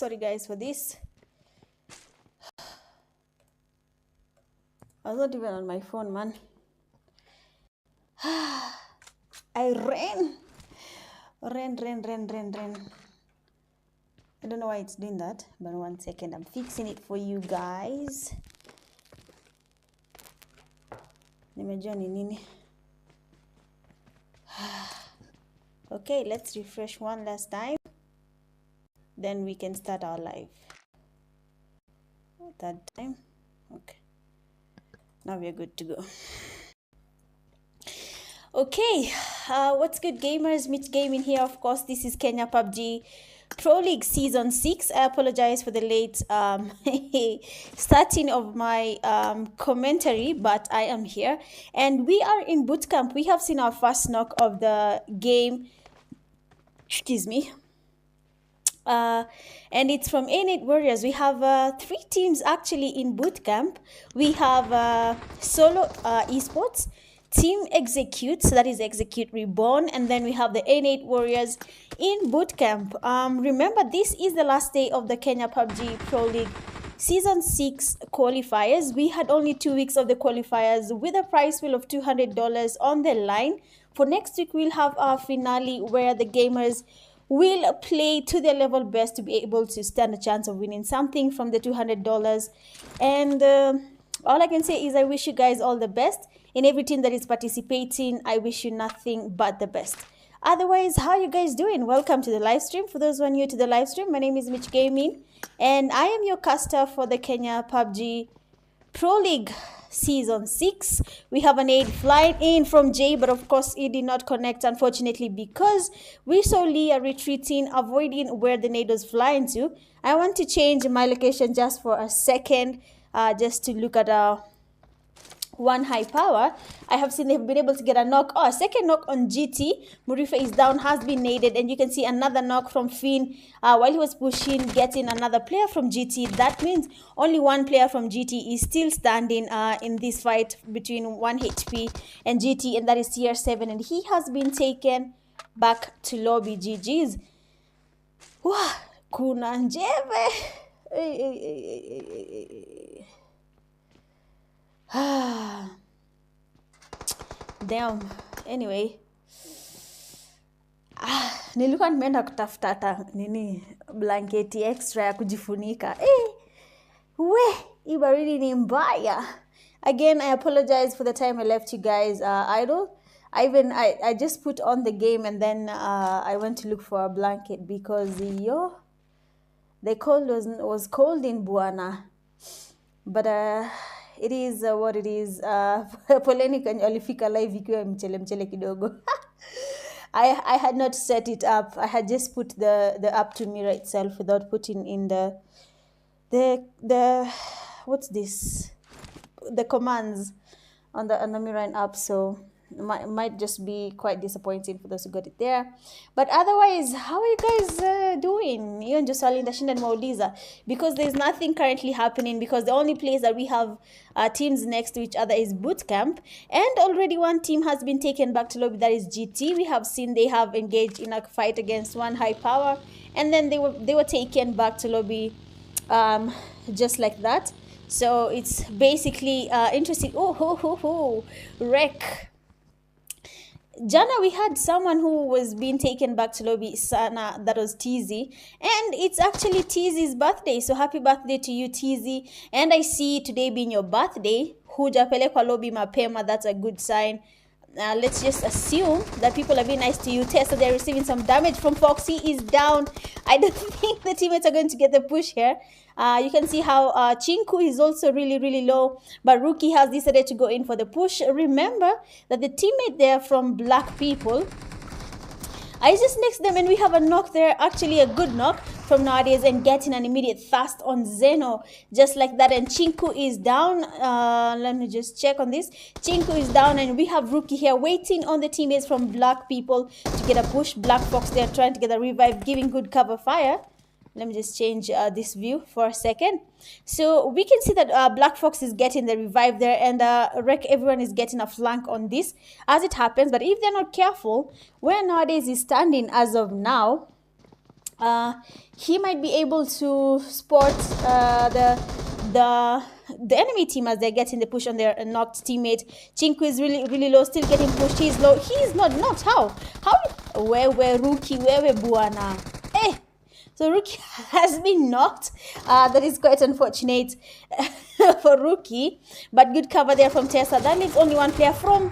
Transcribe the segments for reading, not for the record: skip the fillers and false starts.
Sorry guys for this. I was not even on my phone, man. I ran. I don't know why it's doing that, but 1 second. I'm fixing it for you guys. Nimejua ni nini. Okay, let's refresh one last time. Then we can start our live. Third time. Okay. Now we're good to go. Okay, what's good, gamers? Mitch Gaming here. Of course, this is Kenya Pubg Pro League Season 6. I apologize for the late starting of my commentary, but I am here. And we are in bootcamp. We have seen our first knock of the game. Excuse me. And it's from A8 Warriors. We have 3 teams actually in bootcamp. We have Solo Esports, Team Execute, so that is Execute Reborn, and then we have the A8 Warriors in bootcamp. Remember, this is the last day of the Kenya Pubg Pro League Season 6 qualifiers. We had only 2 weeks of the qualifiers with a prize pool of $200 on the line. For next week, we'll have our finale where the gamers will play to their level best to be able to stand a chance of winning something from the $200. And all I can say is I wish you guys all the best. In every team that is participating, I wish you nothing but the best. Otherwise, how are you guys doing? Welcome to the live stream. For those who are new to the live stream, my name is Mitch Gaming, and I am your caster for the Kenya Pubg Pro League Season 6. We have an aid flying in from Jay, but of course it did not connect, unfortunately, because we saw Leah retreating, avoiding where the nade was flying to. I want to change my location just for a second, just to look at one high power. I have seen they've been able to get a knock. Oh, a second knock on GT. Murife is down, has been naded, and you can see another knock from Finn while he was pushing, getting another player from GT. That means only one player from GT is still standing in this fight between 1 HP and GT, and that is tier 7, and he has been taken back to lobby. GG's. Wah, kuna njeve. Damn. Anyway, nilikuwa nimeenda kutafuta hata nini blanketi extra ya kujifunika. Hii baridi ni mbaya. Again, I apologize for the time I left you guys idle. I just put on the game and then I went to look for a blanket because the cold was cold in Buana. But it is what it is. Poleni kwenye walifika live ikiwa mchele kidogo. I had not set it up. I had just put the app to mirror itself without putting in the what's this? The commands on the mirroring app. So might just be quite disappointing for those who got it there. But otherwise, how are you guys doing? You and Josali Ndashinda and Mauliza, because there's nothing currently happening, because the only place that we have teams next to each other is bootcamp, and already one team has been taken back to lobby, that is GT. We have seen they have engaged in a fight against one high power, and then they were taken back to lobby just like that. So it's basically interesting. Wreck. Jana, we had someone who was being taken back to lobby sana, that was TZ, and it's actually TZ's birthday, so happy birthday to you, TZ. And I see today being your birthday, hujapelekwa lobby mapema, that's a good sign. Let's just assume that people are being nice to you. Tessa, they're receiving some damage from Fox. He is down. I don't think the teammates are going to get the push here. You can see how Chinku is also really low, but Rookie has decided to go in for the push. Remember that the teammate there from Black People is just next to them, and we have a knock there, actually a good knock from Nowadays, and getting an immediate fast on Zeno, just like that. And Chinku is down. Let me just check on this. Chinku is down, and we have Rookie here waiting on the teammates from Black People to get a push. Black Fox, they're trying to get a revive, giving good cover fire. Let me just change this view for a second. So we can see that Black Fox is getting the revive there, and Wreck, everyone is getting a flank on this as it happens. But if they're not careful, where Nowadays is standing as of now, uh, he might be able to spot the the enemy team as they're getting the push on their knocked teammate. Chinku is really low, still getting pushed. He's low. He's not knocked. How? Where Rookie? Where Buana? Eh. So Rookie has been knocked. That is quite unfortunate for Rookie, but good cover there from Tessa. That leaves only one player from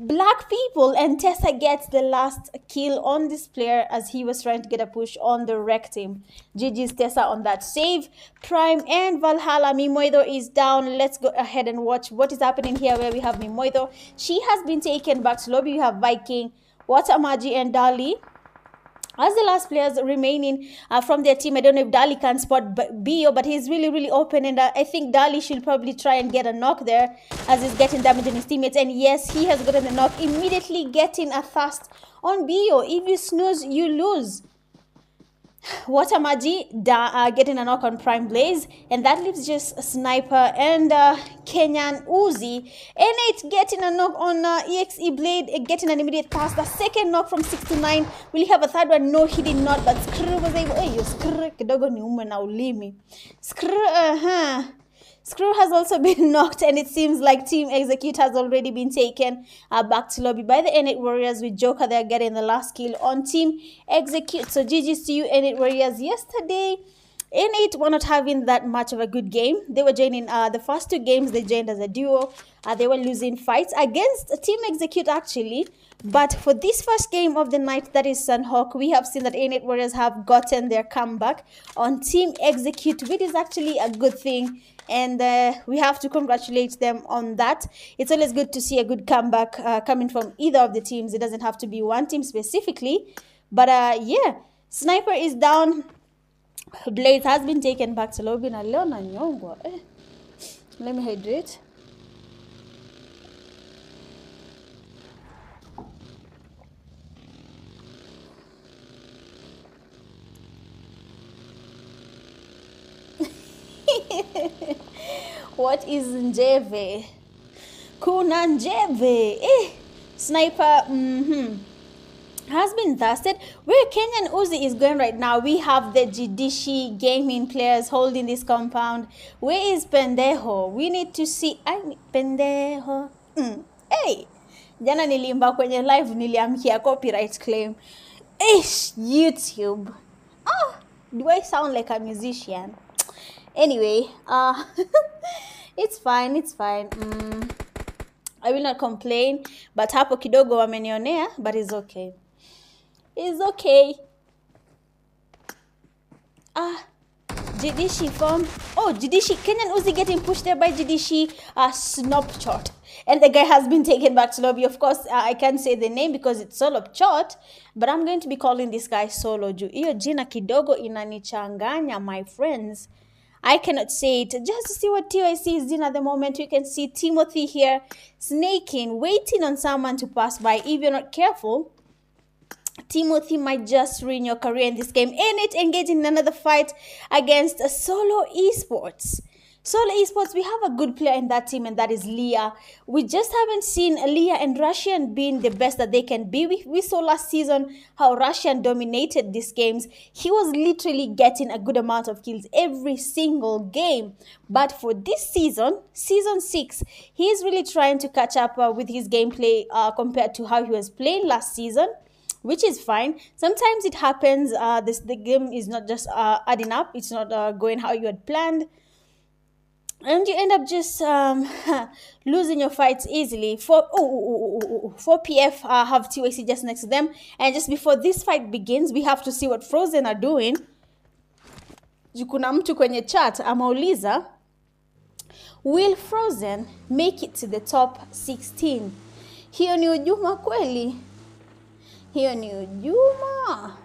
Black people, and Tessa gets the last kill on this player as he was trying to get a push on the wreck team. GG's Tessa on that save. Prime and Valhalla. Mimoido is down. Let's go ahead and watch what is happening here where we have Mimoido. She has been taken back to lobby. We have Viking, Watamaji, and Dali as the last players remaining from their team. I don't know if Dali can spot Bio, but he's really open, and I think Dali should probably try and get a knock there as he's getting damage on his teammates. And yes, he has gotten the knock, immediately getting a thirst on Bio. If you snooze, you lose. Watamaji getting a knock on Prime Blaze, and that leaves just Sniper and Kenyan Uzi. N8 getting a knock on EXE Blade, getting an immediate pass. The second knock from 69. Will he have a third one? No, he did not, but Skr was able. Hey, Skr kidogo ni ume na ulimi. Skr, Screw has also been knocked, and it seems like Team Execute has already been taken back to lobby by the N8 Warriors, with Joker there getting the last kill on Team Execute. So GG's to you, N8 Warriors. Yesterday, N8 were not having that much of a good game. They were joining the first two games, they joined as a duo. They were losing fights against Team Execute actually. But for this first game of the night, that is Sunhawk, we have seen that N8 Warriors have gotten their comeback on Team Execute, which is actually a good thing. And we have to congratulate them on that. It's always good to see a good comeback coming from either of the teams. It doesn't have to be one team specifically. But yeah, Sniper is down. Blaze has been taken back to lobby. Let me hydrate. What is Njeve? Kuna Njeve. Sniper has been dusted. Where Kenyan Uzi is going right now, we have the Jidishi gaming players holding this compound. Where is Pendejo? We need to see. Pendejo. Hey, jana nilimba kwenye live niliamkia copyright claim. YouTube. Do I sound like a musician? Anyway, it's fine. I will not complain, but hapo kidogo wamenionea, but it's okay. It's okay. Jidishi form. Oh, Jidishi. Kenyan Uzi getting pushed there by Jidishi. Snapshot. And the guy has been taken back to lobby. Of course, I can't say the name because it's Solo Chot, but I'm going to be calling this guy Solo Ju. Iyo jina kidogo inanichanganya, my friends. I cannot say it. Just to see what TYC is doing at the moment, you can see Timothy here snaking, waiting on someone to pass by. If you're not careful, Timothy might just ruin your career in this game. N8 engaging in another fight against Solo Esports. Solo Esports, we have a good player in that team, and that is Leah. We just haven't seen Leah and Russian being the best that they can be. We saw last season how Russian dominated these games. He was literally getting a good amount of kills every single game. But for this season, Season 6, he is really trying to catch up with his gameplay compared to how he was playing last season, which is fine. Sometimes it happens. The game is not just adding up. It's not going how you had planned. And you end up just losing your fights easily. 4 PF have TYC just next to them. And just before this fight begins, we have to see what Frozen are doing. Kuna mtu kwenye chat amauliza, will Frozen make it to the top 16? Hiyo ni ujuma kweli? Hiyo ni ujuma.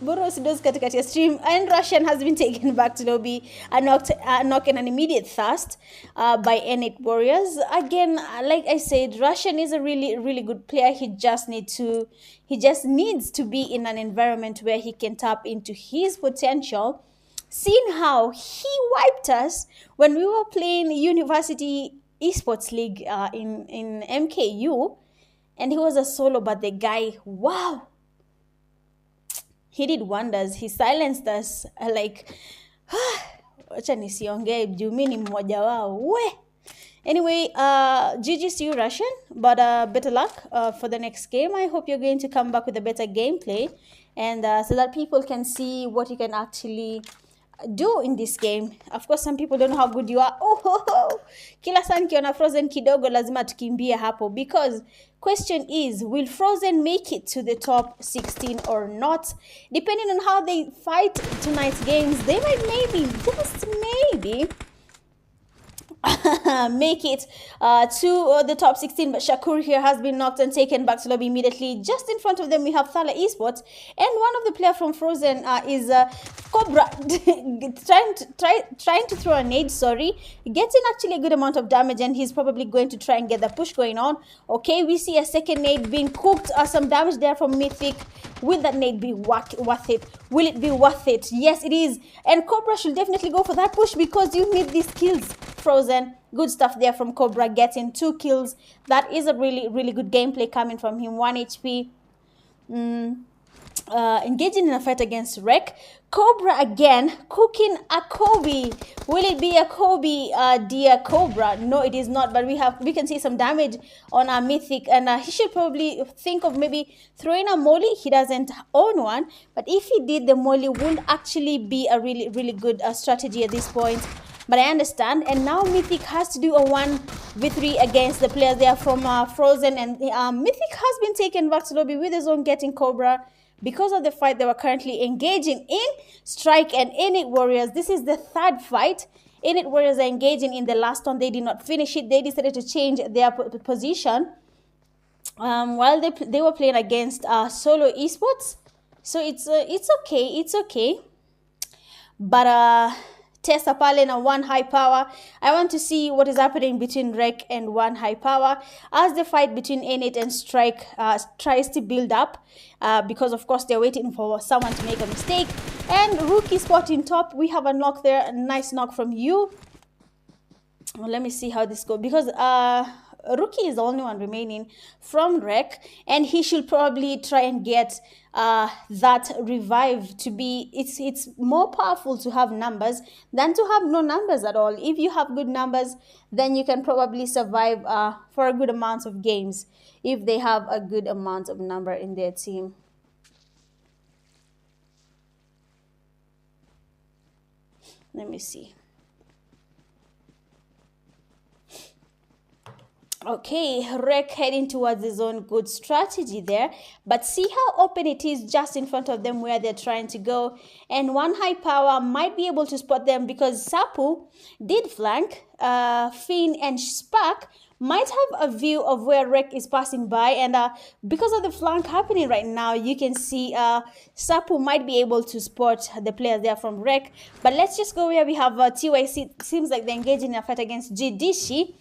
Boros does katikati ya stream, and Russian has been taken back to lobby, knocking an immediate thirst by N8 Warriors. Again, like I said, Russian is a really good player. He just needs to be in an environment where he can tap into his potential. Seeing how he wiped us when we were playing University Esports League in MKU, and he was a solo, but the guy, wow. he did wonders. He silenced us like wacha nisiongee juu mimi ni mmoja wao. Anyway, GG's to you, Russian, but better luck for the next game. I hope you're going to come back with a better gameplay, and so that people can see what you can actually do in this game. Of course, some people don't know how good you are. Kila saa nikiona Frozen kidogo lazima tukimbie hapo, because question is, will Frozen make it to the top 16 or not? Depending on how they fight tonight's games, they might maybe, just maybe, make it to the top 16, but Shakur here has been knocked and taken back to lobby immediately. Just in front of them we have Thala Esports, and one of the players from Frozen is Cobra trying to throw a nade, getting actually a good amount of damage, and he's probably going to try and get the push going on. Okay, we see a second nade being cooked, some damage there from Mythic. Will that nade be worth it? Will it be worth it? Yes, it is, and Cobra should definitely go for that push, because you need these kills, Frozen. Good stuff there from Cobra, getting 2 kills. That is a really good gameplay coming from him. 1 HP. Engaging in a fight against Rek. Cobra again cooking a Kobe. Will it be a Kobe, dear Cobra? No, it is not, but we can see some damage on our Mythic, and he should probably think of maybe throwing a molly. He doesn't own one, but if he did, the molly would actually be a really good strategy at this point. But I understand, and now Mythic has to do a 1v3 against the players there from Frozen, and Mythic has been taken back to lobby with his own getting Cobra because of the fight they were currently engaging in. Strike and Init Warriors, this is the 3rd fight. Init Warriors are engaging in the last one. They did not finish it. They decided to change their position while they were playing against Solo Esports. So it's okay. But Tessa pale na 1 high power. I want to see what is happening between Rek and 1 high power as the fight between Init and Strike tries to build up, because of course they're waiting for someone to make a mistake. And Rookie spot in top. We have a knock there, a nice knock from you. Well, let me see how this goes, because Rookie is the only one remaining from Rek, and he should probably try and get that revive to be, it's more powerful to have numbers than to have no numbers at all. If you have good numbers, then you can probably survive for a good amount of games if they have a good amount of number in their team. Let me see. Okay, Rek heading towards his own good strategy there, but see how open it is just in front of them where they're trying to go, and 1 high power might be able to spot them because Sapu did flank. Finn and Spark might have a view of where Rek is passing by, and because of the flank happening right now, you can see Sapu might be able to spot the players there from Rek. But let's just go where we have TYC. Seems like they're engaging in a fight against Jidishi.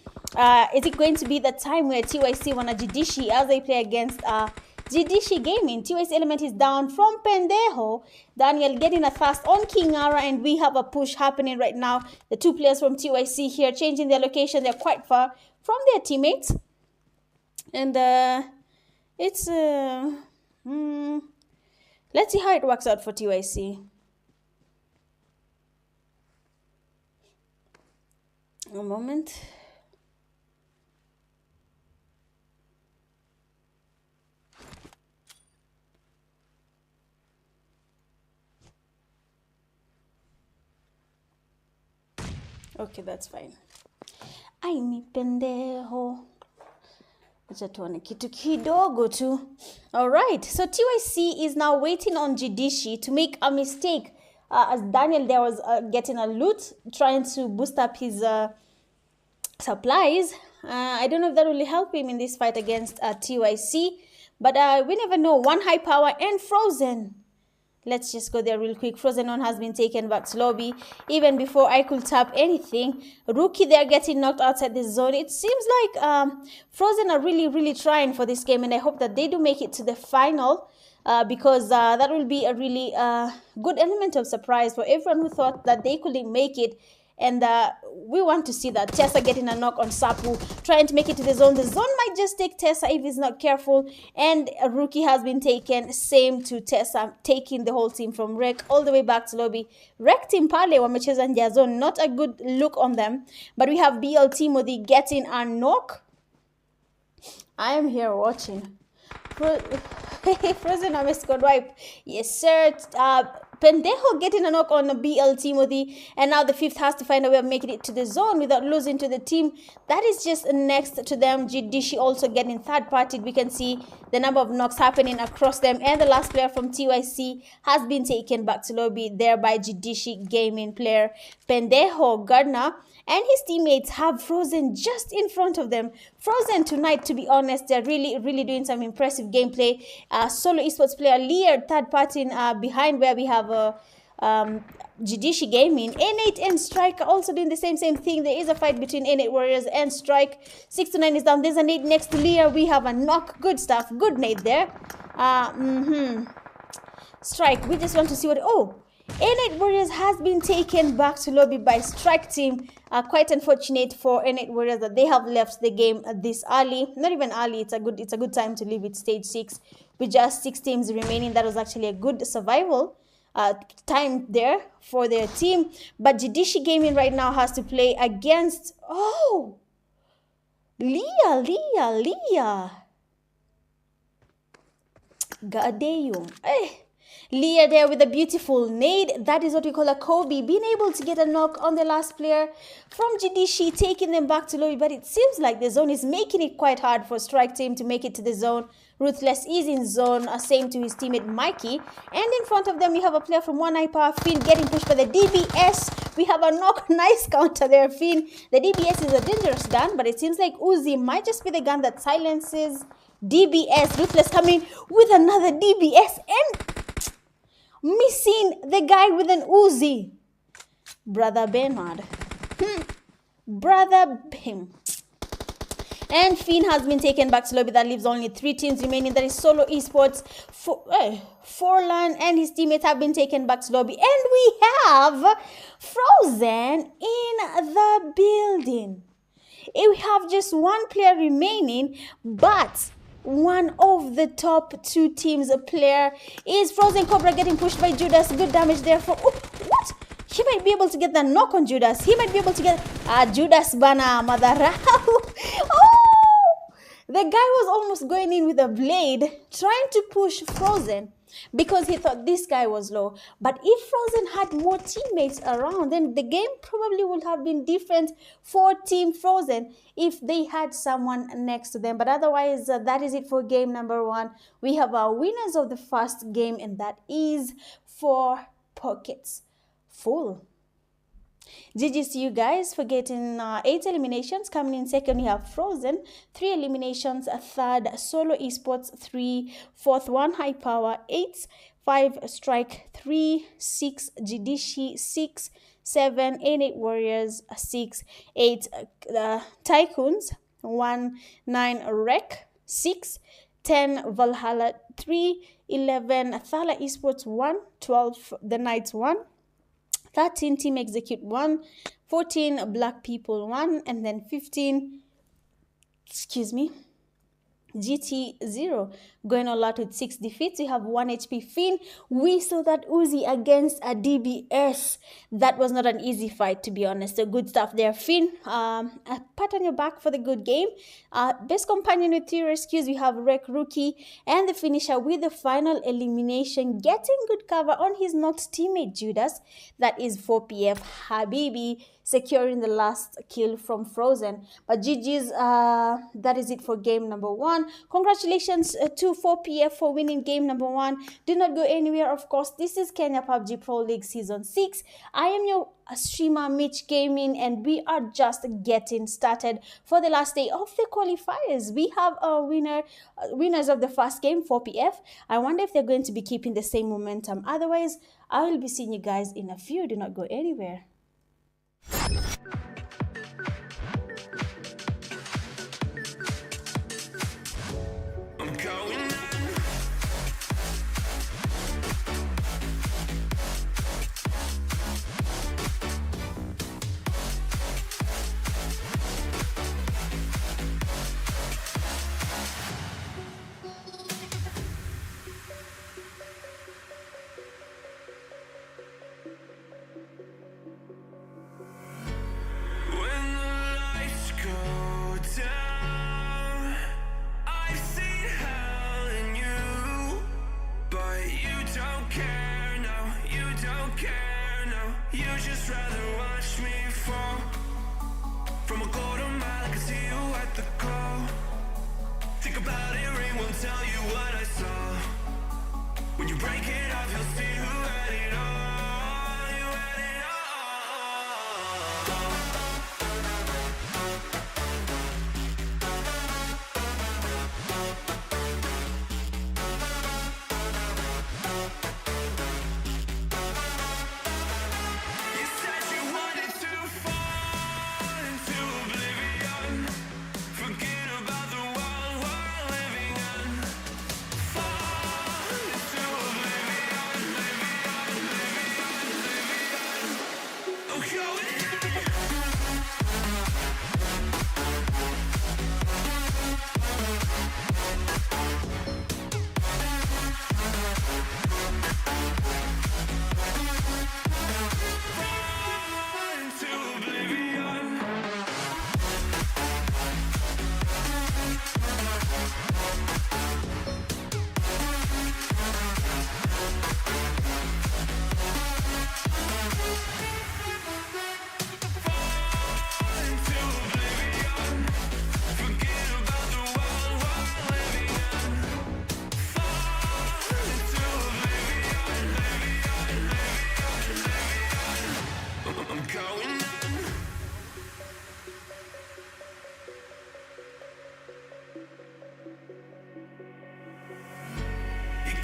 Is it going to be the time where TYC wanna Jidishi as they play against Jidishi Gaming? TYC element is down from Pendejo. Daniel getting a fast on Kingara, and we have a push happening right now. The 2 players from TYC here changing their location. They're quite far from their teammates, and it's let's see how it works out for TYC. A moment. Okay, that's fine. Ai mi pendejo. Acha tuone kitu kidogo tu. Alright, so TYC is now waiting on Jidishi to make a mistake. As Daniel there was getting a loot, trying to boost up his supplies. I don't know if that will help him in this fight against TYC. But we never know. 1 high power and Frozen. Let's just go there real quick. Frozen on has been taken back to lobby. Even before I could tap anything, Rookie there getting knocked outside the zone. It seems like Frozen are really trying for this game, and I hope that they do make it to the final, because that will be a really good element of surprise for everyone who thought that they couldn't make it. And we want to see that. Tessa getting a knock on Sapu, trying to make it to the zone. The zone might just take Tessa if he's not careful. And a rookie has been taken. Same to Tessa, taking the whole team from Rec all the way back to lobby. Rec team pale wamecheza nje ya zone. Not a good look on them. But we have BL Timothy getting a knock. I am here watching. Frozen scored wipe. Yes, sir. Pendejo getting a knock on BL Timothy, and now the fifth has to find a way of making it to the zone without losing to the team that is just next to them. Jidishi also getting third party. We can see the number of knocks happening across them, and the last player from TYC has been taken back to lobby there by Jidishi Gaming player Pendejo Gardner. And his teammates have Frozen just in front of them. Frozen tonight, to be honest, they're really doing some impressive gameplay. Solo esports player Lear, third party behind where we have Jidishi Gaming. N8 and Strike are also doing the same thing. There is a fight between N8 Warriors and Strike. 6 to 9 is down. There's a nade next to Lear. We have a knock. Good stuff. Good nade there. Strike, we just want to see what... Oh! N8 Warriors has been taken back to lobby by Strike team. Quite unfortunate for N8 Warriors that they have left the game this early. Not even early. It's a good time to leave it stage 6 with just 6 teams remaining. That was actually a good survival time there for their team. But Jidishi Gaming right now has to play against... Oh! Leah. Goddamn. Hey. Leah there with a beautiful nade. That is what we call a Kobe. Being able to get a knock on the last player from Jidishi, taking them back to lobby. But it seems like the zone is making it quite hard for Strike team to make it to the zone. Ruthless is in zone, same to his teammate Mikey. And in front of them, we have a player from One Eye Power, Finn, getting pushed by the DBS. We have a knock. Nice counter there, Finn. The DBS is a dangerous gun, but it seems like Uzi might just be the gun that silences DBS. Ruthless coming with another DBS and... missing the guy with an Uzi. Brother Bernard. Brother Bim. And Finn has been taken back to lobby. That leaves only 3 teams remaining. That is Solo Esports, Forlan, and his teammates have been taken back to lobby. And we have Frozen in the building. We have just 1 player remaining, but... one of the top 2 teams player is Frozen Cobra getting pushed by Judas. Good damage there for... Oh, what? He might be able to get the knock on Judas. He might be able to get... Judas Bana Madarao. Oh! The guy was almost going in with a blade, trying to push Frozen because he thought this guy was low. But if Frozen had more teammates around, then the game probably would have been different for Team Frozen if they had someone next to them. But otherwise, that is it for game number 1. We have our winners of the first game, and that is 4 pockets full. GG's to you guys for getting 8 eliminations. Coming in second, we have Frozen, 3 eliminations. A third, Solo Esports, 3. Fourth, One High Power, 8. 5, Strike, 3. 6, Jidishi, 6. 7, N8 Warriors, 6. 8, Tycoons, 1. 9, Rec, 6. 10, Valhalla, 3. 11, Thala Esports, 1. 12, The Knights, 1. 13, Team Execute, 1. 14, Black People, 1. And then 15, GT 0, going all out with 6 defeats. We have 1 HP Finn. We saw that Uzi against a DBS. That was not an easy fight, to be honest. So good stuff there, Finn. A pat on your back for the good game. Best companion with 3 rescues. We have Rec Rookie, and the finisher with the final elimination, getting good cover on his knocked teammate Judas. That is 4PF Habibi, securing the last kill from Frozen. But GG's, that is it for game number 1. Congratulations to 4PF for winning game number 1. Do not go anywhere, of course. This is Kenya Pubg Pro League Season 6. I am your streamer, Mitch Gaming, and we are just getting started for the last day of the qualifiers. We have our winners of the first game, 4PF. I wonder if they're going to be keeping the same momentum. Otherwise, I will be seeing you guys in a few. Do not go anywhere.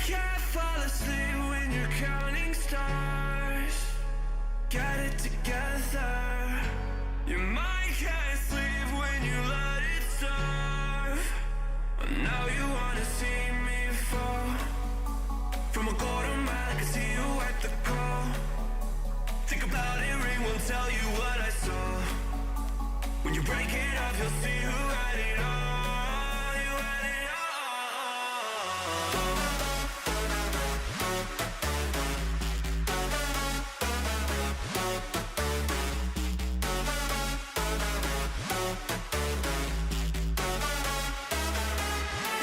can't fall asleep when you're counting stars. Get it together. Your mind can't sleep when you let it starve. Now you wanna see me fall. From a quarter mile, I can see you at the call. Think about it, ring won't tell you what I saw. When you break it up, you'll see who had it all. You had it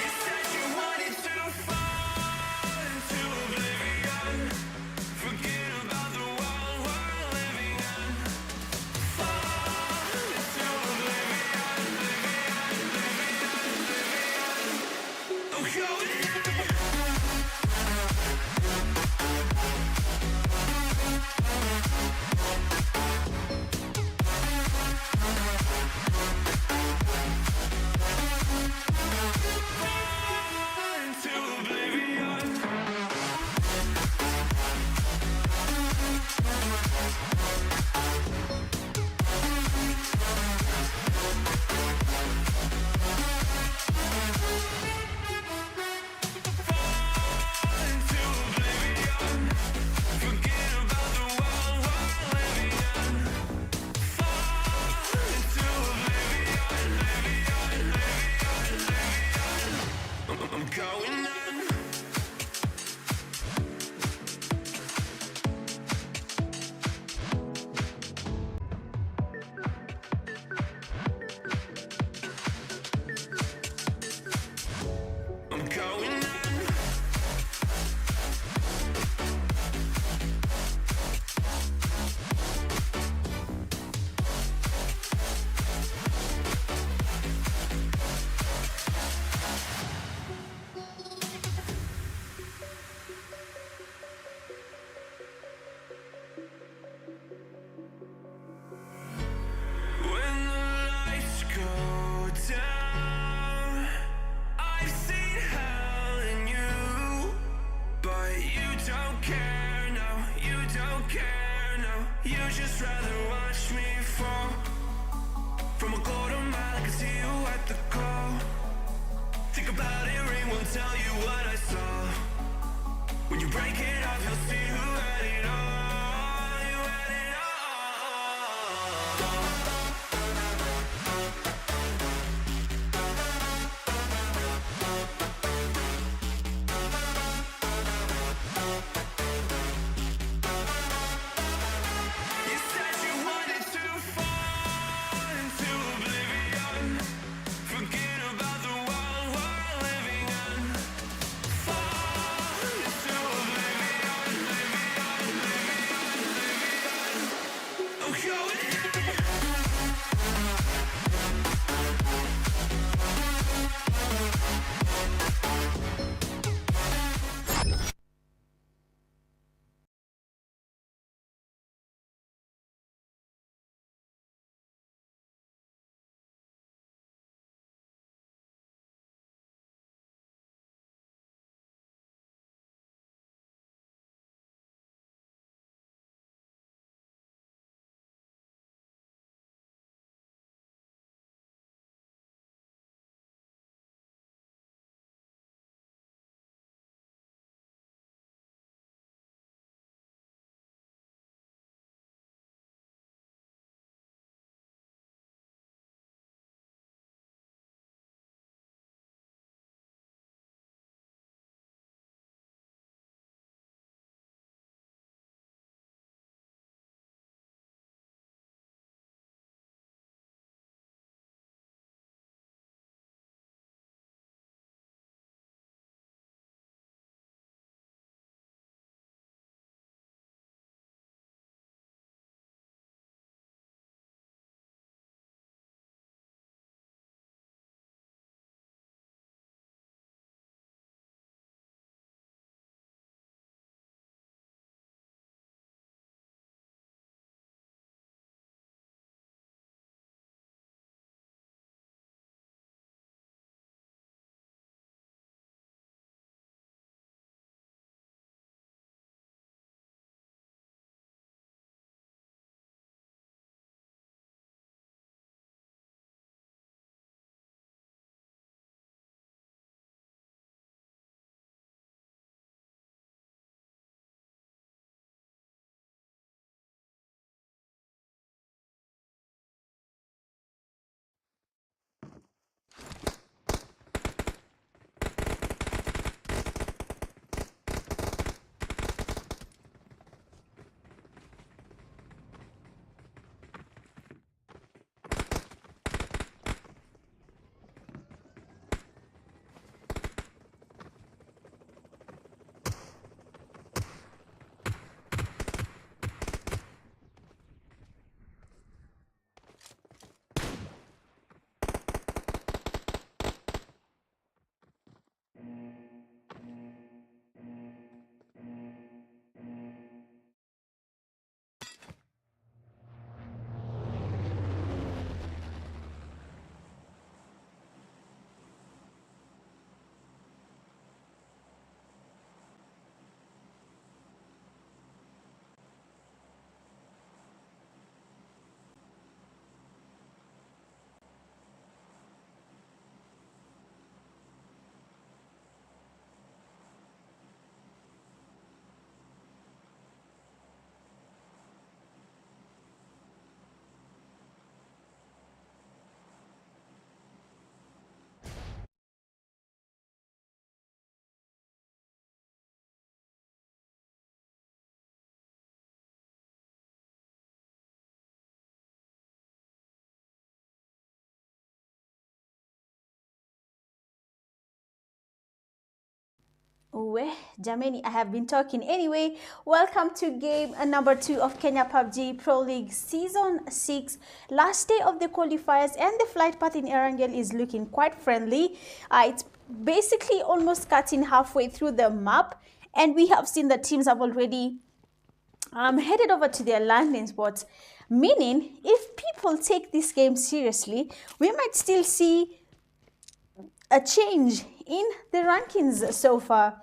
You said you wanted to fall into oblivion. Forget about the world we're living in. Fall into oblivion, oblivion. I'm going in. Into oblivion. Into oblivion. Forget about the world we're living in. Fall into oblivion, I'm going in. I'm going in. When the lights go down, I've seen hell in you, but you don't care, no, you don't care, no. You just rather watch me fall. From a quarter mile, I can see you at the call. Think about it, ring won't tell you what I saw. When you break it off, you'll see who had it all. You had it all. You said you wanted to fall into oblivion. Forget about the world we're living in. Fall into oblivion, oblivion. Uwe, Jameni, I have been talking anyway. Welcome to game number 2 of Kenya Pubg Pro League Season 6. Last day of the qualifiers, and the flight path in Erangel is looking quite friendly. It's basically almost cutting halfway through the map, and we have seen that teams have already headed over to their landing spots. Meaning, if people take this game seriously, we might still see a change in the rankings so far.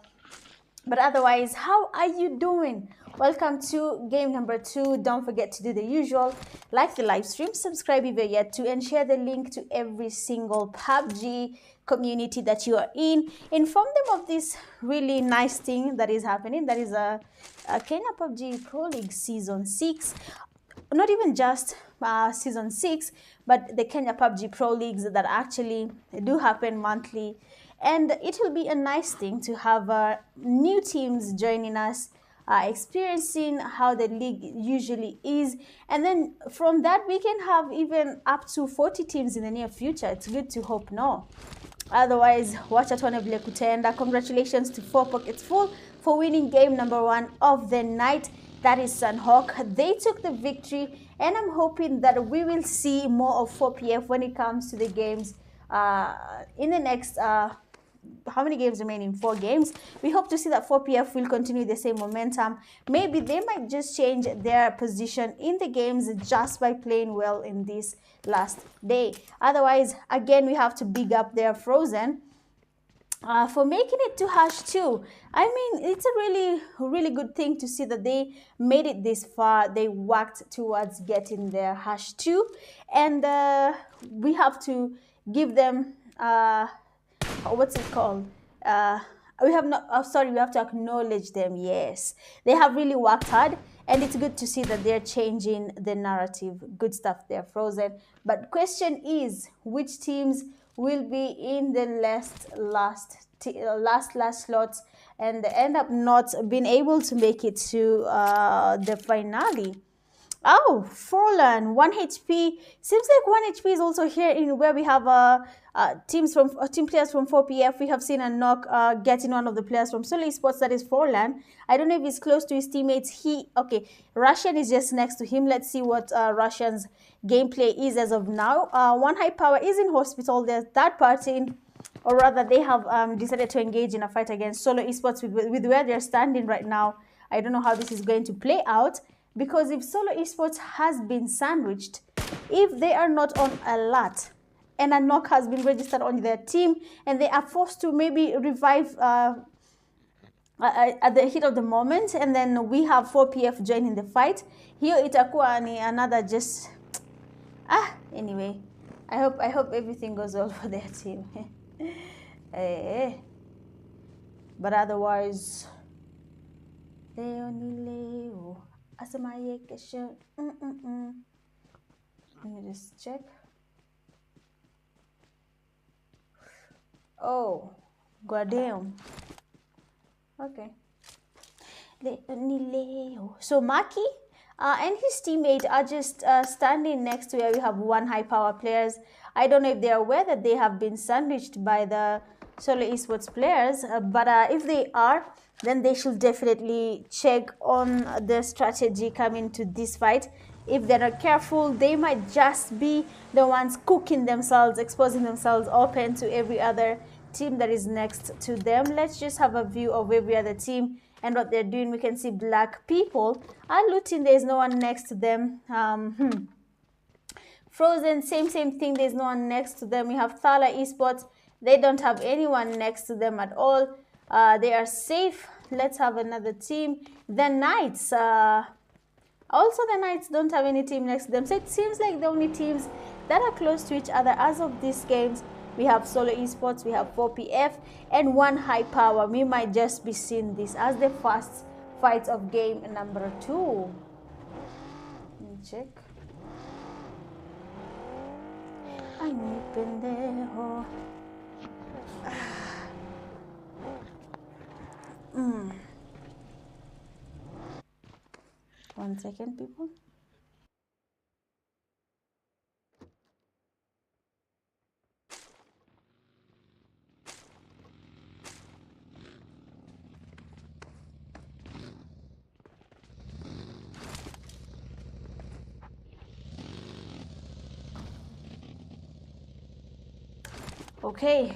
But otherwise, how are you doing? Welcome to game number 2. Don't forget to do the usual, like the live stream, subscribe if you're yet to, and share the link to every single PUBG community that you are in. Inform them of this really nice thing that is happening. That is a Kenya PUBG Pro League Season 6. Not even just Season 6, but the Kenya PUBG Pro Leagues that actually do happen monthly. And it will be a nice thing to have new teams joining us, experiencing how the league usually is. And then from that, we can have even up to 40 teams in the near future. It's good to hope, no? Otherwise, wacha tuone vile kutaenda. Congratulations to 4 Pockets Full for winning game number 1 of the night. That is Sunhawk. They took the victory, and I'm hoping that we will see more of 4PF when it comes to the games in the next how many games remaining? 4 games. We hope to see that 4PF will continue the same momentum. Maybe they might just change their position in the games just by playing well in this last day. Otherwise, again, we have to big up their Frozen for making it to Hash 2. I mean, it's a really good thing to see that they made it this far. They worked towards getting their Hash 2, and we have to give them what's it called? We have to acknowledge them. Yes, they have really worked hard, and it's good to see that they're changing the narrative. Good stuff there, Frozen. But question is, which teams will be in the last slots and end up not being able to make it to the finale? Oh, Forlan, 1 HP. Seems like 1 HP is also here in where we have team players from 4PF. We have seen a knock getting one of the players from Solo Esports, that is Forlan. I don't know if he's close to his teammates. Russian is just next to him. Let's see what Russian's gameplay is as of now. 1 High Power is in hospital. There's that party, or rather they have decided to engage in a fight against Solo Esports with where they're standing right now. I don't know how this is going to play out. Because if Solo Esports has been sandwiched, if they are not on alert, and a knock has been registered on their team, and they are forced to maybe revive at the heat of the moment, and then we have 4PF joining the fight, here itakuwa ni another just... anyway, I hope everything goes well for their team. But otherwise... Leo. Let me just check. Oh, goddamn. Okay. So Maki and his teammate are just standing next to where we have 1 High Power players. I don't know if they're aware that they have been sandwiched by the Solo Esports players, but if they are, then they should definitely check on the strategy coming to this fight. If they're not careful, they might just be the ones cooking themselves, exposing themselves open to every other team that is next to them. Let's just have a view of every other team and what they're doing. We can see black people are looting. There's no one next to them. Frozen, same thing. There's no one next to them. We have Thala Esports. They don't have anyone next to them at all. They are safe. Let's have another team. The Knights. Also, the Knights don't have any team next to them. So it seems like the only teams that are close to each other as of these games, we have Solo Esports, we have 4PF, and 1 High Power. We might just be seeing this as the first fight of game number 2. Let me check. Ay, mi pendejo. 1 second, people. Okay.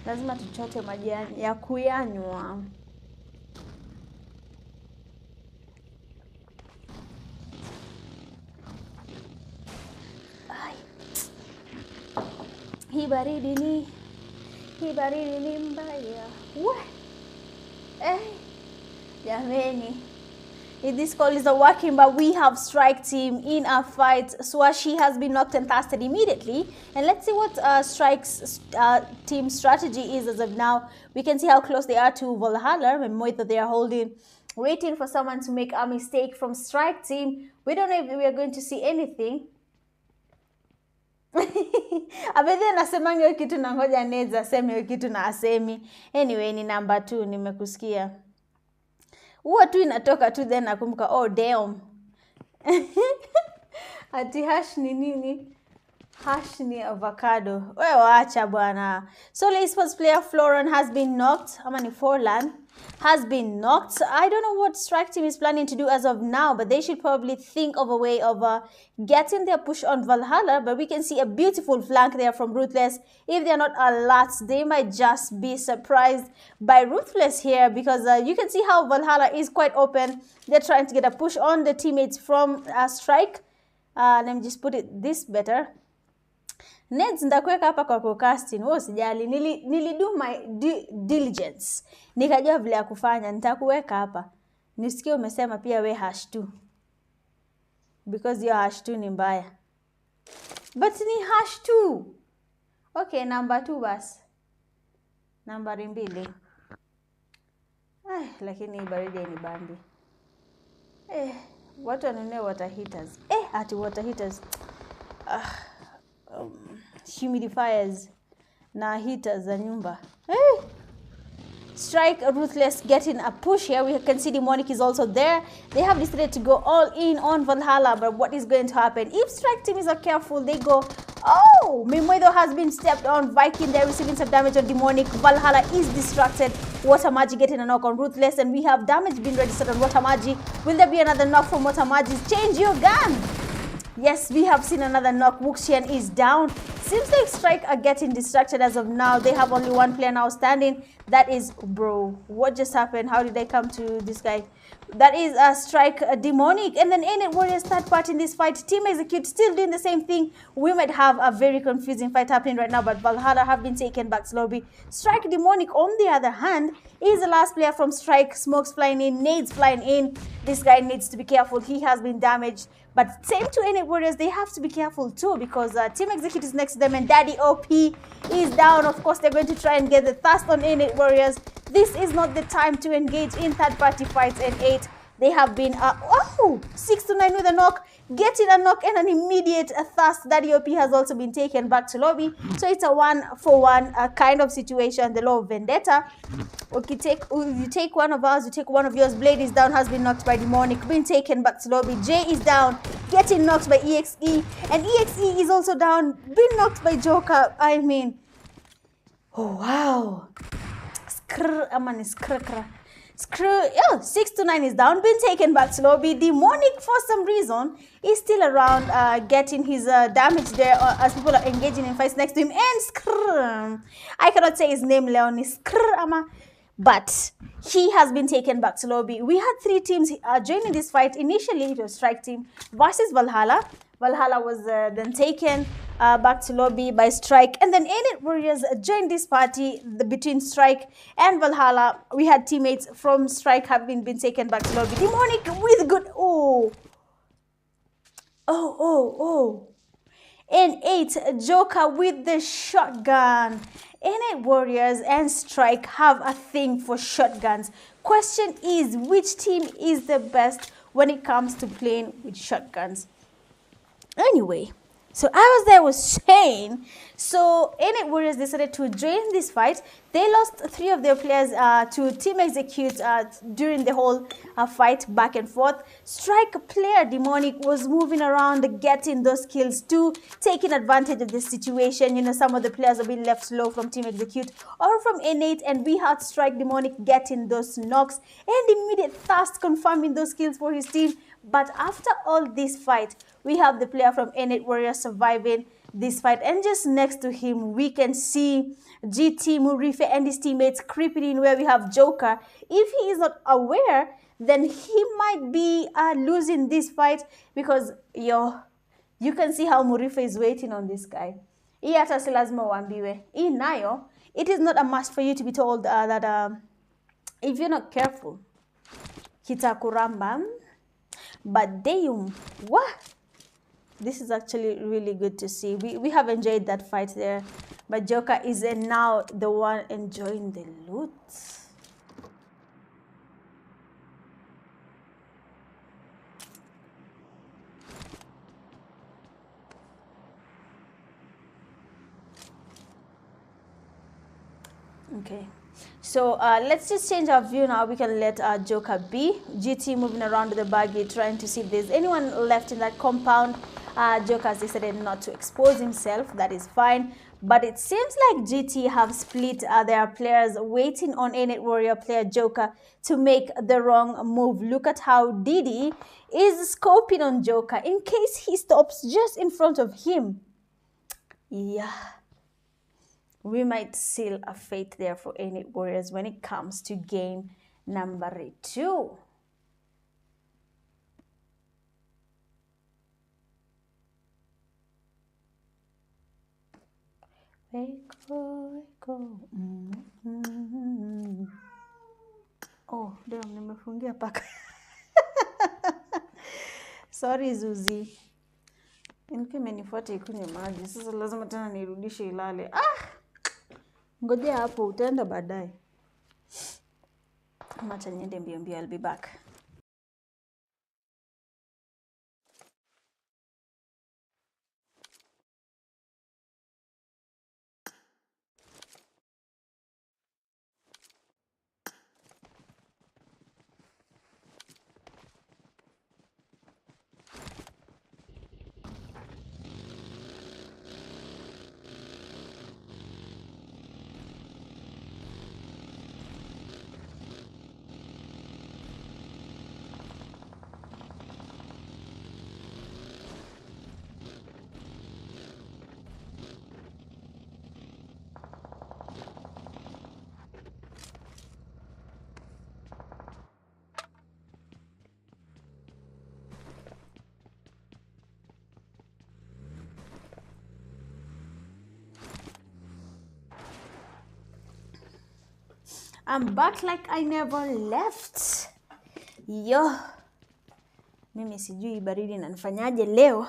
Lazima tuchote maji ya kuyanywa. Hii baridi ni mbaya. Jameni. This call is not working, but we have Strike Team in a fight. Swashi has been knocked and casted immediately. And let's see what Strike's team strategy is as of now. We can see how close they are to Valhalla and Moita they are holding, waiting for someone to make a mistake from Strike Team. We don't know if we are going to see anything. Abedhe nasemanga hiyo kitu na ngoja Neza aseme hiyo kitu na asemi. Anyway, ni number 2 nimekusikia. Huwa tu inatoka tu then nakumbuka oh damn. Ati hash ni nini? Hash ni avocado. Wewe waacha bwana. Solo Esports player Floran has been knocked. Ama ni Forlan has been knocked. I don't know what Strike Team is planning to do as of now, but they should probably think of a way of getting their push on Valhalla. But we can see a beautiful flank there from Ruthless. If they're not alert, they might just be surprised by Ruthless here, because you can see how Valhalla is quite open. They're trying to get a push on the teammates from Strike. Let me just put it this better. Neds ndakuweka hapa kwa casting. Wewe usijali. Nilido my diligence. Nikajua vile ya kufanya. Nitakuweka hapa. Nisikie umesema pia we #2. Because your #2 ni mbaya. But ni #2. Okay, number 2 basi. Nambari 2. Lakini baridi ni bandi. Watu wanunue water heaters. Ati water heaters. Humidifiers na heaters za nyumba. Strike Ruthless getting a push here. We can see Demonic is also there. They have decided to go all in on Valhalla, but what is going to happen? If Strike Team is not careful, they go, oh, Mimoido has been stepped on. Viking there receiving some damage on Demonic. Valhalla is distracted. Watamaji getting a knock on Ruthless, and we have damage being registered on Watamaji. Will there be another knock from Watamaji? Change your gun. Yes, we have seen another knock. Wuxian is down. Seems like Strike are getting distracted as of now. They have only one player now standing. That is, bro, what just happened? How did they come to this guy? That is a Strike Demonic. And then Innate Warriors third part in this fight. Team Execute still doing the same thing. We might have a very confusing fight happening right now, but Valhalla have been taken back to lobby. Strike Demonic, on the other hand, is the last player from Strike. Smokes flying in, nades flying in. This guy needs to be careful. He has been damaged. But same to Innate Warriors, they have to be careful too, because Team Execute is next to them and Daddy OP is down. Of course, they're going to try and get the thirst on Innate Warriors. This is not the time to engage in third-party fights. And 8, they have been 6 to 9 with a knock, getting a knock and an immediate thirst. Daddy OP has also been taken back to lobby. So it's a 1-for-1 kind of situation. The law of vendetta. Okay, you take one of ours, you take one of yours. Blade is down, has been knocked by Demonic, been taken back to lobby. Jay is down, getting knocked by EXE, and EXE is also down, been knocked by Joker. I mean, oh wow. Yeah, 6 to 9 is down, been taken back to lobby. Demonic, for some reason, is still around, getting his damage there as people are engaging in fights next to him. And I cannot say his name, Leonie. But he has been taken back to lobby. We had 3 teams joining this fight. Initially, it was Strike Team versus Valhalla. Valhalla was then taken back to lobby by Strike. And then Innate Warriors joined this party between Strike and Valhalla. We had teammates from Strike having been taken back to lobby. Demonic with good... And 8, Joker with the shotgun. Innate Warriors and Strike have a thing for shotguns. Question is, which team is the best when it comes to playing with shotguns? Anyway, so I was saying, so Innate Warriors decided to join this fight. They lost 3 of their players to Team Execute during the whole fight, back and forth. Strike player Demonic was moving around, getting those kills too, taking advantage of this situation. You know, some of the players have been left low from Team Execute or from Innate, and we had Strike Demonic getting those knocks and immediate thirst, confirming those kills for his team. But after all this fight, we have the player from Innate Warriors surviving. this fight. And just next to him, we can see GT, Murife, and his teammates creeping in where we have Joker. If he is not aware, then he might be losing this fight because you can see how Murife is waiting on this guy. Hii hata si lazima uambiwe. Hii nayo, it is not a must for you to be told that if you're not careful, kitakuramba. But damn, what? This is actually really good to see. We have enjoyed that fight there. But Joker is now the one enjoying the loot. Okay, so let's just change our view now. We can let Joker be. GT moving around the buggy, trying to see if there's anyone left in that compound. Joker has decided not to expose himself. That is fine. But it seems like GT have split their players, waiting on A-Net Warrior player Joker to make the wrong move. Look at how Didi is scoping on Joker in case he stops just in front of him. Yeah. We might seal a fate there for A-Net Warriors when it comes to game number 2. Oh, damn, nimefungia paka. Sorry Zuzi. Nilikuwa imenifuata ikunywe maji. Sasa lazima tena nirudishe ilale. Ngojea hapo, utaenda baadaye. Acha niende mbio mbio, I'll be back. I'm back like I never left. Yo. Mimi sijui baridi inanifanyaje leo.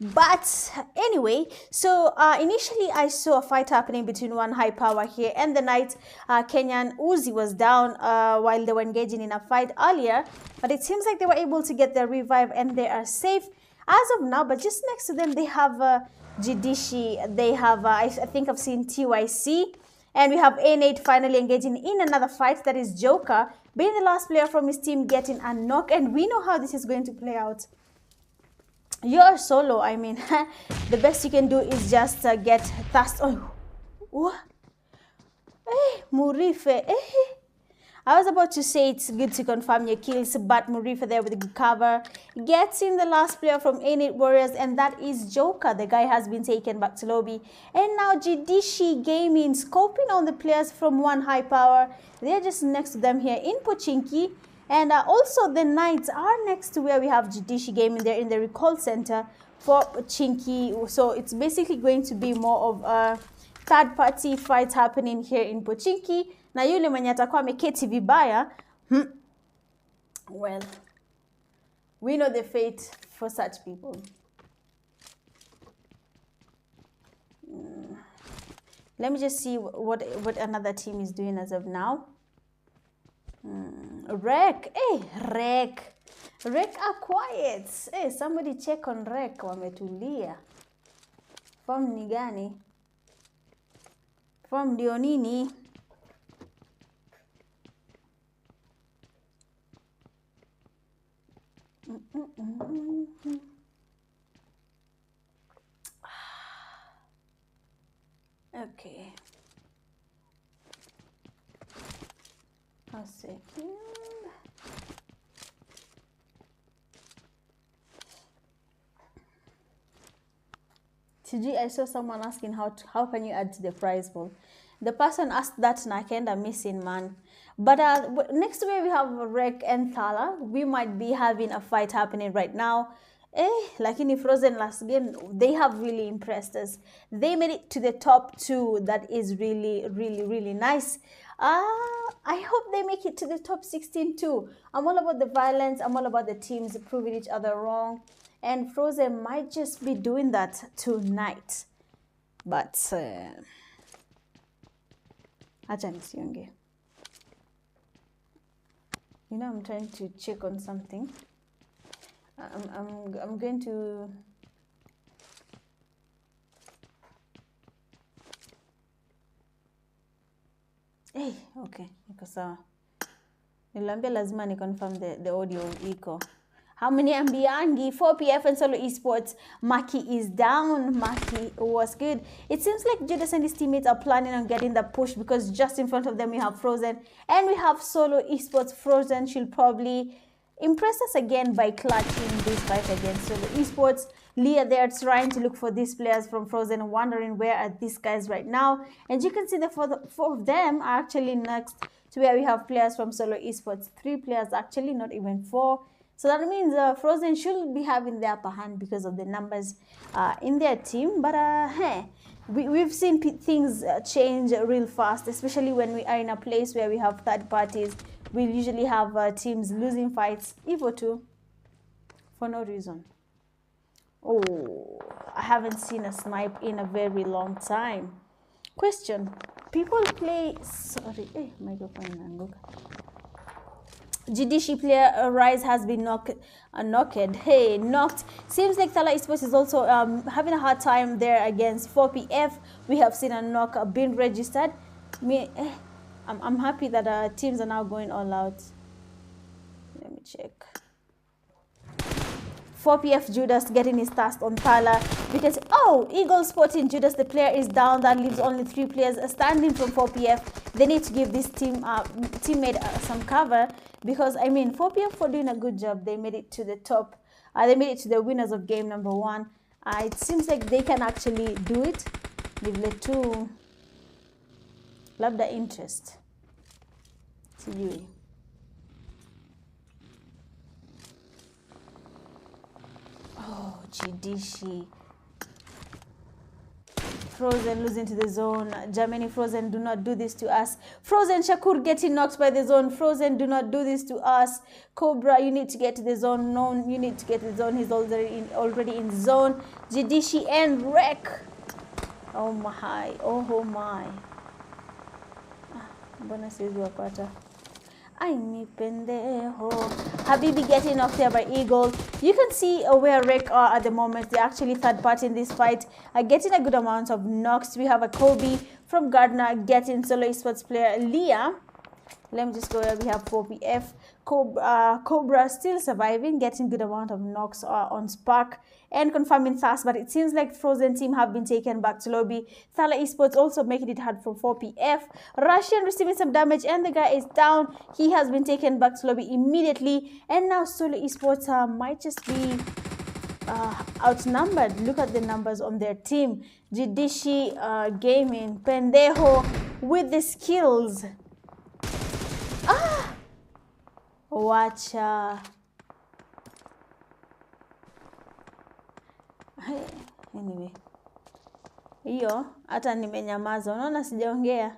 But anyway, so initially I saw a fight happening between one high power here and the Knight. Kenyan Uzi was down while they were engaging in a fight earlier. But it seems like they were able to get their revive and they are safe as of now. But just next to them, they have Jidishi. They have, I think I've seen TYC. And we have A-Net finally engaging in another fight. That is Joker being the last player from his team getting a knock. And we know how this is going to play out. You're solo. I mean, the best you can do is just get thirst. Oh, what? Hey, Murife. Hey. I was about to say it's good to confirm your kills, but Murife there with a good cover gets in the last player from A-Net Warriors, and that is Joker. The guy has been taken back to lobby. And now Jidishi Gaming scoping on the players from one high power. They're just next to them here in Pochinki. And also the Knights are next to where we have Jidishi Gaming. They're in the recall center for Pochinki. So it's basically going to be more of a third-party fight happening here in Pochinki. Na yule mwenye atakuwa ameketi vibaya, well, we know the fate for such people. Let me just see what another team is doing as of now. Rek, hey, Rek are quiet. Hey, somebody check on Rek, wametulia. Form ni gani? Form ndio nini? Okay. A second. TG, I saw someone asking how can you add to the prize pool. The person asked that and I kinda missing, man. But next week we have Rek and Thala. We might be having a fight happening right now. Like in the Frozen last game, they have really impressed us. They made it to the top 2. That is really, really, really nice. I hope they make it to the top 16 too. I'm all about the violence. I'm all about the teams proving each other wrong. And Frozen might just be doing that tonight. But, acha nisionge. You know, I'm trying to check on something. I'm going to... Hey, okay, sawa. Niliambia lazima ni confirm the audio iko. How many ambiangi? 4PF and Solo Esports. Maki is down. Maki was good. It seems like Judas and his teammates are planning on getting the push because just in front of them we have Frozen and we have Solo Esports. Frozen should probably impress us again by clutching this fight against Solo Esports. Leah, they're trying to look for these players from Frozen, wondering where are these guys right now. And you can see the four of them are actually next to where we have players from Solo Esports. 3 players actually, not even 4. So that means Frozen should be having the upper hand because of the numbers in their team. But we've seen things change real fast, especially when we are in a place where we have third parties. We usually have teams losing fights, Evo 2, for no reason. Oh, I haven't seen a snipe in a very long time. Question, people play... Sorry, microphone. GDC player Rise has been knocked. Hey, knocked. Seems like Thala Esports is also having a hard time there against 4PF. We have seen a knock being registered. I'm happy that teams are now going all out. Let me check. 4PF Judas getting his task on Thala because, oh, Eagle spotting Judas, the player is down. That leaves only 3 players standing from 4PF. They need to give this teammate some cover because, I mean, 4PF for doing a good job. They made it to the top. They made it to the winners of game number 1. It seems like they can actually do it. Give the 2. Love the interest. Sijui. Oh, Chidishi. Frozen losing to the zone. Germany, Frozen, do not do this to us. Frozen, Shakur getting knocked by the zone. Frozen, do not do this to us. Cobra, you need to get to the zone. No, you need to get to the zone. He's already in zone. Jidishi and Rek. Oh my. Oh my. Mbona siwezi wapata. Ay, mi pendejo. Habibi getting knocked there by Eagle. You can see where Rek are at the moment. They're actually third party in this fight. Getting a good amount of knocks. We have a Kobe from Gardner getting Solo Esports player Leah. Let me just go where we have 4PF. Cobra still surviving, getting good amount of knocks on Spark and confirming fast, but it seems like Frozen team have been taken back to lobby. Thala Esports also making it hard for 4PF. Russian receiving some damage and the guy is down. He has been taken back to lobby immediately, and now Solo Esports might just be outnumbered. Look at the numbers on their team. Jidishi Gaming, Pendejo with the skills. Wacha. Anyway. Hiyo hata nimenyamaza. Unaona sijaongea.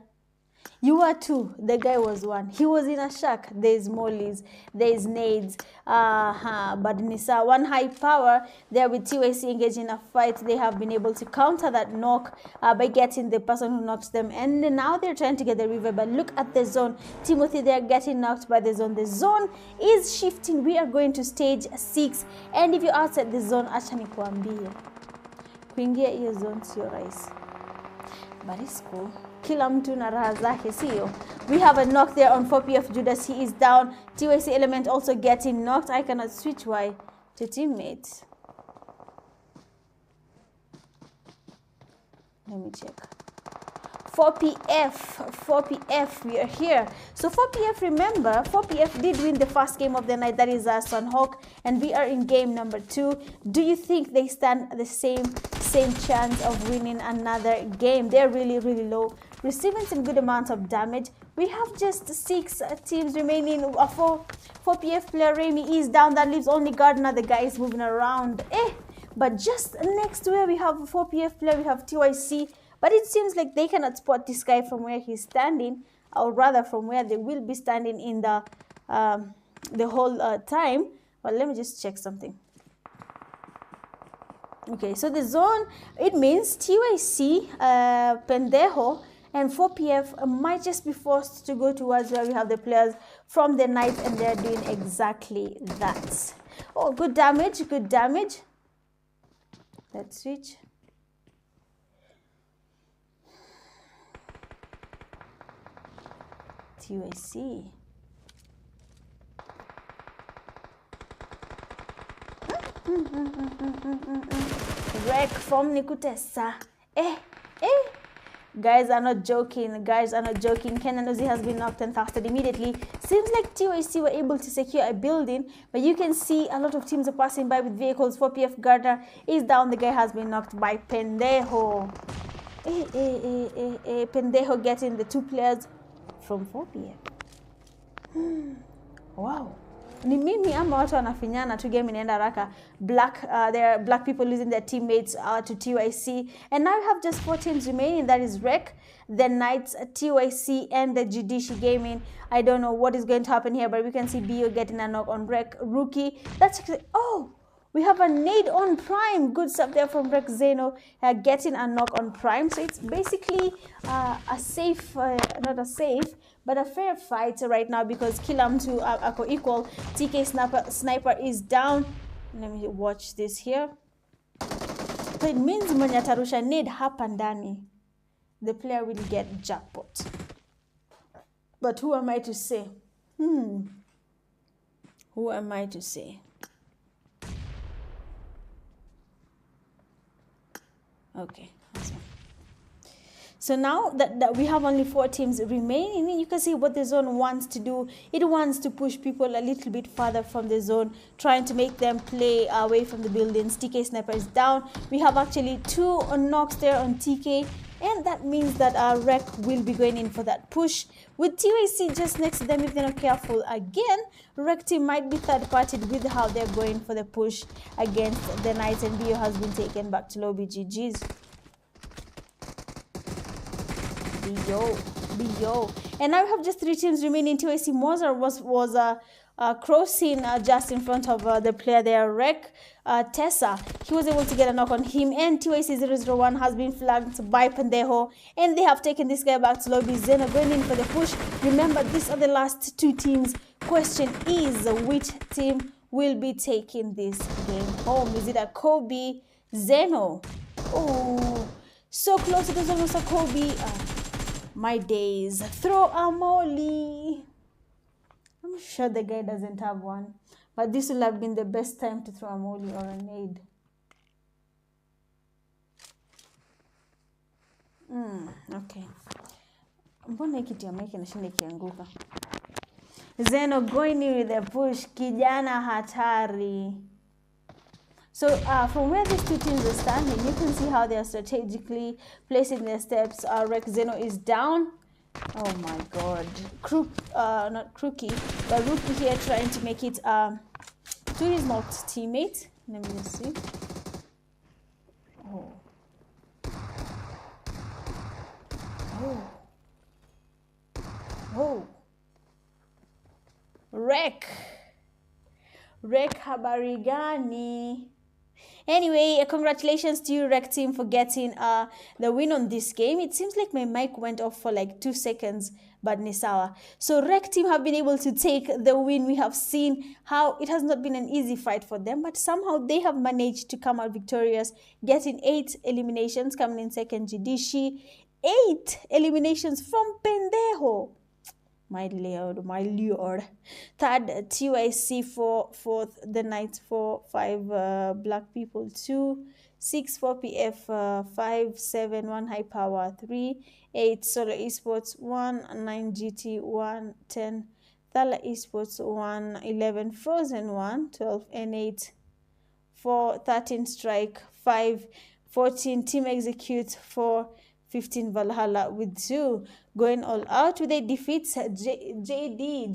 You are 2. The guy was 1. He was in a shack. There is mollies. There is nades. But Nisa, 1 high power there with TYC engaged in a fight. They have been able to counter that knock by getting the person who knocked them. And now they're trying to get the river. But look at the zone. Timothy, they're getting knocked by the zone. The zone is shifting. We are going to stage 6. And if you're outside the zone, acha nikuambie. Kuingia hiyo zone sio rahisi. But it's cool. Kila mtu na raha zake, sio? We have a knock there on 4PF Judas. He is down. TYC Element also getting knocked. I cannot switch Y to teammates. Let me check. 4PF, we are here. So 4PF, remember, 4PF did win the first game of the night. That is Sunhawk. And we are in game number 2. Do you think they stand the same same chance of winning another game. They're really, really low, receiving some good amounts of damage. We have just 6 teams remaining. 4 PF player Remy is down. That leaves only Gardner. The guy is moving around. But just next to where we have 4 PF player, we have TYC. But it seems like they cannot spot this guy from where he's standing, or rather from where they will be standing in the whole time. But let me just check something. Okay, so the zone, it means TYC, Pendejo, and 4PF might just be forced to go towards where we have the players from the night, and they're doing exactly that. Oh, good damage, good damage. Let's switch. TYC. Wreck from Nikutesa. Guys are not joking. Guys are not joking. Kenan Ozi has been knocked and fasted immediately. Seems like TYC were able to secure a building, but you can see a lot of teams are passing by with vehicles. 4PF Gardner is down. The guy has been knocked by Pendejo. Pendejo getting the 2 players from 4PF. Wow. Ni mimi ama watu wanafinyana tu, game inaenda haraka. There are black people losing their teammates to TYC, and now we have just 4 teams remaining. That is Rec, the Knights, TYC, and the Jidishi Gaming. I don't know what is going to happen here, but we can see Bio getting a knock on Rec. Rookie, that's actually, oh, we have a nade on Prime. Good stuff there from Rec Zeno, getting a knock on Prime. So it's basically a safe, not a safe, but a fair fight right now, because kila mtu ako equal. TK Sniper is down. Let me watch this here. So it means mwenye atarusha nade hapa ndani, the player will get jackpot. But who am I to say? Who am I to say? Okay, awesome. So now that we have only 4 teams remaining, you can see what the zone wants to do. It wants to push people a little bit further from the zone, trying to make them play away from the buildings. TK Sniper is down. We have actually 2 knocks there on TK, and that means that our Rec will be going in for that push. With TYC just next to them, if they're not careful again, Rec team might be third-partied with how they're going for the push against the Knights, and Bio has been taken back to lobby. GG's. Bio. And now we have just 3 teams remaining. TYC Mozart was crossing just in front of the player there, Rec Tessa. He was able to get a knock on him, and TYC 001 has been flanked by Pendejo, and they have taken this guy back to lobby. Zeno going in for the push. Remember, these are the last 2 teams. Question is, which team will be taking this game home? Is it a Kobe? Zeno? Oh, so close. It was almost a Kobe. My days. Throw a molly. I'm sure the guy doesn't have one, but this will have been the best time to throw a molly or a nade. Okay. Mbona hiki timu yake nashinda kianguka? Zeno going in with the push. Kijana hatari. So from where these 2 teams are standing, you can see how they are strategically placing their steps. Rec Zeno is down. Oh my god. Not Crookie, but Rookie here trying to make it to his not teammate. Let me just see. Oh. Rec habari gani? Anyway, congratulations to you, Rec team, for getting the win on this game. It seems like my mic went off for like 2 seconds, but Nisawa. So Rec team have been able to take the win. We have seen how it has not been an easy fight for them, but somehow they have managed to come out victorious, getting 8 eliminations, coming in second Jidishi. 8 eliminations from Pendejo. My lord. Third, TYC 4, fourth, the Knights 4, 5, black people 2, 6, 4PF 5, 7, 1 high power 3, 8, solo esports 1, 9 GT 1, 10, Thala esports 1, 11, frozen 1, 12, N8 4, 13 strike 5, 14 Team Execute, 4 15 Valhalla with 2 going all out with a defeat. GD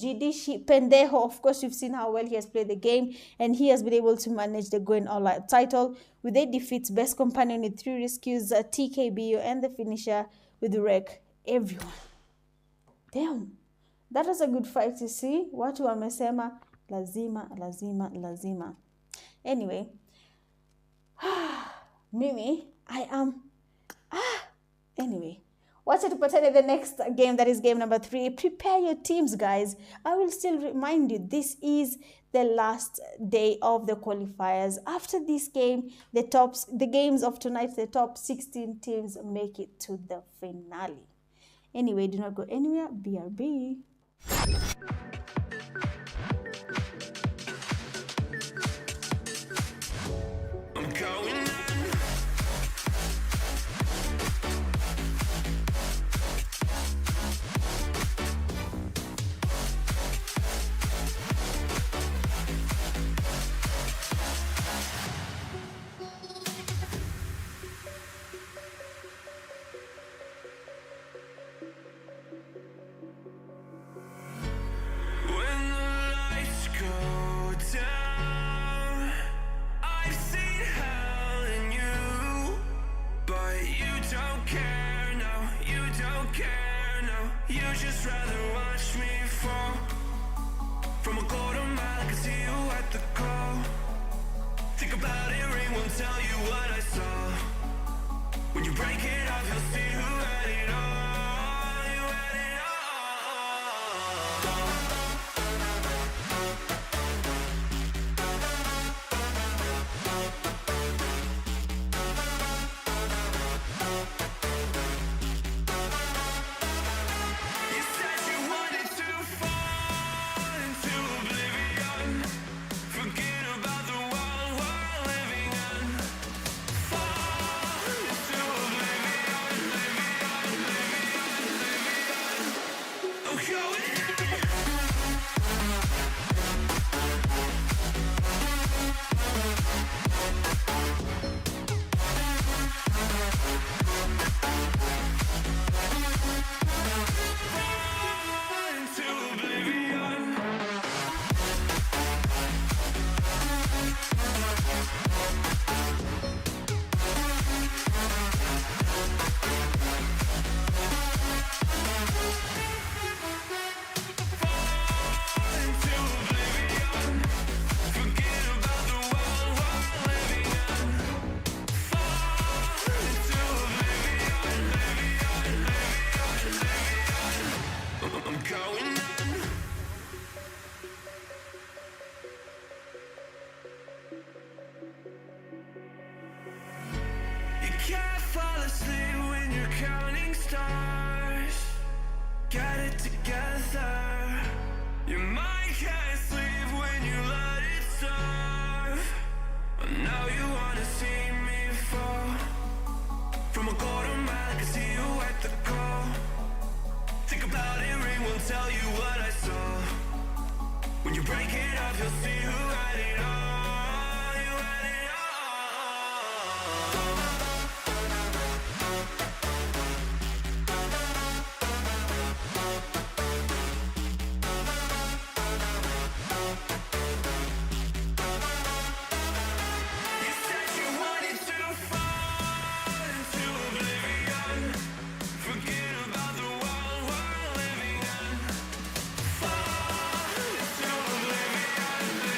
Pendejo, of course, you've seen how well he has played the game, and he has been able to manage the going all out title with a defeat. Best Companion with 3 rescues, TKBO, and the finisher with wreck everyone. Damn, that was a good fight to see. Watu wamesema lazima. Anyway, Mimi, I am anyway, wacha tupatane the next game, that is game number 3. Prepare your teams, guys. I will still remind you, this is the last day of the qualifiers. After this game, the games of tonight, the top 16 teams make it to the finale. Anyway, do not go anywhere. BRB. I'm going in. When the lights go down, I've seen hell in you, but you don't care, no, you don't care, no. You just rather watch me fall from a quarter mile. I can see you at the call. Think about it, ring won't tell you what I saw. When you break it off, you'll see who had it all. You had it all. You said you wanted to fall into oblivion. Forget about the world we're living in. Fall into oblivion, I'm going in. Fall into oblivion. Into oblivion. Forget about the world we're living in. Fall into oblivion, I'm going in. You can't fall asleep when you're counting stars. Get it together. Your mind can't sleep when you let it serve. Now you wanna see me fall from a quarter mile. I can see you at the call. Think about it, ring won't tell you what I saw. When you break it off, you'll see who had it all. You had it all. You said you wanted to fall into oblivion. Forget about the world we're living in. Fall into oblivion.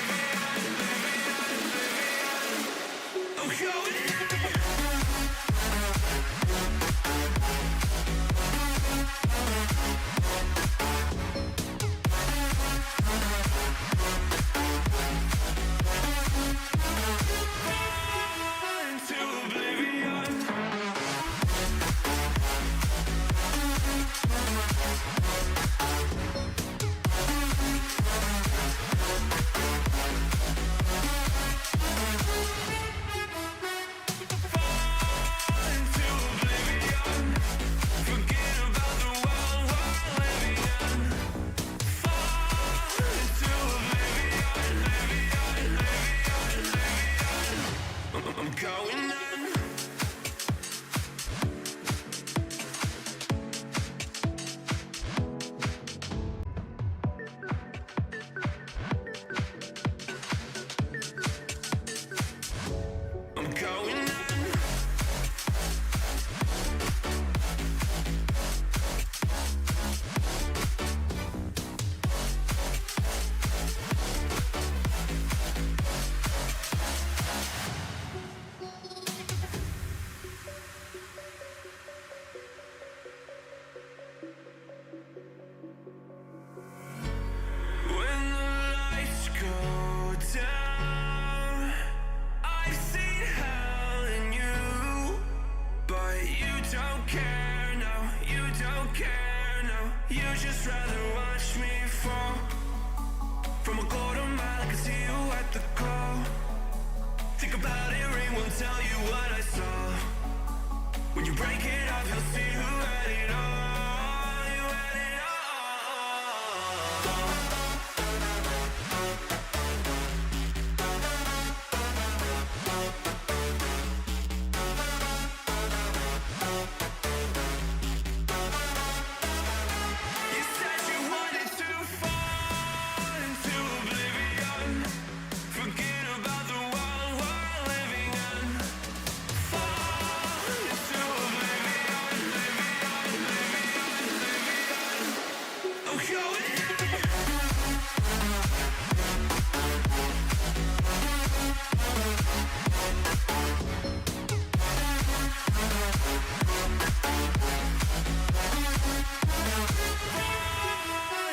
about it, ring won't tell you what I saw. When you break it off, you'll see who had it all. You had it all. You said you wanted to fall into oblivion. Forget about the world we're living in. Fall into oblivion, I'm going in.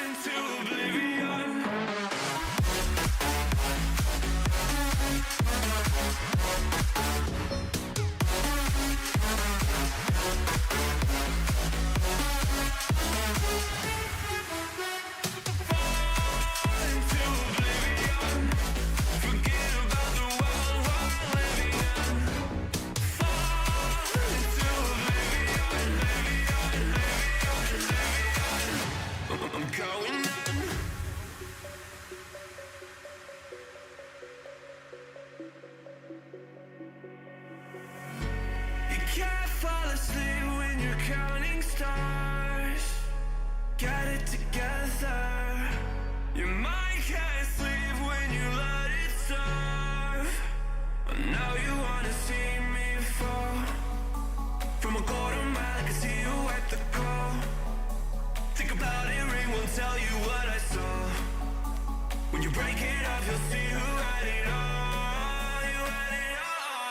Into oblivion. Into oblivion. Forget about the world we're living in. Fall into oblivion, I'm going in. You can't fall asleep when you're counting stars. Get it together. Your mind can't sleep when you let it serve. I know you wanna see me fall. From a golden mile, I can see you at the call. Think about it, ring won't tell you what I saw. When you break it off, you'll see who had it all. You had it all.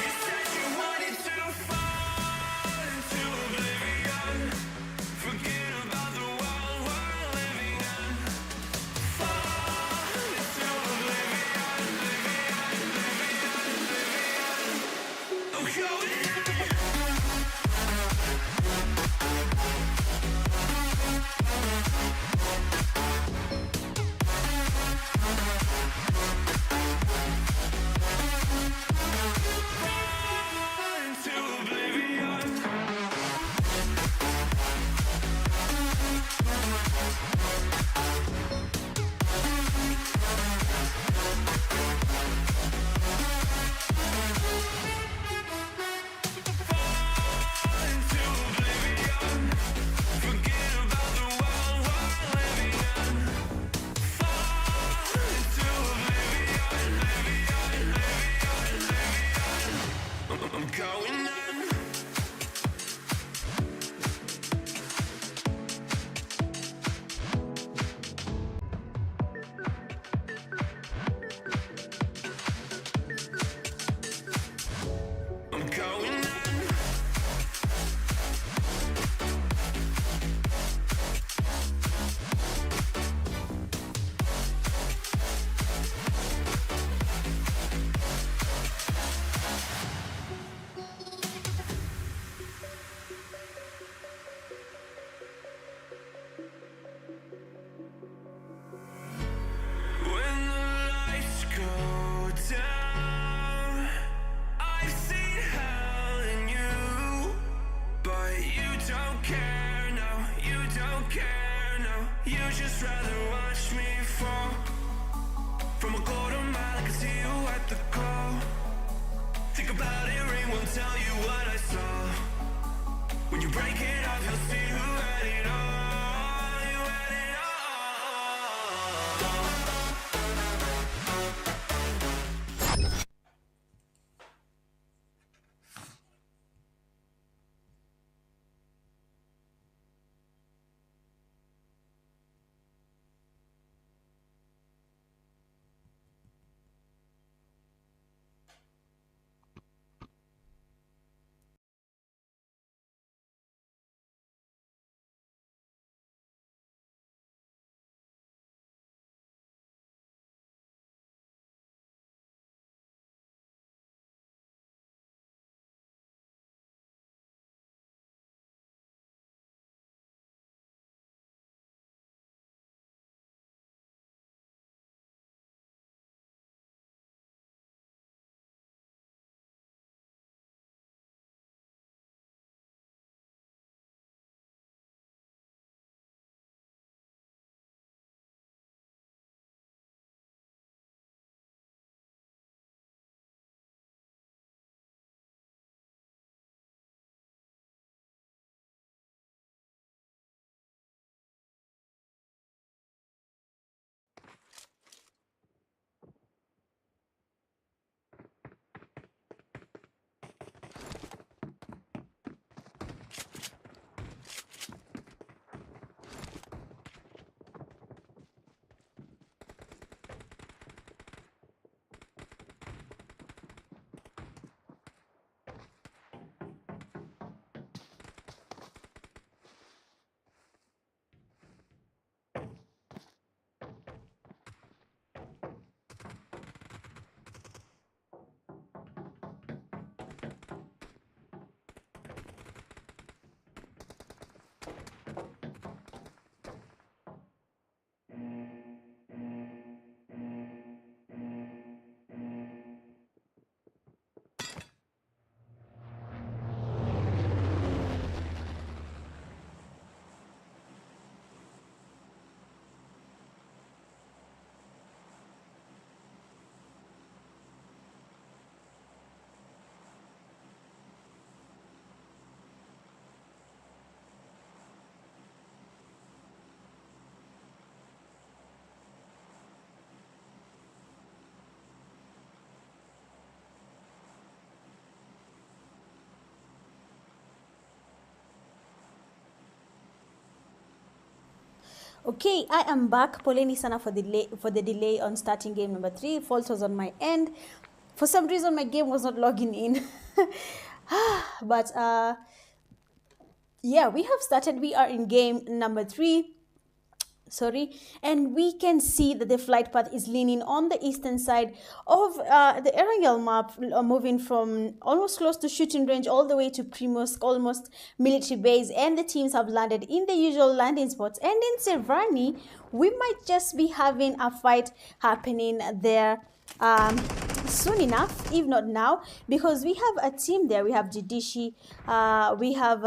You said you wanted to fall into oblivion. Forget about the world we're living in. Fall into oblivion, Okay, I am back. Poleni sana for the delay on starting game number 3. Fault was on my end. For some reason, my game was not logging in. But yeah, we have started. We are in game number 3. Sorry, and we can see that the flight path is leaning on the eastern side of the Erangel map, moving from almost close to shooting range all the way to Primos, almost military base, and the teams have landed in the usual landing spots. And in Servani, we might just be having a fight happening there soon enough, if not now, because we have a team there. We have Jidishi, we have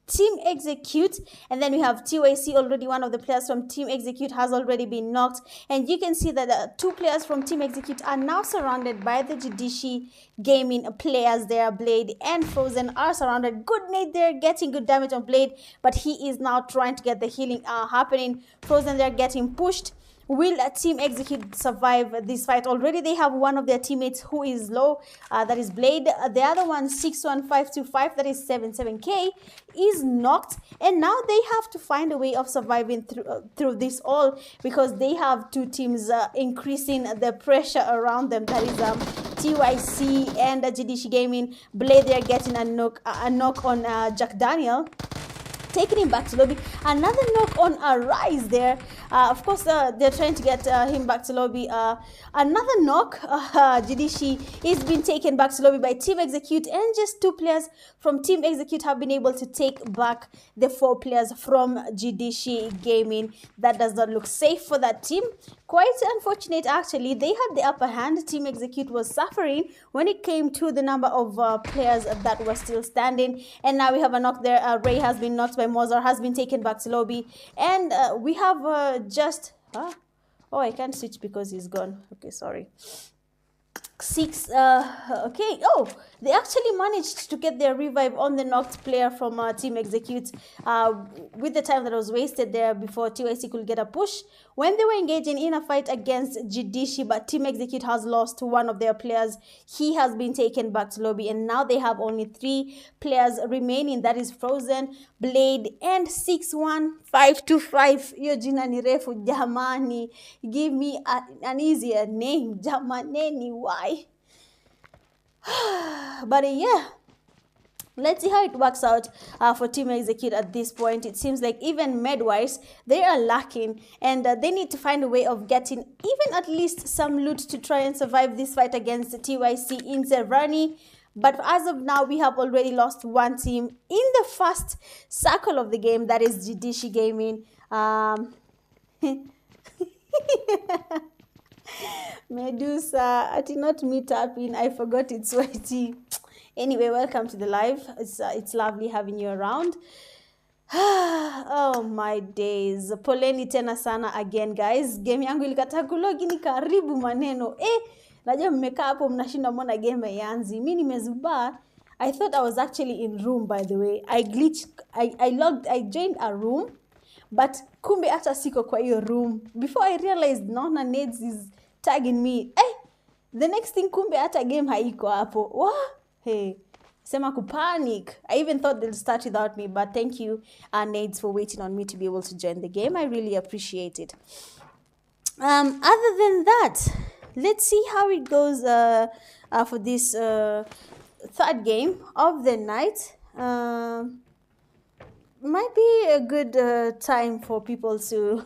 Team Execute, and then we have TYC. Already one of the players from Team Execute has already been knocked, and you can see that 2 players from Team Execute are now surrounded by the Jidishi Gaming players there. Blade and Frozen are surrounded. Good nade there, getting good damage on Blade, but he is now trying to get the healing happening. Frozen there getting pushed. Will Team Execute survive this fight? Already they have one of their teammates who is low, that is Blade. The other one, 61525, that is 77k, is knocked. And now they have to find a way of surviving through this all, because they have 2 teams increasing the pressure around them. That is TYC and GDC Gaming. Blade, they're getting a knock on Jack Daniel, taking him back to lobby. Another knock on Rise there. Of course, they're trying to get him back to lobby. Another knock. Jidishi is being taken back to lobby by Team Execute, and just 2 players from Team Execute have been able to take back the 4 players from Jidishi Gaming. That does not look safe for that team. Quite unfortunate, actually. They had the upper hand. Team Execute was suffering when it came to the number of players that were still standing. And now we have a knock there. Ray has been knocked by Mozart, has been taken back to lobby. And we have oh, I can't switch because he's gone. Okay, sorry. 6, okay. Oh, they actually managed to get their revive on the knocked player from Team Execute with the time that was wasted there before TYC could get a push when they were engaging in a fight against Jidishi. But Team Execute has lost one of their players. He has been taken back to lobby, and now they have only 3 players remaining. That is Frozen, Blade, and 61525. Yo jina ni refu jamani. Give me an easier name, jamaneni. Why? But yeah, let's see how it works out for Team Execute at this point. It seems like even med-wise, they are lacking, and they need to find a way of getting even at least some loot to try and survive this fight against TYC in Zerani. But as of now, we have already lost 1 team in the first circle of the game, that is Jidishi Gaming. Medusa, I did not meet up in. I forgot it's YT. Anyway, welcome to the live. It's lovely having you around. Oh my days. Poleni tena sana again, guys. Game yangu ilikataa kulogin, karibu maneno. Najua mmekaa hapo mnashinda mbona game ianzi. Mimi nimezubaa. I thought I was actually in room, by the way. I glitched. I joined a room, but kumbe hata siko kwa hiyo room. Before I realized naona Neds is tagging me. The next thing, kumbe hata game haiko hapo. Wah, hey. Sema kupanic. I even thought they'll start without me, but thank you, Nades, for waiting on me to be able to join the game. I really appreciate it. Other than that, let's see how it goes for this 3rd game of the night. Might be a good time for people to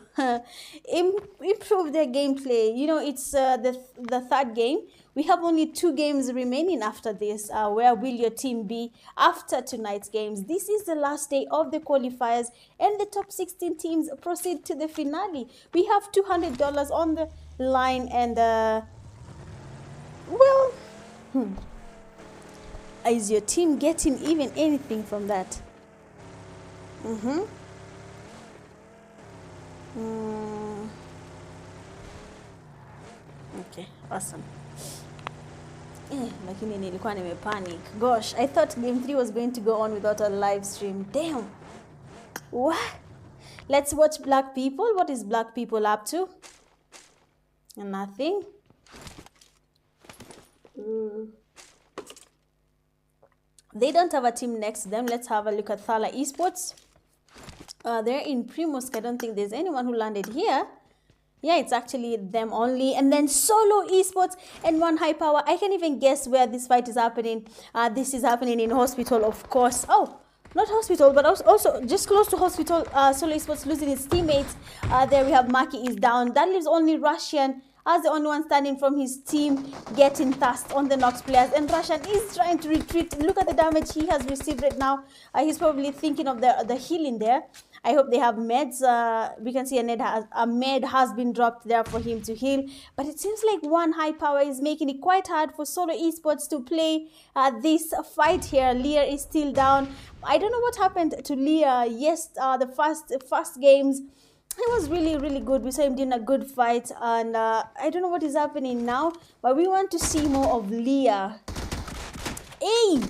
improve their gameplay. You know, it's the 3rd game. We have only 2 games remaining after this. Where will your team be after tonight's games? This is the last day of the qualifiers, and the top 16 teams proceed to the finale. We have $200 on the line, and well, is your team getting even anything from that? Okay, awesome. Lakini nilikuwa nimepanic. Gosh, I thought game 3 was going to go on without a live stream. Damn. What? Let's watch Black People. What is Black People up to? Nothing. They don't have a team next to them. Let's have a look at Thala Esports. They're in Primosk. I don't think there's anyone who landed here. Yeah, it's actually them only. And then Solo Esports and One High Power. I can even guess where this fight is happening. This is happening in Hospital, of course. Oh, not Hospital, but also just close to Hospital. Solo Esports losing his teammates. There we have Maki is down. That leaves only Russian as the only one standing from his team, getting fast on the Nox players. And Russian is trying to retreat. Look at the damage he has received right now. He's probably thinking of the healing there. I hope they have meds. We can see a med has been dropped there for him to heal. But it seems like One High Power is making it quite hard for Solo Esports to play this fight here. Lear is still down. I don't know what happened to Lear. Yes, the first games, he was really, really good. We saw him doing a good fight. And I don't know what is happening now. But we want to see more of Lear. Hey!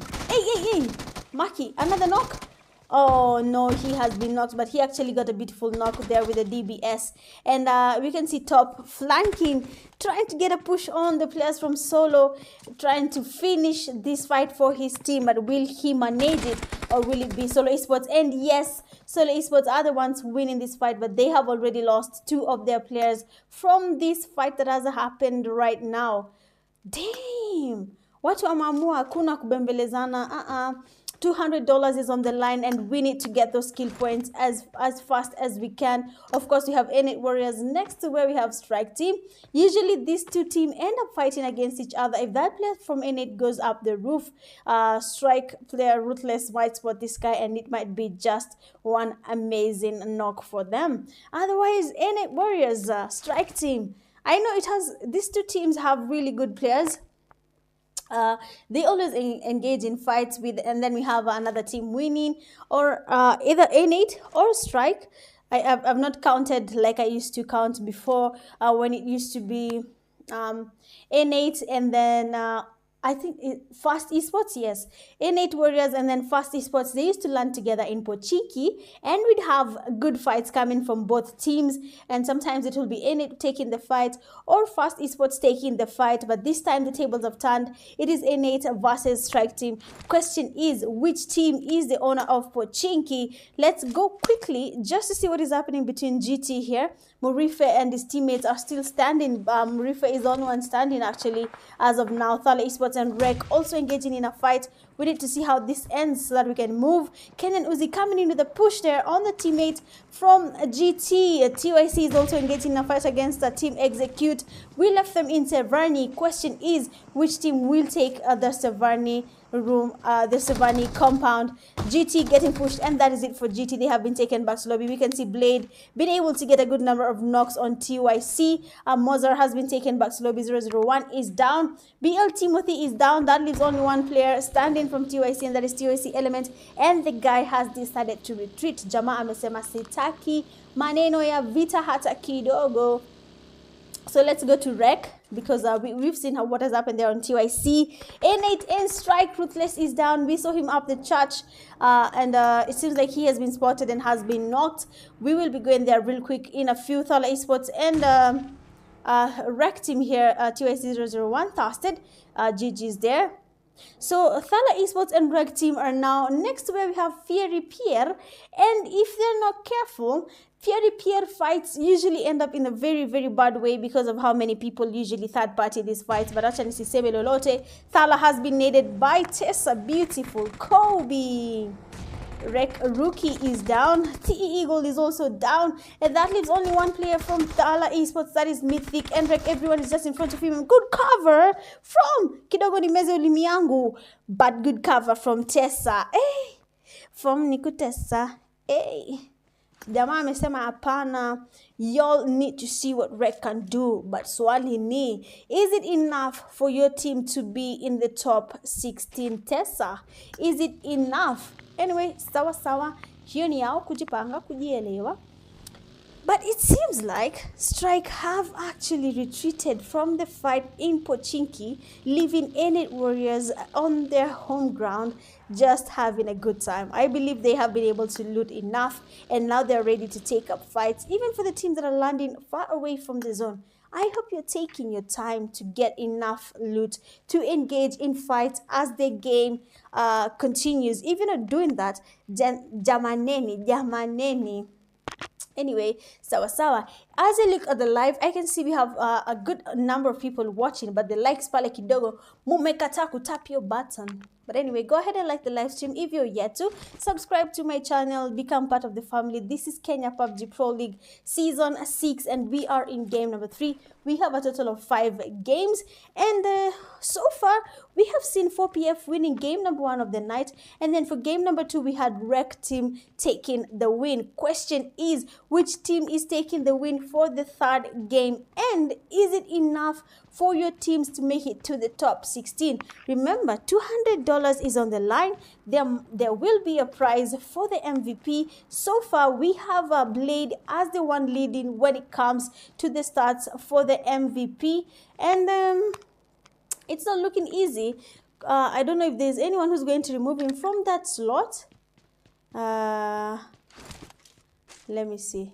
Maki, another knock? Oh no, he has been knocked, but he actually got a beautiful knock there with the DBS. And we can see Top flanking, trying to get a push on the players from Solo, trying to finish this fight for his team. But will he manage it, or will it be Solo Esports? And yes, Solo Esports are the ones winning this fight, but they have already lost 2 of their players from this fight that has happened right now. Damn! Watu wamamua hakuna kubembelezana. $200 is on the line, and we need to get those skill points as fast as we can. Of course, we have N8 Warriors next to where we have Strike Team. Usually, these two teams end up fighting against each other. If that player from N8 goes up the roof, Strike player Ruthless might spot this guy, and it might be just one amazing knock for them. Otherwise, N8 Warriors, Strike Team. I know these two teams have really good players. They always engage in fights with, and then we have another team winning, or either N8 or Strike. I've not counted like I used to count before, when it used to be N8 and then I think Fast Esports, yes. N8 Warriors and then Fast Esports, they used to land together in Pochiki, and we'd have good fights coming from both teams, and sometimes it will be N8 taking the fight or Fast Esports taking the fight, but this time the tables have turned. It is N8 versus Strike Team. Question is, which team is the owner of Pochinki? Let's go quickly just to see what is happening between GT here. Murife and his teammates are still standing. Murife is the only one standing actually as of now. Thala Esports and Rek also engaging in a fight. We need to see how this ends so that we can move. Ken and Uzi coming in with a push there on the teammate from GT. TYC is also engaging in a fight against the Team Execute. We left them in Severny. Question is, which team will take the Severny room, the Severny compound? GT getting pushed, and that is it for GT. They have been taken back to lobby. We can see Blade been able to get a good number of knocks on TYC. Mozart has been taken back to lobby. 001 is down. BL Timothy is down. That leaves only one player standing from TYC, and that is TYC Element, and the guy has decided to retreat. Jamaa amesema sitaki maneno ya vita hata kidogo. So let's go to Rec, because we've seen what has happened there on TYC. N8 and Strike Ruthless is down. We saw him up the church, and it seems like he has been spotted and has been knocked. We will be going there real quick in a few. Thala Esports and Rec team here, TYC 001 Thasted. GG's there. So Thala Esports and Rec team are now next to where we have Fiery Pierre, and if they're not careful, Fiery Pierre fights usually end up in a very, very bad way because of how many people usually third party these fights. But actually, Sisebe Lolote, Thala has been naded by Tessa. Beautiful Kobe. Rec Rookie is down. TE Eagle is also down, and that leaves only one player from Thala Esports, that is Mythic. And Rec, everyone is just in front of him. Good cover from Kidogo Nimeze Ulimi Yangu, but good cover from Tessa. Hey, from Nikutessa. Hey, jamaa amesema hapana, y'all need to see what Rec can do. But swali ni, is it enough for your team to be in the top 16? Tessa, is it enough? Anyway, sawa, hiyo ni yao kujipanga, kujielewa. But it seems like Strike have actually retreated from the fight in Pochinki, leaving N8 Warriors on their home ground, just having a good time. I believe they have been able to loot enough, and now they're ready to take up fights, even for the teams that are landing far away from the zone. I hope you're taking your time to get enough loot to engage in fights as the game continues. If you're not doing that, jamaneni. Anyway, sawa. As I look at the live, I can see we have a good number of people watching, but the likes pale kidogo mumekata kutap your button. But anyway, go ahead and like the live stream if you're yet to. Subscribe to my channel, become part of the family. This is Kenya Pubg Pro League Season 6, and we are in game number 3. We have a total of 5 games, and so far we have seen 4PF winning game number 1 of the night, and then for game number 2 we had Rec Team taking the win. Question is, which team is taking the win for the 3rd game, and is it enough for your teams to make it to the top 16? Remember, $200 is on the line. There will be a prize for the MVP. So far, we have Blade as the one leading when it comes to the stats for the MVP, and it's not looking easy. I don't know if there's anyone who's going to remove him from that slot. Let me see.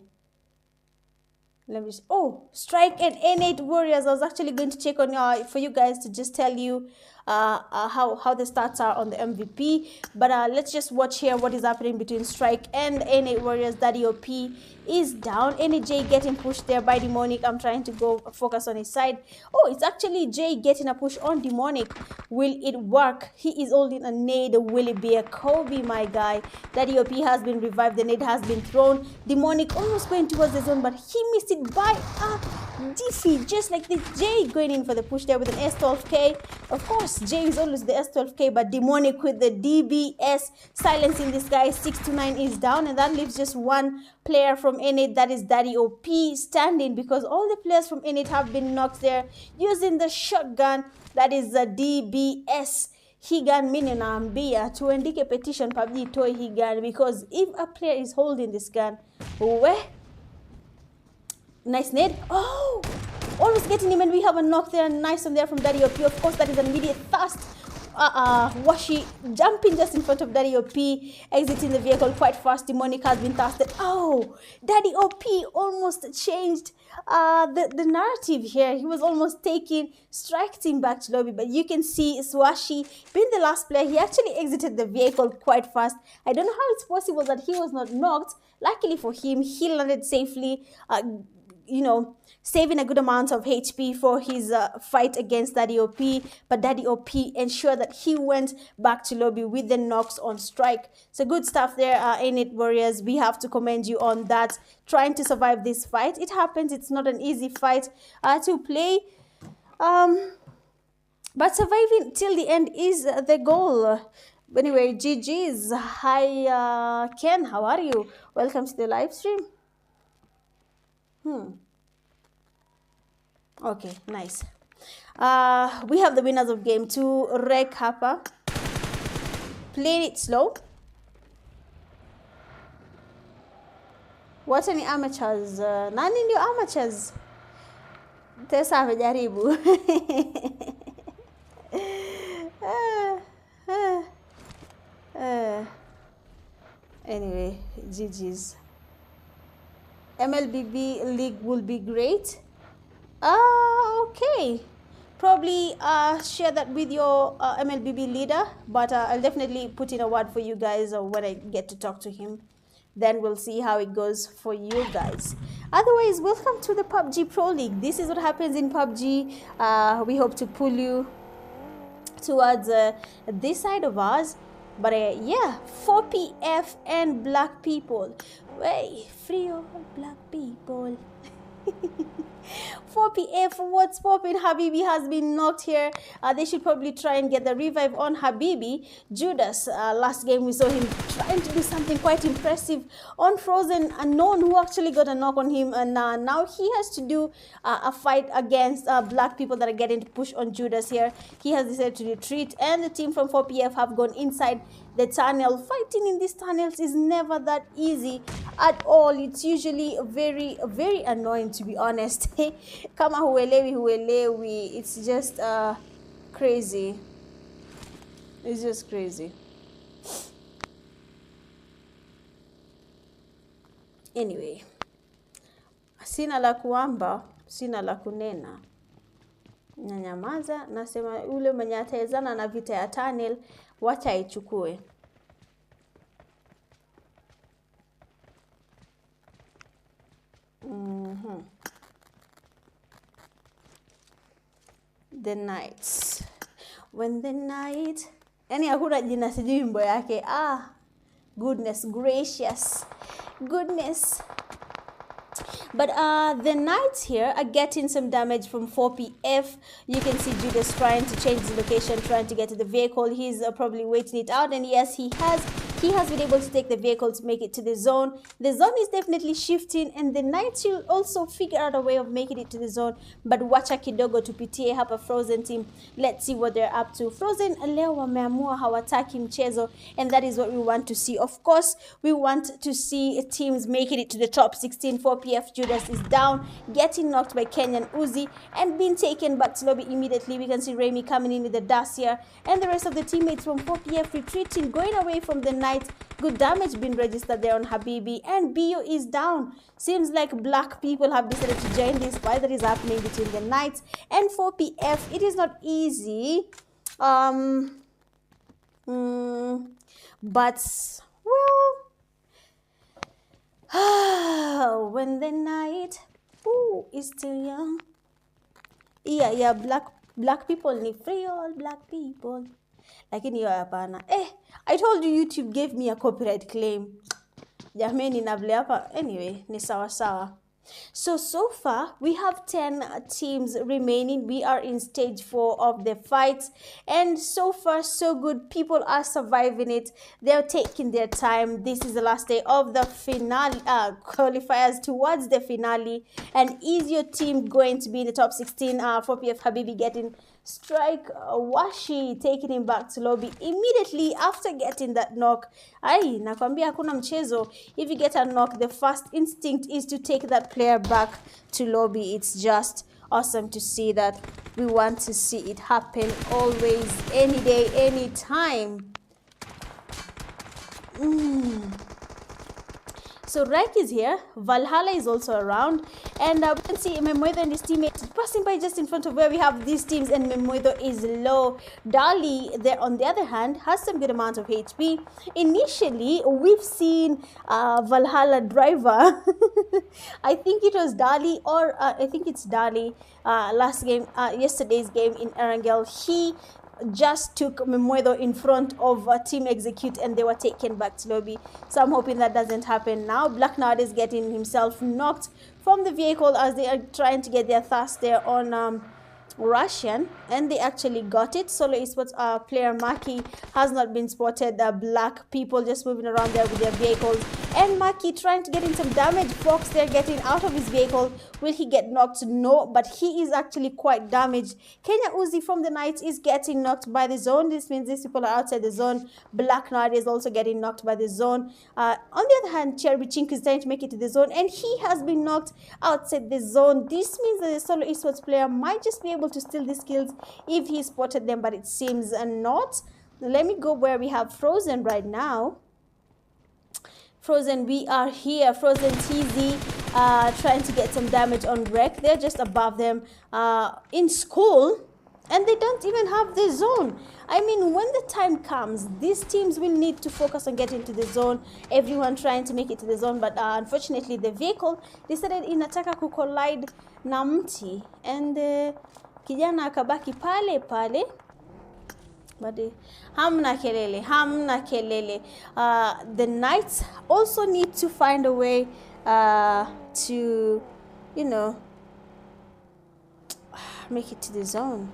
Oh, Strike and N8 Warriors. I was actually going to check on for you guys to just tell you how the stats are on the MVP. But let's just watch here what is happening between Strike and N8 Warriors. Daddy OP is down. NJ getting pushed there by Demonic. I'm trying to go focus on his side. Oh, it's actually Jay getting a push on Demonic. Will it work? He is holding a nade. Will it be a Kobe, my guy? Daddy OP has been revived. The nade has been thrown. Demonic almost going towards the zone, but he missed it by a defeat. Just like this, Jay going in for the push there with an S12K. Of course, Jay is always the S12K, but Demonic with the DBS silencing this guy. 6-9 is down, and that leaves just one player from N8, that is Daddy OP, standing, because all the players from N8 have been knocked there using the shotgun. That is the DBS. Higan minion ambia tuandike petition Pubg toy Higan, because if a player is holding this gun, where nice nade. Oh, almost getting him, and we have a knock there. Nice one there from Daddy OP. Of course, that is an immediate thrust. Washi jumping just in front of Daddy OP, exiting the vehicle quite fast. Demonic has been thrusted. Oh, Daddy OP almost changed the narrative here. He was almost taking Strike Team back to lobby, but you can see Swashi being the last player. He actually exited the vehicle quite fast. I don't know how it's possible that he was not knocked. Luckily for him, he landed safely. Saving a good amount of HP for his fight against Daddy OP, but Daddy OP ensured that he went back to lobby with the knocks on Strike. So good stuff there, N8 Warriors. We have to commend you on that, trying to survive this fight. It happens. It's not an easy fight to play, but surviving till the end is the goal. Anyway, GG's. Hi, Ken. How are you? Welcome to the live stream. Okay, nice. We have the winners of game 2. Rek Harper playing it slow. What any amateurs? Nani ndio amateurs? Tesa amejaribu. Anyway, GG's. MLBB League will be great. Okay. Probably share that with your MLBB leader, but I'll definitely put in a word for you guys when I get to talk to him. Then we'll see how it goes for you guys. Otherwise, welcome to the Pubg Pro League. This is what happens in Pubg. We hope to pull you towards this side of ours. But yeah, 4PF and black people. Way free all black people. 4PF, what's popping? Habibi has been knocked here. They should probably try and get the revive on Habibi. Judas, last game we saw him trying to do something quite impressive on Frozen Unknown, who actually got a knock on him, and now he has to do a fight against black people that are getting to push on Judas here. He has decided to retreat, and the team from 4PF have gone inside the tunnel. Fighting in these tunnels is never that easy at all. It's usually very, very annoying, to be honest. Kama huelewi, it's just crazy. It's just crazy. Anyway, sina la kuamba. sina la kunena. Nanyamaza, nasema ule mwenye ataezana na vita ya tunnel, wacha aichukue. The nights. When the night... Yani hakuna jina sijui wimbo yake. Goodness gracious. Goodness. But the knights here are getting some damage from 4PF. You can see Judas trying to change the location, trying to get to the vehicle. He's probably waiting it out, and yes, he has. He has been able to take the vehicle to make it to the zone. The zone is definitely shifting, and the knights will also figure out a way of making it to the zone. But wacha kidogo tupitie hapa Frozen team. Let's see what they're up to. Frozen leo wameamua hawataki mchezo, and that is what we want to see. Of course, we want to see teams making it to the top 16. 4PF Judas is down, getting knocked by Kenyan Uzi, and being taken back to lobby immediately. We can see Remy coming in with the dash here, and the rest of the teammates from 4PF retreating, going away from the night. Good damage being registered there on Habibi, and BO is down. Seems like black people have decided to join this fight that is happening between the Knights and 4PF. It is not easy, but well, when the night is still young. Yeah, black people need free all black people. Lakini hiyo hapana. I told you YouTube gave me a copyright claim. Jameni na vile hapa. Anyway, ni sawa sawa. So far, we have 10 teams remaining. We are in stage 4 of the fights. And so far, so good. People are surviving it. They're taking their time. This is the last day of the finale, qualifiers towards the finale. And is your team going to be in the top 16? 4PF Habibi getting strike. Washi taking him back to lobby immediately after getting that knock. Ai, nakwambia hakuna mchezo. If you get a knock, the first instinct is to take that player back to lobby. It's just awesome to see that. We want to see it happen always, any day, any time. So Reich is here, Valhalla is also around, and we can see Memoido and his teammates passing by just in front of where we have these teams, and Memoido is low. Dali, there on the other hand, has some good amount of HP. Initially, we've seen Valhalla driver, I think it was Dali, or I think it's Dali, last game, yesterday's game in Erangel. He just took Memoido in front of Team Execute, and they were taken back to lobby. So I'm hoping that doesn't happen now. Black Nard is getting himself knocked from the vehicle as they are trying to get their thirst there on Russian, and they actually got it. Solo Esports player Maki has not been spotted. Black people just moving around there with their vehicles, and Maki trying to get in some damage. Fox there getting out of his vehicle. Will he get knocked? No, but he is actually quite damaged. Kenya Uzi from the Knights is getting knocked by the zone. This means these people are outside the zone. Black Knight is also getting knocked by the zone. On the other hand, Cherry Chink is trying to make it to the zone, and he has been knocked outside the zone. This means that the Solo Esports player might just be able to steal these kills if he spotted them, but it seems not. Let me go where we have Frozen right now. Frozen, we are here. Frozen TZ trying to get some damage on Wreck. They're just above them in school, and they don't even have the zone. I mean, when the time comes, these teams will need to focus on getting to the zone. Everyone trying to make it to the zone, but unfortunately the vehicle decided inataka kucollide na mti, and kijana akabaki pale pale. But hamna kelele. The Knights also need to find a way to, you know, make it to the zone.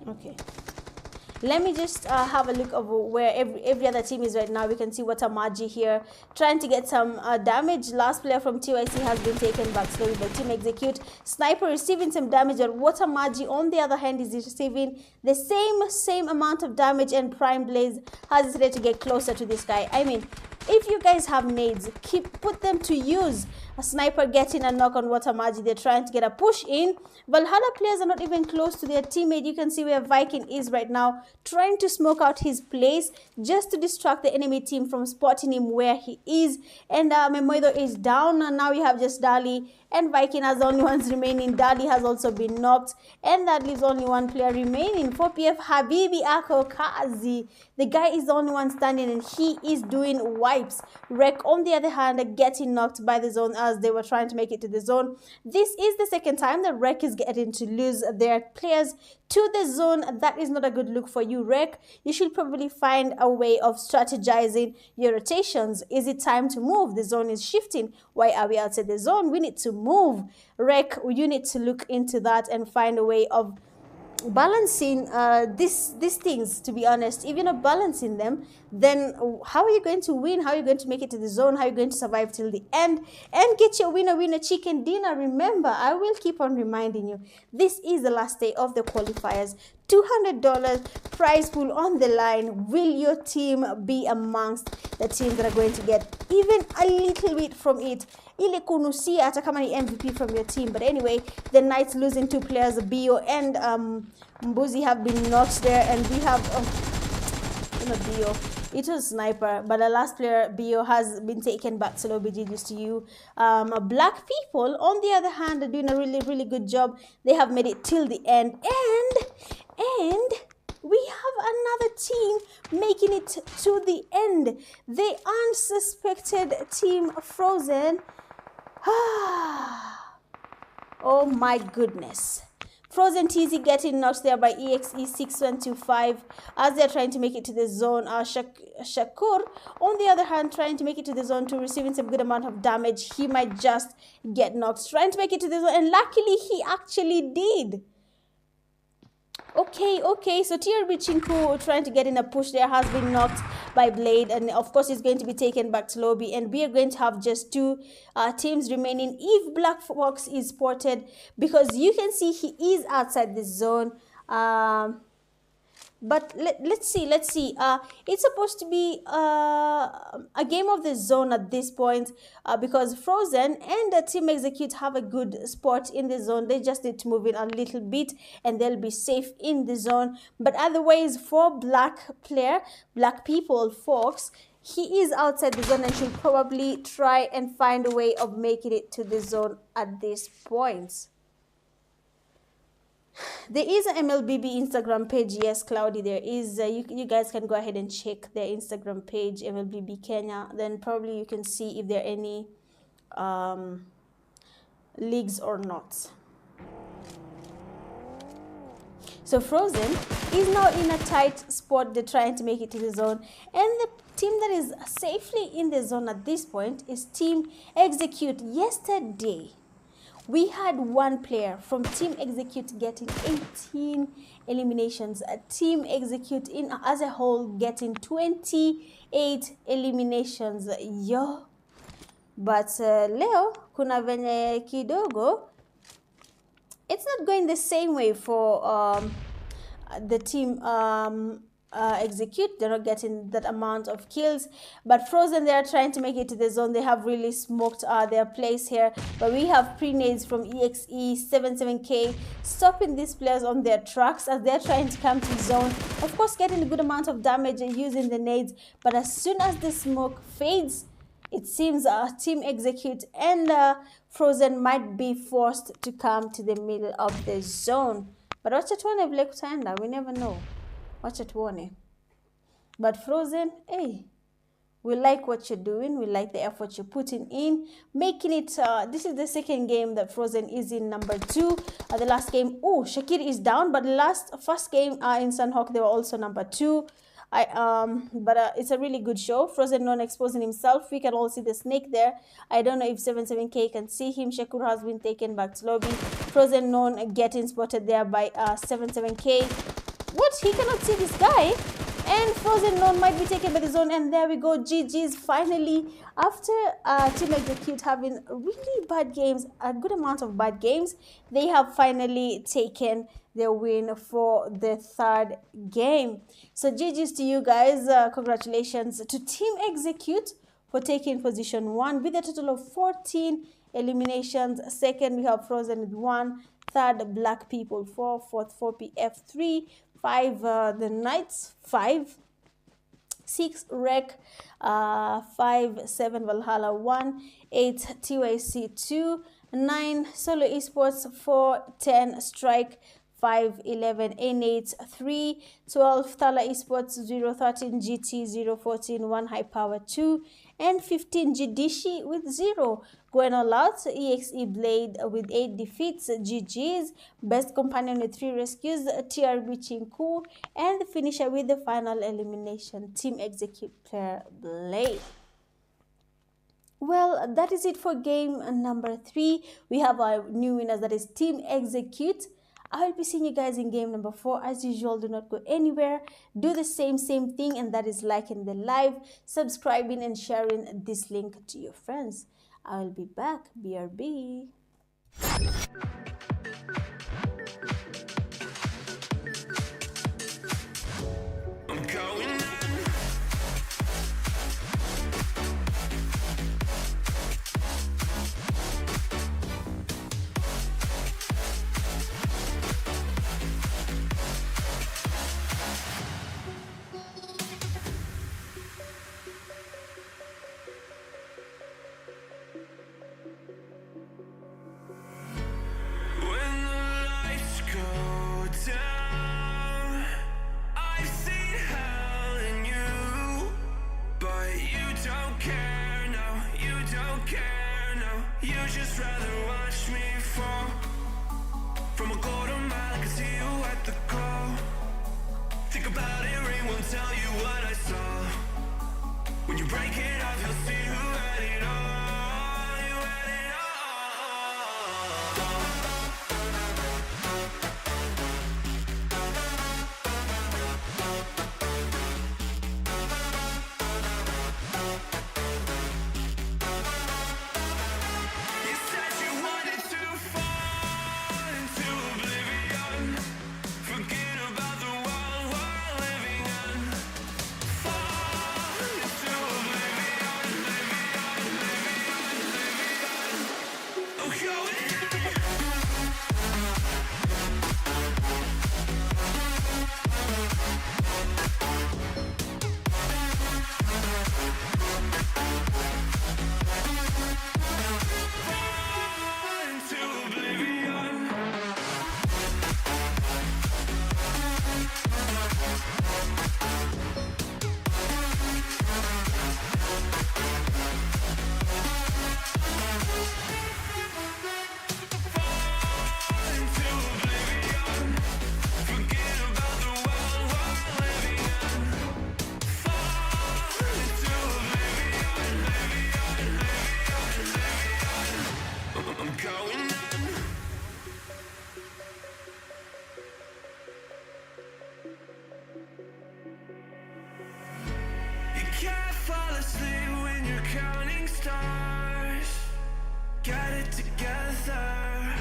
Okay. Let me just have a look of where every other team is right now. We can see Watamaji here trying to get some damage. Last player from TYC has been taken back slowly by Team Execute. Sniper receiving some damage, and Watamaji on the other hand is receiving the same amount of damage, and Prime Blaze has decided to get closer to this guy. I mean, If you guys have nades, put them to use. A sniper getting a knock on water magic. They're trying to get a push in. Valhalla players are not even close to their teammate. You can see where Viking is right now, trying to smoke out his place just to distract the enemy team from spotting him where he is. And Memoido is down, and now we have just Dali and Viking as the only ones remaining. Dali has also been knocked, and that leaves only one player remaining. 4PF Habibi Ako Kazi. The guy is the only one standing, and he is doing wipes. Rek, on the other hand, getting knocked by the zone as they were trying to make it to the zone. This is the second time that Rek is getting to lose their players to the zone. That is not a good look for you, Rek. You should probably find a way of strategizing your rotations. Is it time to move? The zone is shifting. Why are we outside the zone? We need to move. Rek, you need to look into that and find a way of balancing these things. To be honest, if you're not balancing them, then how are you going to win? How are you going to make it to the zone? How are you going to survive till the end and get your winner chicken dinner? Remember, I will keep on reminding you, this is the last day of the qualifiers. $200 prize pool on the line. Will your team be amongst the teams that are going to get even a little bit from it? Ile kunusia hata kama ni MVP from your team. But anyway, the Knights losing 2 players, Bio and Mbuzi, have been knocked there, and we have not Bio, it was Sniper, but the last player, Bio, has been taken back to lobby. GG's to you. Black people, on the other hand, are doing a really good job. They have made it till the end, and we have another team making it to the end. The unsuspected team Frozen. Oh my goodness. Frozen TZ getting knocked there by EXE6125 as they're trying to make it to the zone. Shakur, on the other hand, trying to make it to the zone to receiving some good amount of damage. He might just get knocked, trying to make it to the zone, and luckily he actually did. Okay, so TRB Chinku trying to get in a push there has been knocked by Blade, and of course he's going to be taken back to lobby, and we are going to have just 2 teams remaining if Black Fox is spotted, because you can see he is outside the zone. But let's see. It's supposed to be a game of the zone at this point, because Frozen and the Team Execute have a good spot in the zone. They just need to move in a little bit and they'll be safe in the zone. But otherwise, for Black people, Fox, he is outside the zone and should probably try and find a way of making it to the zone at this point. There is an MLBB Instagram page. Yes, Cloudy, there is. You guys can go ahead and check their Instagram page, MLBB Kenya. Then probably you can see if there are any leagues or not. So Frozen is now in a tight spot. They're trying to make it to the zone. And the team that is safely in the zone at this point is Team Execute. Yesterday, we had one player from Team Execute getting 18 eliminations. Team Execute as a whole getting 28 eliminations. Yo. But leo, kuna venye kidogo, it's not going the same way for the team Execute. They're not getting that amount of kills, but Frozen, they are trying to make it to the zone. They have really smoked their place here, but we have pre-nades from EXE77K stopping these players on their tracks as they're trying to come to zone, of course getting a good amount of damage and using the nades. But as soon as the smoke fades, it seems Team Execute and Frozen might be forced to come to the middle of the zone. But wacha tuone vile kutaenda, we never know. Wacha tuone. But Frozen, hey, we like what you're doing. We like the effort you're putting in, making it. This is the second game that Frozen is in number 2. The last game, Shakir is down, but the first game in Sunhawk, they were also number 2. But it's a really good show. Frozen non exposing himself. We can all see the snake there. I don't know if 77K can see him. Shakur has been taken back to lobby. Frozen non getting spotted there by 77K. What? He cannot see this guy. And Frozen non might be taken by the zone. And there we go. GG's finally. After Team Execute having really bad games, a good amount of bad games, they have finally taken their win for the 3rd game. So GG's to you guys. Congratulations to Team Execute for taking position 1 with a total of 14 eliminations. Second, we have Frozen with 1. Third, Black People 4. Fourth, 4PF 3. 5, The Knights 5. 6, Rec 5. 7, Valhalla 1. 8, TYC 2. 9, Solo Esports 4. 10, Strike 5, 11, N8 3, 12, Thala Esports 0, 13, GT 0, 14, 1 High Power 2, and 15, Jidishi with 0. Going all out, EXE Blade with 8 defeats, GG's, Best Companion with 3 rescues, TRB Chinku, and the finisher with the final elimination, Team Execute Player Blade. Well, that is it for game number 3. We have our new winners, that is Team Execute. I will be seeing you guys in game number 4. As usual, do not go anywhere. Do the same thing, and that is liking the live, subscribing, and sharing this link to your friends. I will be back. BRB. I'm going in. When the lights go down, I've seen hell in you, but you don't care, no, you don't care, no. You just rather watch me fall from a golden mile. I can see you at the call. Think about it, ring won't tell you what I saw. When you break it off, you'll see who had it all. You had it all. You said you wanted to fall into oblivion, forget about the world we're living in. Fall into oblivion, oh, going in. Into oblivion. Into oblivion. Forget about the world we're living in. Fall into oblivion, I'm going in. You can't fall asleep when you're counting stars. Got it together.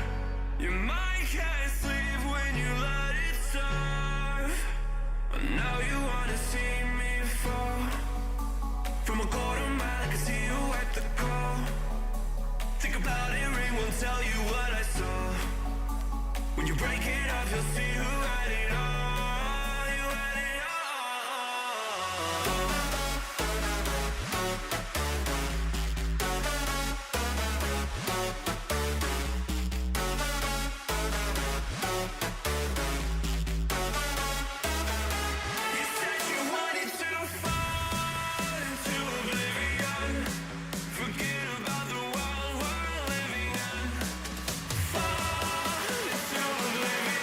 Your mind can't sleep when you let it serve. Now you wanna see me fall from a golden mile. I can see you at the call. Think about it, ring won't tell you what I saw. When you break it off, you'll see who had it all. You had it all. You said you wanted to fall into oblivion, forget about the world we're living in. Fall into oblivion,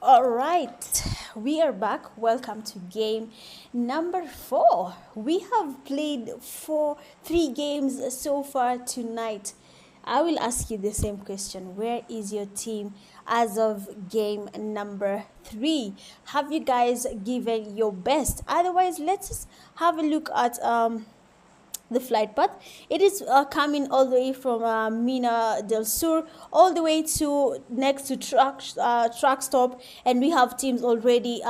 All right, we are back. Welcome to game number 4. We have played 3 games so far tonight. I will ask you the same question. Where is your team as of game number 3? Have you guys given your best? Otherwise, let's just have a look at the flight path. It is coming all the way from Mina del Sur all the way to next to truck stop, and we have teams already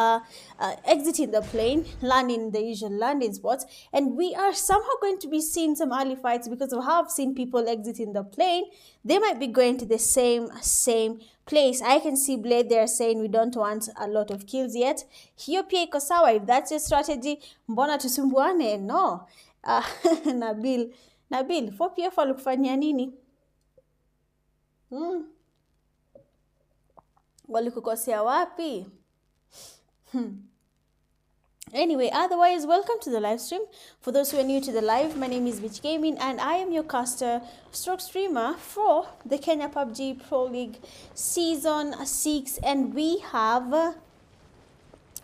exiting the plane, landing in the usual landing spots, and we are somehow going to be seeing some early fights because I have seen people exiting the plane. They might be going to the same place. I can see Blade there saying we don't want a lot of kills yet. Hiyo pia iko sawa. If that's your strategy, mbona tusumbuane? No. Nabil, 4PF walikufanyia nini? Walikukosea wapi? Anyway, otherwise, welcome to the live stream. For those who are new to the live, my name is Bitch Gaming and I am your caster stroke streamer for the Kenya Pubg Pro League Season 6, and we have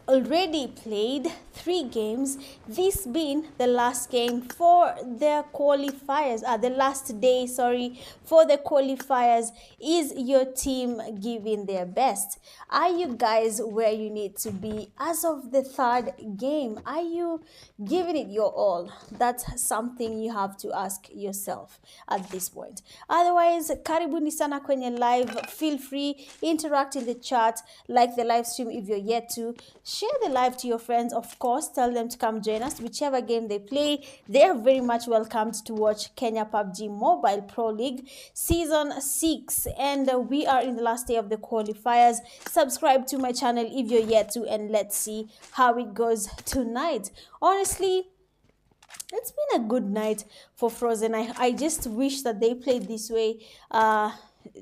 already played 3 games, this being the last game for the qualifiers, the last day, sorry, for the qualifiers. Is your team giving their best? Are you guys where you need to be as of the 3rd game? Are you giving it your all? That's something you have to ask yourself at this point. Otherwise, karibuni sana kwenye live. Feel free, interact in the chat, like the live stream if you're yet to. Share the live to your friends, of course. Tell them to come join us. Whichever game they play, they are very much welcomed to watch Kenya Pubg Mobile Pro League Season 6. And we are in the last day of the qualifiers. Subscribe to my channel if you're yet to, and let's see how it goes tonight. Honestly, it's been a good night for Frozen. I just wish that they played this way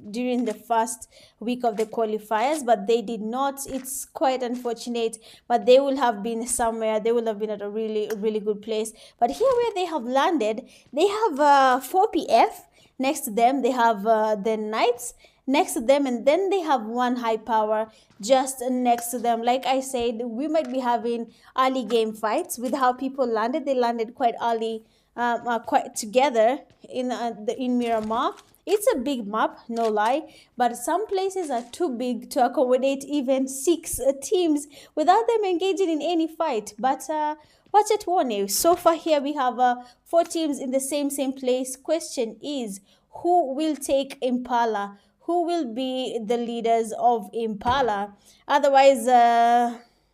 during the first week of the qualifiers, but they did not. It's quite unfortunate, but they will have been somewhere. They will have been at a really good place. But here where they have landed, they have 4PF next to them. They have the Knights next to them, and then they have one high power just next to them. Like I said, we might be having early game fights with how people landed. They landed quite early, quite together in Miramar. It's a big map, no lie, but some places are too big to accommodate even 6 teams without them engaging in any fight. But watch it one. So far here we have 4 teams in the same place. Question is, who will take Impala? Who will be the leaders of Impala? Otherwise,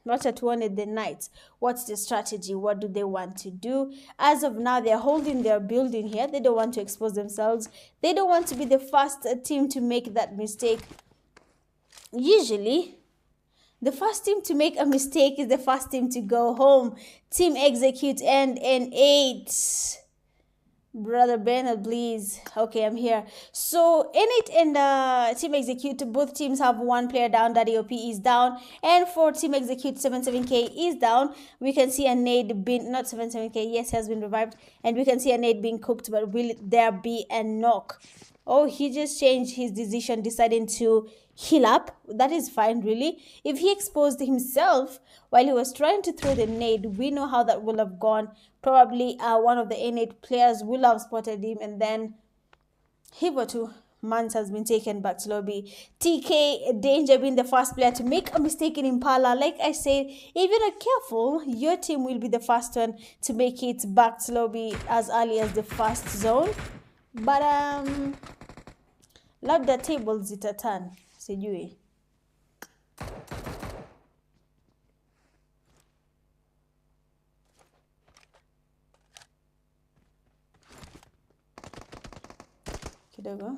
what at one at the Knights? What's the strategy? What do they want to do? As of now, they're holding their building here. They don't want to expose themselves. They don't want to be the first team to make that mistake. Usually, the first team to make a mistake is the first team to go home. Team Execute and N8. Brother Bernard, please. Okay, I'm here. So, N8 and Team Execute, both teams have 1 player down. Daddy OP is down. And for Team Execute, 77K is down. We can see a nade being, not 77K, yes, has been revived. And we can see a nade being cooked, but will there be a knock? Oh, he just changed his decision, deciding to heal up. That is fine, really. If he exposed himself while he was trying to throw the nade, we know how that will have gone. Probably one of the N8 players will have spotted him, and then hitherto Mans has been taken back to lobby. TK Danger being the first player to make a mistake in Impala. Like I said, if you're not careful, your team will be the first one to make it back to lobby as early as the first zone. But labda tables zitatan, sijui. kidogo.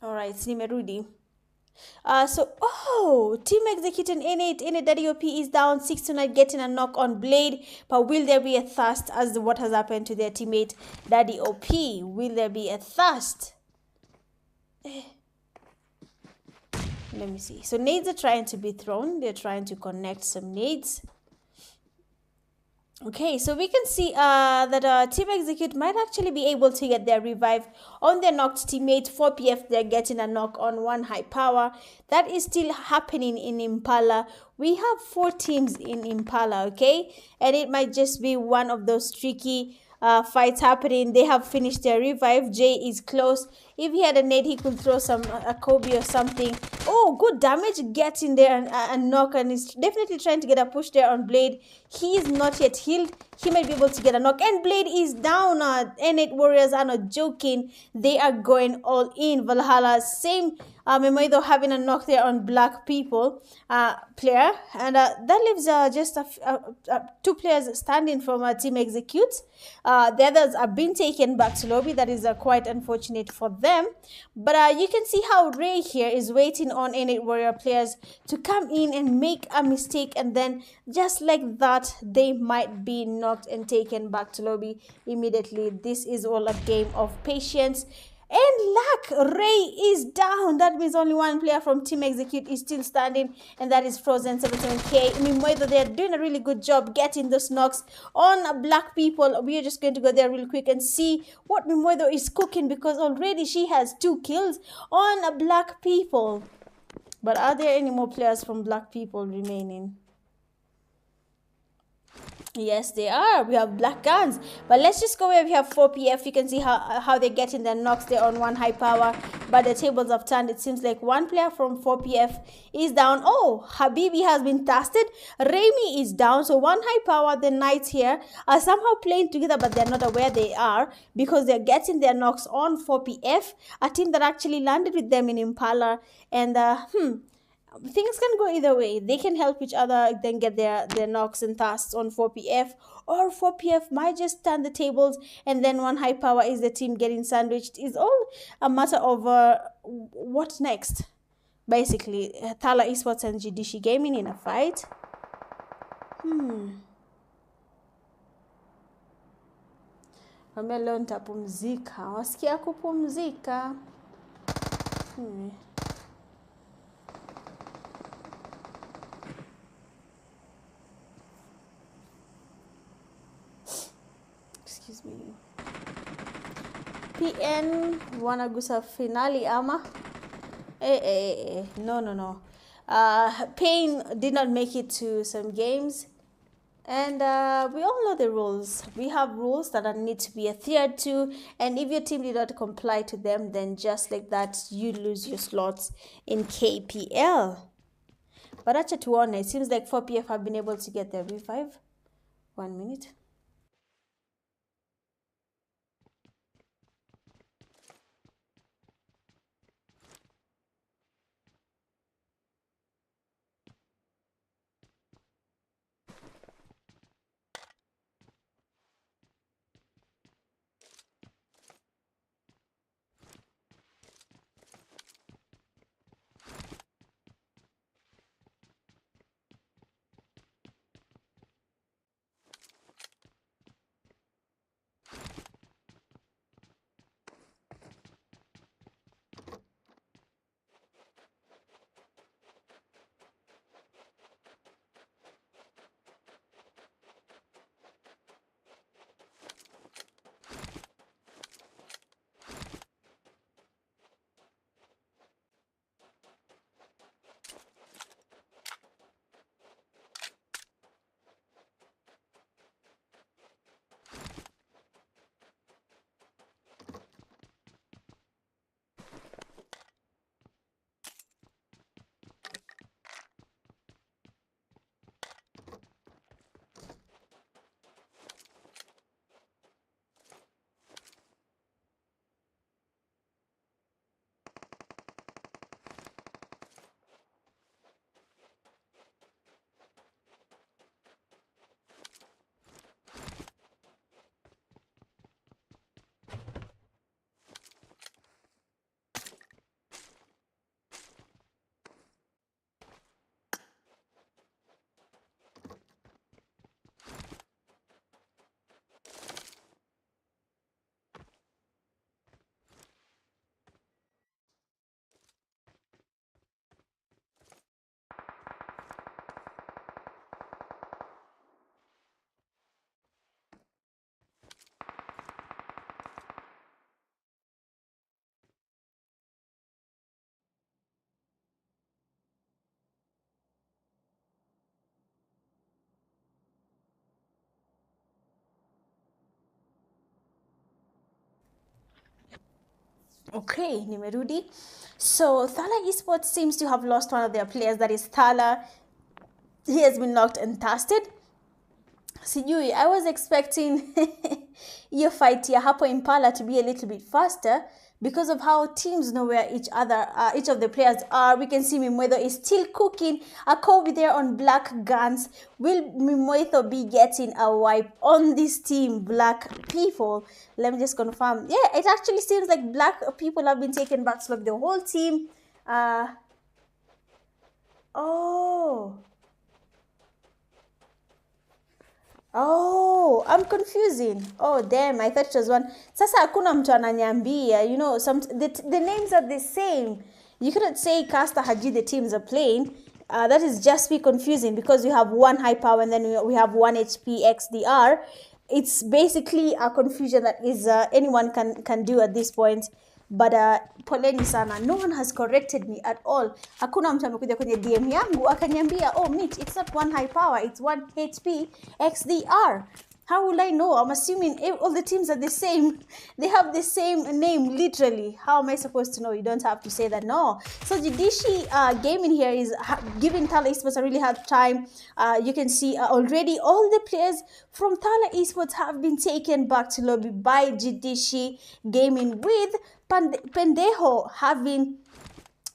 All right, nimerudi. Team executing in it. Daddy OP is down 6 tonight, getting a knock on Blade. But will there be a thirst as what has happened to their teammate Daddy OP? Will there be a thirst? Let me see. So nades are trying to be thrown. They're trying to connect some nades. Okay, so we can see that Team Execute might actually be able to get their revive on their knocked teammate. 4PF, they're getting a knock on one high power. That is still happening in Impala. We have 4 teams in Impala, okay? And it might just be one of those tricky fights happening. They have finished their revive. Jay is close. If he had a nade, he could throw some a Kobe or something. Oh, good damage. Gets in there and knock, and he's definitely trying to get a push there on Blade. He is not yet healed. He might be able to get a knock, and Blade is down. N8 Warriors are not joking. They are going all in. Valhalla, same. Memoido having a knock there on Black People player, and that leaves just 2 players standing from Team Execute. The others are being taken back to lobby. That is quite unfortunate for them. But you can see how Ray here is waiting on N8 Warrior players to come in and make a mistake, and then just like that, they might be knocked and taken back to lobby immediately. This is all a game of patience. And luck, Ray is down. That means only one player from Team Execute is still standing, and that is Frozen 77K. Meanwhile, they're doing a really good job getting those knocks on Black People. We are just going to go there real quick and see what Mimoido is cooking, because already she has 2 kills on Black People. But are there any more players from Black People remaining? Yes, they are. We have Black Guns. But let's just go where we have 4PF. You can see how they're getting their knocks there on one high power. But the tables have turned. It seems like one player from 4PF is down. Oh, Habibi has been tasted. Raimi is down. So one high power. The Knights here are somehow playing together, but they're not aware they are, because they're getting their knocks on 4PF, a team that actually landed with them in Impala. And, things can go either way. They can help each other, then get their knocks and thrusts on 4PF, or 4PF might just turn the tables, and then one high power is the team getting sandwiched. It's all a matter of what next. Basically, Thala Esports and Jidishi Gaming in a fight. Leo nitapumzika. Wasikia kupumzika. Excuse me. PN wanagusa finali ama? No. Pain did not make it to some games. And we all know the rules. We have rules that need to be adhered to. And if your team did not comply to them, then just like that, you lose your slots in KPL. But acha tuone, it seems like 4PF have been able to get their revive. 1 minute. Okay, nimerudi. So Thala Esports seems to have lost one of their players, that is Thala. He has been knocked and casted. Sijui, I was expecting your fight ya hapo Impala to be a little bit faster because of how teams know where each of the players are. We can see Mimoedo is still cooking a Kobe there on Black Guns. Will Mimoedo be getting a wipe on this team, Black people? Let me just confirm. Yeah, it actually seems like Black people have been taken back to like the whole team. Oh. Oh, I'm confusing. Oh, damn, I thought it was one. Sasa hakuna mtu ananiambia, you know, the names are the same. You couldn't say Casta Haji the teams are playing. That is just be confusing because we have one high power and then we have one HP XDR. It's basically a confusion that is anyone can do at this point. But poleni sana, no one has corrected me at all. Hakuna mtu amekuja kwenye DM yangu akaniambia, oh Mitch, it's not one high power, it's one HP XDR. How will I know? I'm assuming all the teams are the same. They have the same name, literally. How am I supposed to know? You don't have to say that, no. So Jidishi Gaming here is giving Thala Esports a really hard time. You can see already all the players from Thala Esports have been taken back to lobby by Jidishi Gaming, with Pendejo having...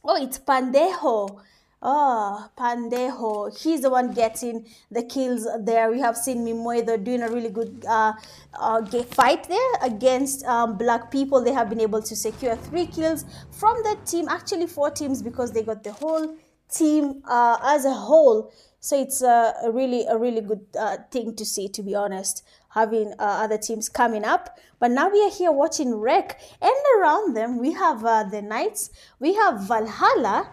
Oh, it's Pandejo. Oh, Pandejo. He's the one getting the kills there. We have seen Mimoedo doing a really good fight there against Black people. They have been able to secure 3 kills from that team. Actually, 4 teams because they got the whole team as a whole. So it's a really good thing to see, to be honest, having other teams coming up. But now we are here watching Rec, and around them we have the Knights, we have Valhalla.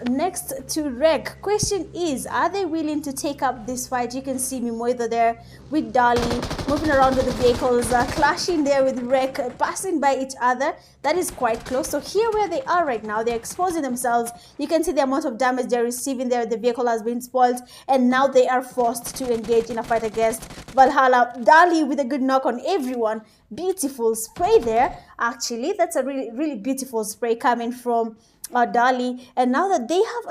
Next to Rec, question is, are they willing to take up this fight? You can see Mimoedo there with Dali moving around with the vehicles, clashing there with Rec, passing by each other. That is quite close. So here where they are right now, they're exposing themselves. You can see the amount of damage they're receiving there. The vehicle has been spoiled, and now they are forced to engage in a fight against Valhalla. Dali with a good knock on everyone. Beautiful spray there. Actually, that's a really beautiful spray coming from Dali. And now that they have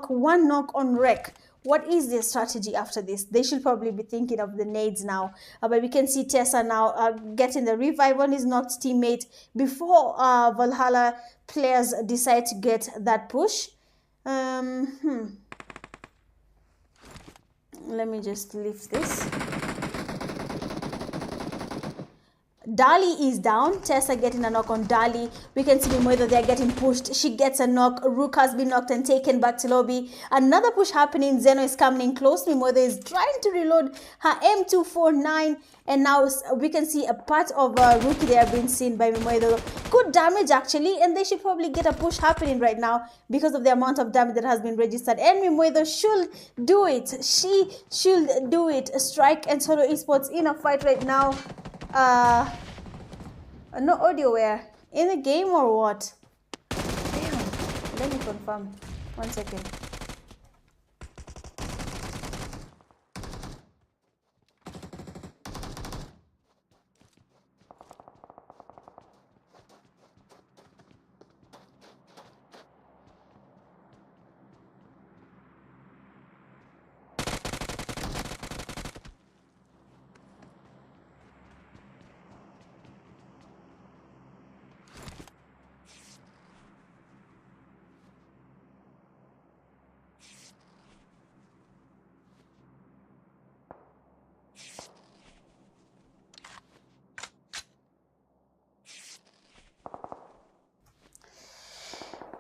one knock on Rec, what is their strategy after this? They should probably be thinking of the nades now. But we can see Tessa now getting the revive on his knocked teammate before Valhalla players decide to get that push. Let me just lift this. Dali is down. Tessa getting a knock on Dali. We can see Mimoedo they're getting pushed. She gets a knock. Rook has been knocked and taken back to lobby. Another push happening. Zeno is coming in close. Mimoedo is trying to reload her M249. And now we can see a part of Rookie there being seen by Mimoedo. Good damage actually. And they should probably get a push happening right now because of the amount of damage that has been registered. And Mimoedo should do it. She should do it. Strike and Solo Esports in a fight right now. No audio where? In the game or what? Damn. Let me confirm. 1 second.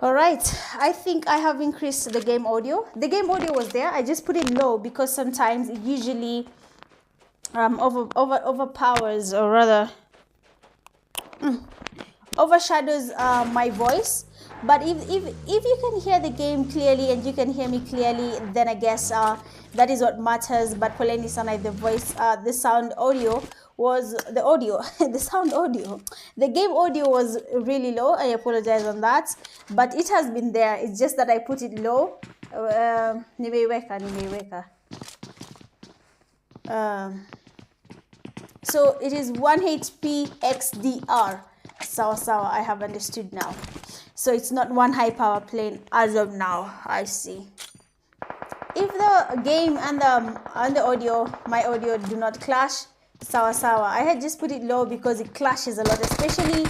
All right, I think I have increased the game audio. The game audio was there. I just put it low because sometimes it usually overpowers, or rather overshadows my voice. But if you can hear the game clearly and you can hear me clearly, then I guess that is what matters. But poleni sana, the voice, the sound audio was the audio, the sound audio. The game audio was really low. I apologize on that, but it has been there. It's just that I put it low. Nimeiweka. So it is 1 HP XDR. Sawa sawa, I have understood now. So it's not one high power plane as of now. I see. If the game and the audio, my audio, do not clash, sawa sawa. I had just put it low because it clashes a lot, especially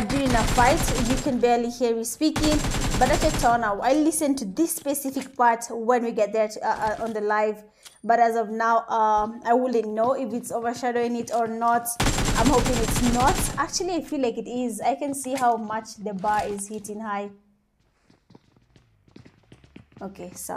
during a fight. You can barely hear me speaking. But at a turn now, I listen to this specific part when we get there on the live. But as of now, I wouldn't know if it's overshadowing it or not. I'm hoping it's not. Actually, I feel like it is. I can see how much the bar is hitting high. Okay, so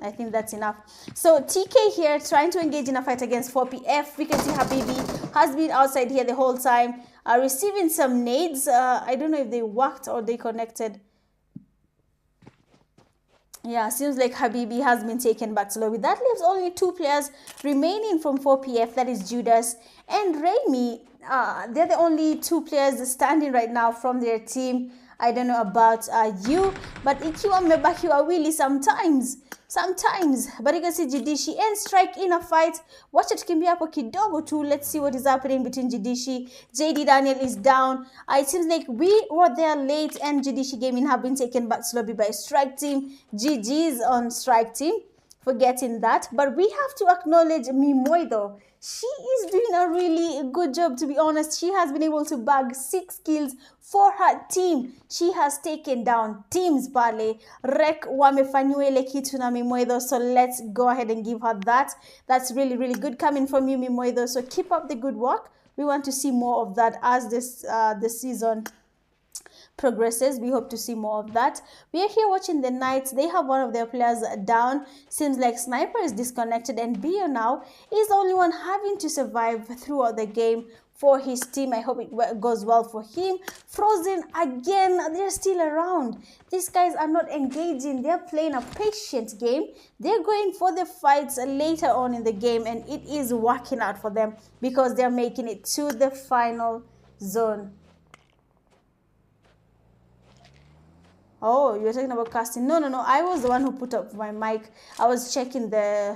I think that's enough. So TK here trying to engage in a fight against 4PF. We can see Habibi has been outside here the whole time, receiving some nades. I don't know if they worked or they connected. Yeah, seems like Habibi has been taken back to lobby. That leaves only 2 players remaining from 4PF. That is Judas and Raimi. They're the only 2 players standing right now from their team. I don't know about you, but ikiwa mmebakiwa wili sometimes. But you can see Jidishi and Strike in a fight. Watch it kimbia hapo kidogo too. Let's see what is happening between Jidishi. JD Daniel is down. It seems like we were there late and Jidishi Gaming have been taken back to lobby by Strike Team. GG's on Strike Team for getting that. But we have to acknowledge Mimoy though. She is doing a really good job, to be honest. She has been able to bag 6 kills for her team. She has taken down teams pale. Rek wamefanywa ile kitu na Mimoy, so let's go ahead and give her that. That's really, really good coming from you, Mimoy, so keep up the good work. We want to see more of that as the season progresses. We hope to see more of that. We are here watching the Knights. They have one of their players down. Seems like Sniper is disconnected and Bio now is the only one having to survive throughout the game for his team. I hope it goes well for him. Frozen again, they're still around. These guys are not engaging. They're playing a patient game. They're going for the fights later on in the game, and it is working out for them because they're making it to the final zone. Oh, you're talking about casting? No. I was the one who put up my mic. I was checking I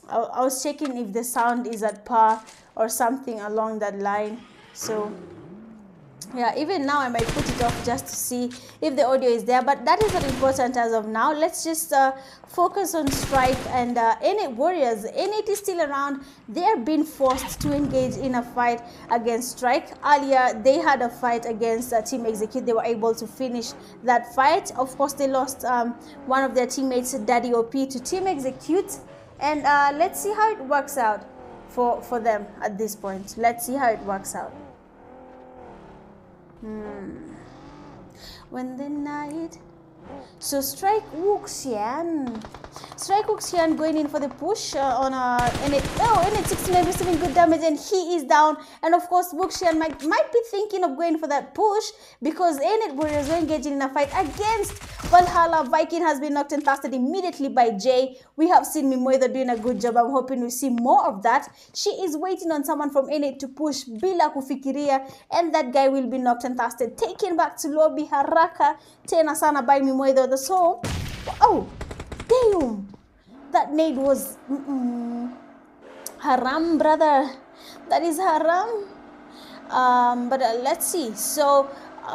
was checking if the sound is at par or something along that line. So yeah, even now I might put it off just to see if the audio is there, but that is not important as of now. Let's just focus on Strike and N8 Warriors. N8 is still around. They are being forced to engage in a fight against Strike. Earlier they had a fight against Team Execute. They were able to finish that fight. Of course, they lost one of their teammates, Daddy OP, to Team Execute, and let's see how it works out for them at this point. Let's see how it works out. When the night. So Strike Wuxian going in for the push on N8 69 receiving good damage, and he is down. And of course Wuxian might be thinking of going for that push because N8 Warriors were engaging in a fight against Valhalla. Viking has been knocked and casted immediately by Jay. We have seen Mimoy doing a good job. I'm hoping we see more of that. She is waiting on someone from N8 to push bila kufikiria, and that guy will be knocked and casted, taken back to lobby haraka tena sana by Mimoy. So, oh, damn, that nade was haram, brother. That is haram. But let's see. So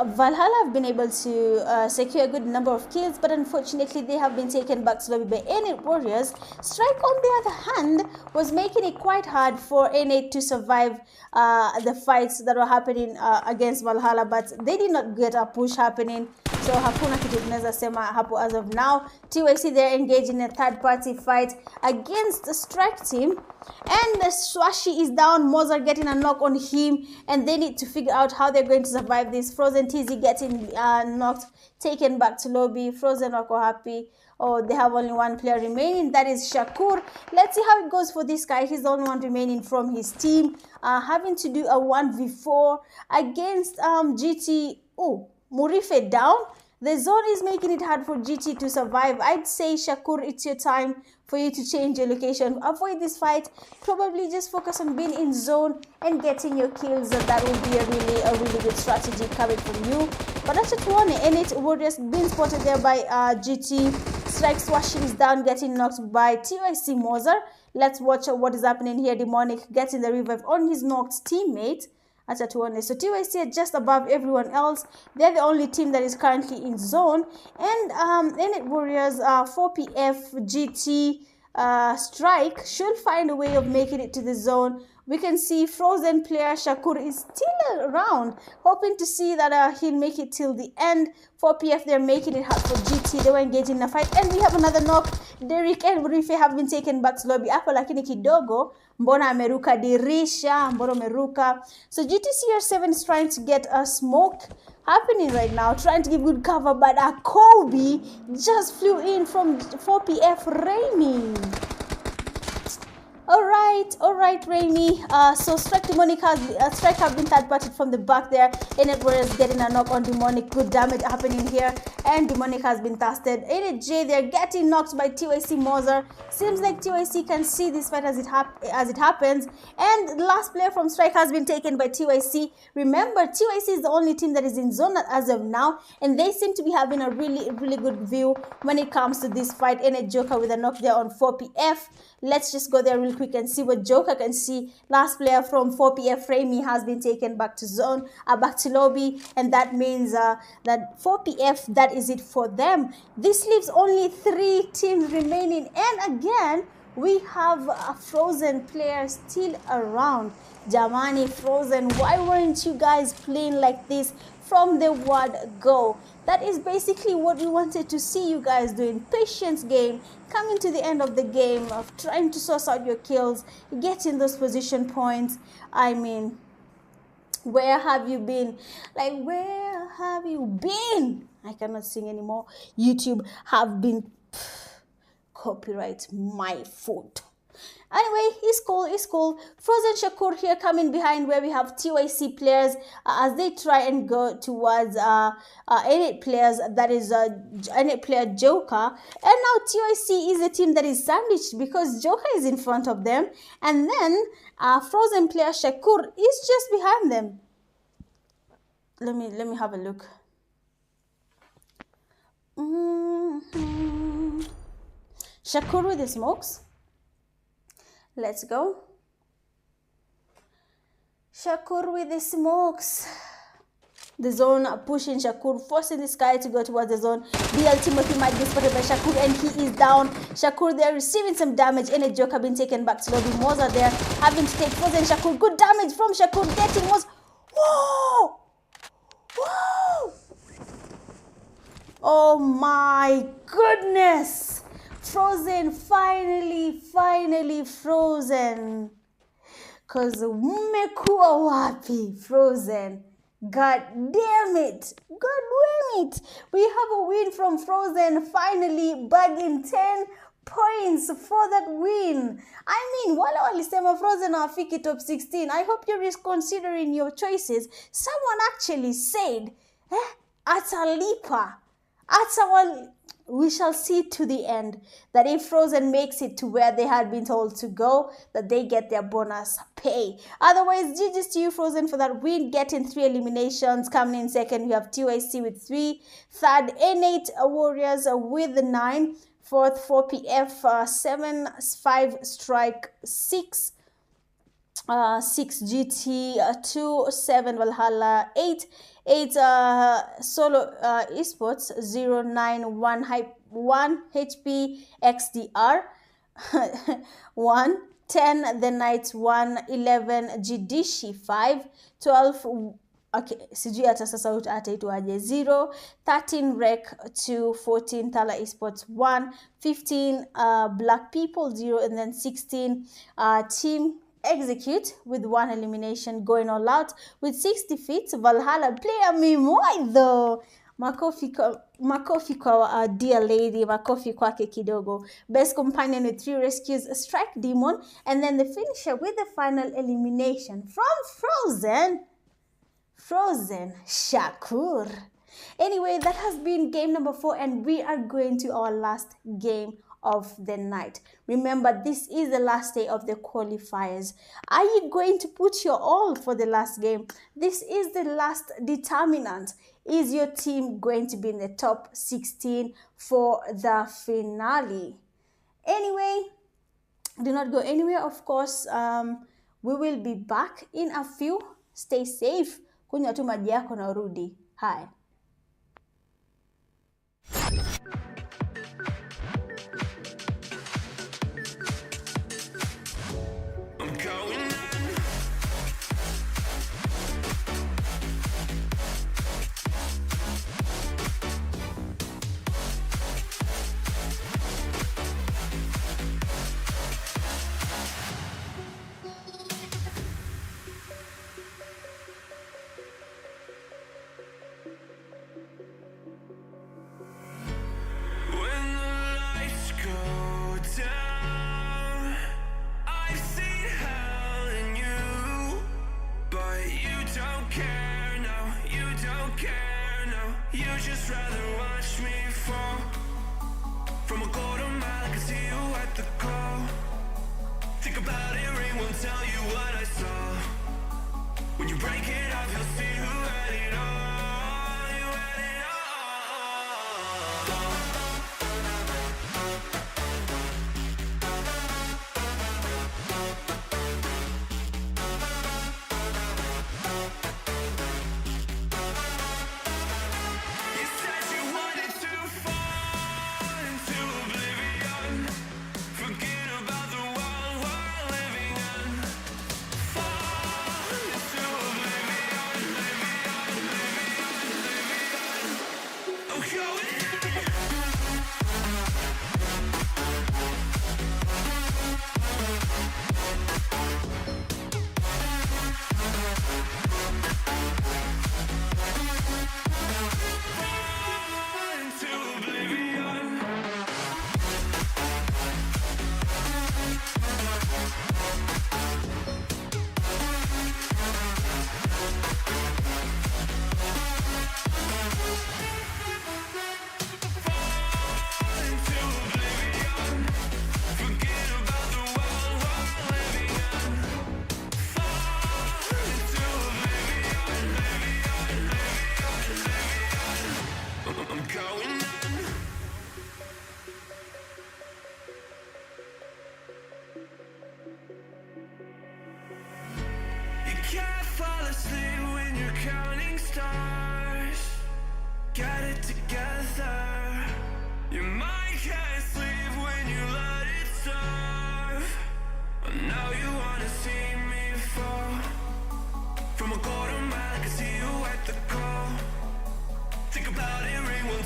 Valhalla have been able to secure a good number of kills, but unfortunately they have been taken back to lobby by N8 Warriors. Strike, on the other hand, was making it quite hard for N8 to survive the fights that were happening against Valhalla, but they did not get a push happening. So hakuna kitu tunaweza sema hapo as of now. TYC, they're engaged in a third-party fight against the Strike team, and the Swashi is down. Mozart getting a knock on him, and they need to figure out how they're going to survive this. Frozen TZ getting knocked, taken back to lobby. Frozen wako happy. Oh, they have only one player remaining. That is Shakur. Let's see how it goes for this guy. He's the only one remaining from his team, having to do a 1v4 against GT. Oh, Murife down. The zone is making it hard for GT to survive. I'd say, Shakur, it's your time for you to change your location. Avoid this fight. Probably just focus on being in zone and getting your kills. That will be a really good strategy coming from you. But that's it one. N8 Warriors being spotted there by GT. Strike Swashing is down, getting knocked by TYC Mozer. Let's watch what is happening here. Demonic getting the revive on his knocked teammate. Acha tuone. So TYC are just above everyone else. They're the only team that is currently in zone. And Innit Warriors, 4PF, GT, Strike should find a way of making it to the zone. We can see Frozen player Shakur is still around, hoping to see that he'll make it till the end. 4PF, they're making it hard for GT. They were engaging in a fight. And we have another knock. Derek and Rife have been taken back to lobby. Hapo lakini kidogo, mbona ameruka dirisha, mbona ameruka. So GTCR7 is trying to get a smoke happening right now, trying to give good cover, but Kobe just flew in from 4PF Raimi. All right, Raimi. So Strike Demonic has Strike have been third parted from the back there. Innit Warriors getting a knock on Demonic. Good damage happening here, and Demonic has been tested. Innit J, they're getting knocked by TYC Moser. Seems like TYC can see this fight as it happens. And the last player from Strike has been taken by TYC. Remember, TYC is the only team that is in zone as of now, and they seem to be having a really good view when it comes to this fight. Innit Joker with a knock there on 4PF. Let's just go there real quick and see what Joker can see. Last player from 4PF, Raimi, has been taken back to zone, back to lobby, and that means that 4PF, that is it for them. This leaves only 3 teams remaining, and again, we have a Frozen player still around. Jamani, Frozen, why weren't you guys playing like this from the word go? That is basically what we wanted to see you guys doing. Patience game, coming to the end of the game, of trying to source out your kills, getting those position points. I mean, where have you been? Like, where have you been? I cannot sing anymore. YouTube have been copyright my foot. Anyway, it's cool. Frozen Shakur here coming behind where we have TYC players as they try and go towards Innit players, that is Innit player Joker. And now TYC is a team that is sandwiched because Joker is in front of them. And then Frozen player Shakur is just behind them. Let me have a look. Shakur with the smokes. Let's go. Shakur with the smokes. The zone pushing Shakur, forcing this guy to go towards the zone. DL Timothy might be spotted by Shakur, and he is down. Shakur there receiving some damage. Innit Joker being taken back to lobby. Moza there having to take Frozen Shakur. Good damage from Shakur. Getting was. Whoa! Whoa! Oh my goodness! Frozen, finally Frozen. Cause mmekuwa wapi, Frozen? God damn it. We have a win from Frozen, finally bagging 10 points for that win. I mean, wale walisema Frozen hawafiki top 16. I hope you're considering your choices. Someone actually said, atalipa. We shall see to the end that if Frozen makes it to where they had been told to go, that they get their bonus pay. Otherwise, GG's to you, Frozen, for that win, getting 3 eliminations. Coming in second, we have TYC with 3. Third, Innate Warriors with 9. Fourth, 4PF 7, 5 Strike 6. 6 GT, 2, 7 Valhalla, 8 Solo Esports, 0, 9, 1 HP XDR, 1, 10 The Knights, 1, 11 Jidishi, 5, 12 okay, sijui hata sasa ataitwaje, 0, 13 Rec, 2, 14 Thala Esports, 1, 15 Black People, 0, and then 16 Team Execute with 1 elimination, going all out with 6 defeats. Valhalla player mimoi though. Makofi kwa dear lady, makofi kwake kidogo. Best companion with 3 rescues, Strike Demon, and then the finisher with the final elimination from Frozen Shakur. Anyway, that has been game number 4, and we are going to our last game of the night. Remember, this is the last day of the qualifiers. Are you going to put your all for the last game? This is the last determinant. Is your team going to be in the top 16 for the finale? Anyway, do not go anywhere. Of course, we will be back in a few. Stay safe, kunywa tu maji yako na urudi. Haya. Just rather watch me fall from a quarter mile. I can see you at the call. Think about it, ring won't tell you what I saw. When you break it off, you'll see who had it all. You had it all.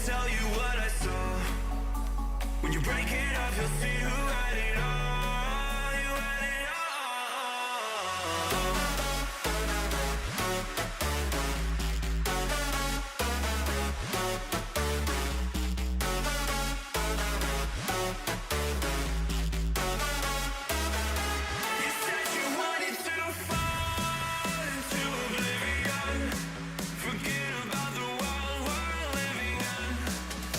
Tell you what I saw. When you break it off, you'll see who had it all. You had it You said you wanted to fall into oblivion. Forget about the world we're living in.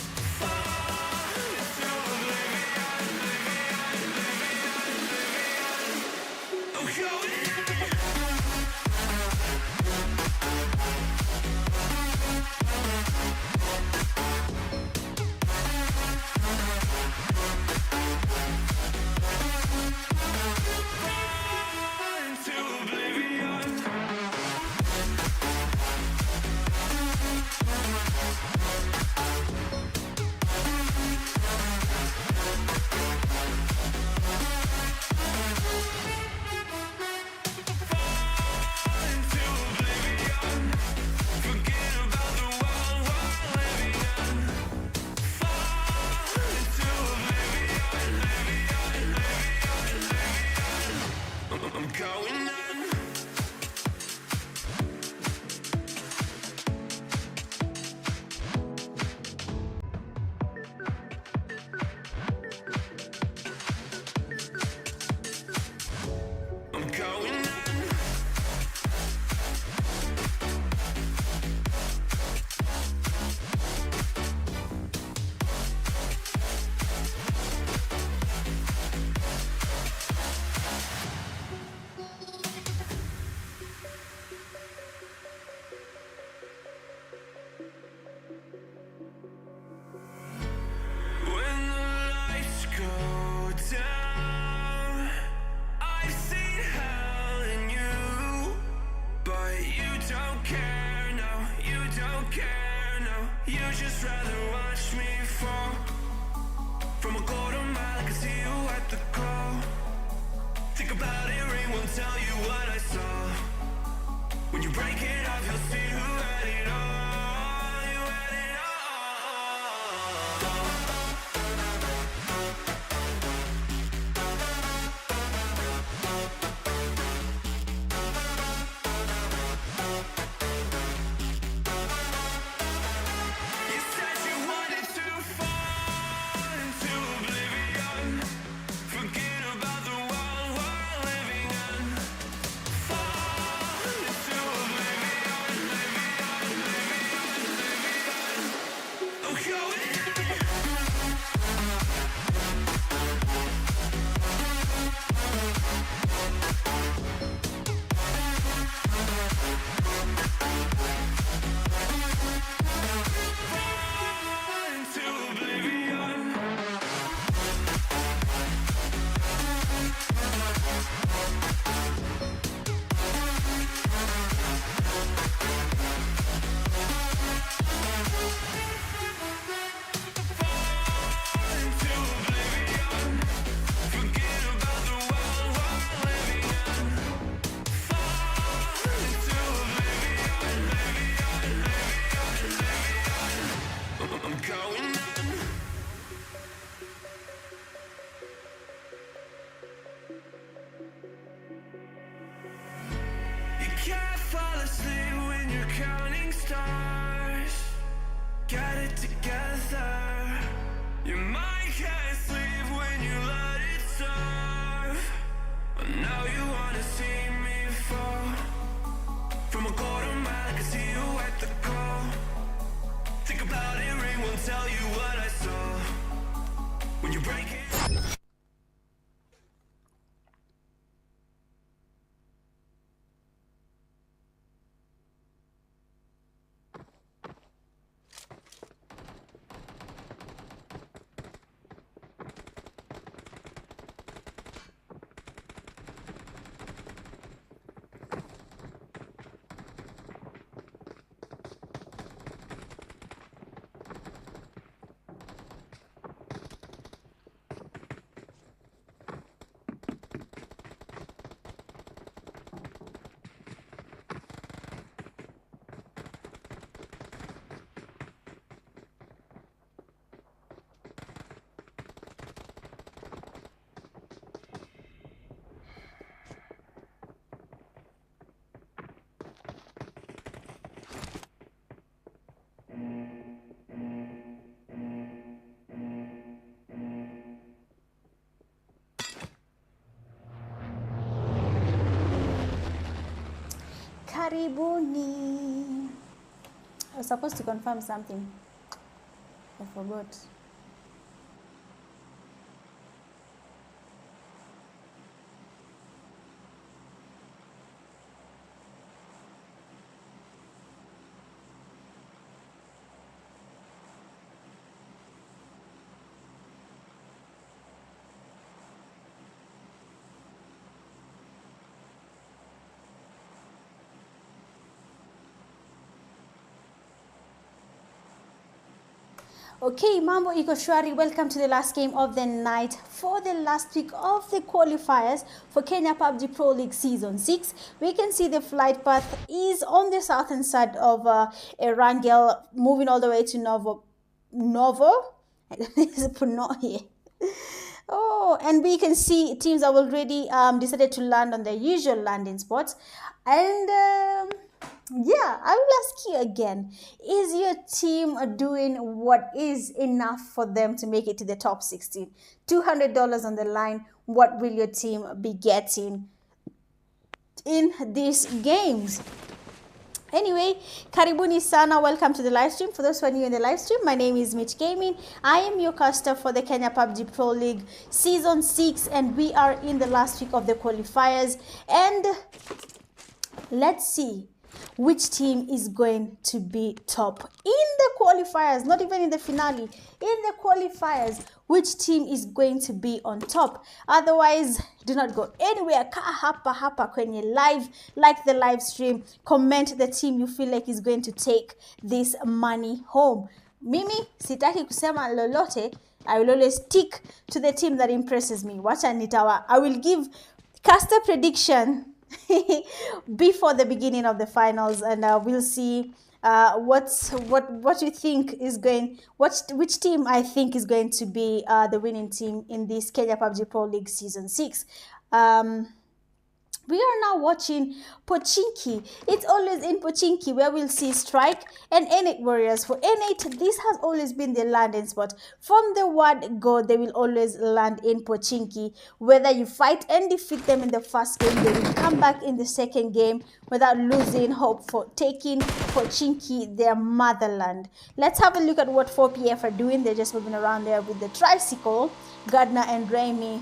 break it off, you'll see who had it all. You had it all. You said you wanted to fall into oblivion, forget about the world we're living in. Fall into oblivion, I'm going in. Fall into oblivion. Into oblivion, forget about the world we're living in. Fall into oblivion, I'm going in. You can't fall asleep when you're counting stars. Get it together. Your mind can't sleep when you let it serve. But now you wanna see me fall. From a quarter mile, I can see you at the call. Think about it, ring won't tell you what I saw. When you break it. Karibuni. I was supposed to confirm something. I forgot. Okay, Mambo iko shwari. Welcome to the last game of the night for the last week of the qualifiers for Kenya Pubg Pro League Season 6. We can see the flight path is on the southern side of Erangel, moving all the way to Novo. Oh, and we can see teams have already decided to land on their usual landing spots. And yeah, I will ask you again, is your team doing what is enough for them to make it to the top 16? $200 on the line. What will your team be getting in these games? Anyway, karibuni sana. Welcome to the live stream. For those who are new in the live stream, my name is Mitch Gaming. I am your caster for the Kenya Pubg Pro League Season 6, and we are in the last week of the qualifiers. And let's see which team is going to be top in the qualifiers, not even in the finale, in the qualifiers, which team is going to be on top. Otherwise, do not go anywhere. Kaa hapa kwenye live, like the live stream, comment the team you feel like is going to take this money home. Mimi, sitaki kusema lolote. I will always stick to the team that impresses me. Wacha nitawa. I will give caster prediction before the beginning of the finals, and we'll see what you think is going, which team I think is going to be the winning team in this Kenya PUBG Pro League Season 6. We are now watching Pochinki. It's always in Pochinki where we'll see Strike and N8 Warriors. For N8, this has always been their landing spot. From the word go, they will always land in Pochinki. Whether you fight and defeat them in the first game, they will come back in the second game without losing hope for taking Pochinki, their motherland. Let's have a look at what 4PF are doing. They're just moving around there with the tricycle. Gardner and Raimi.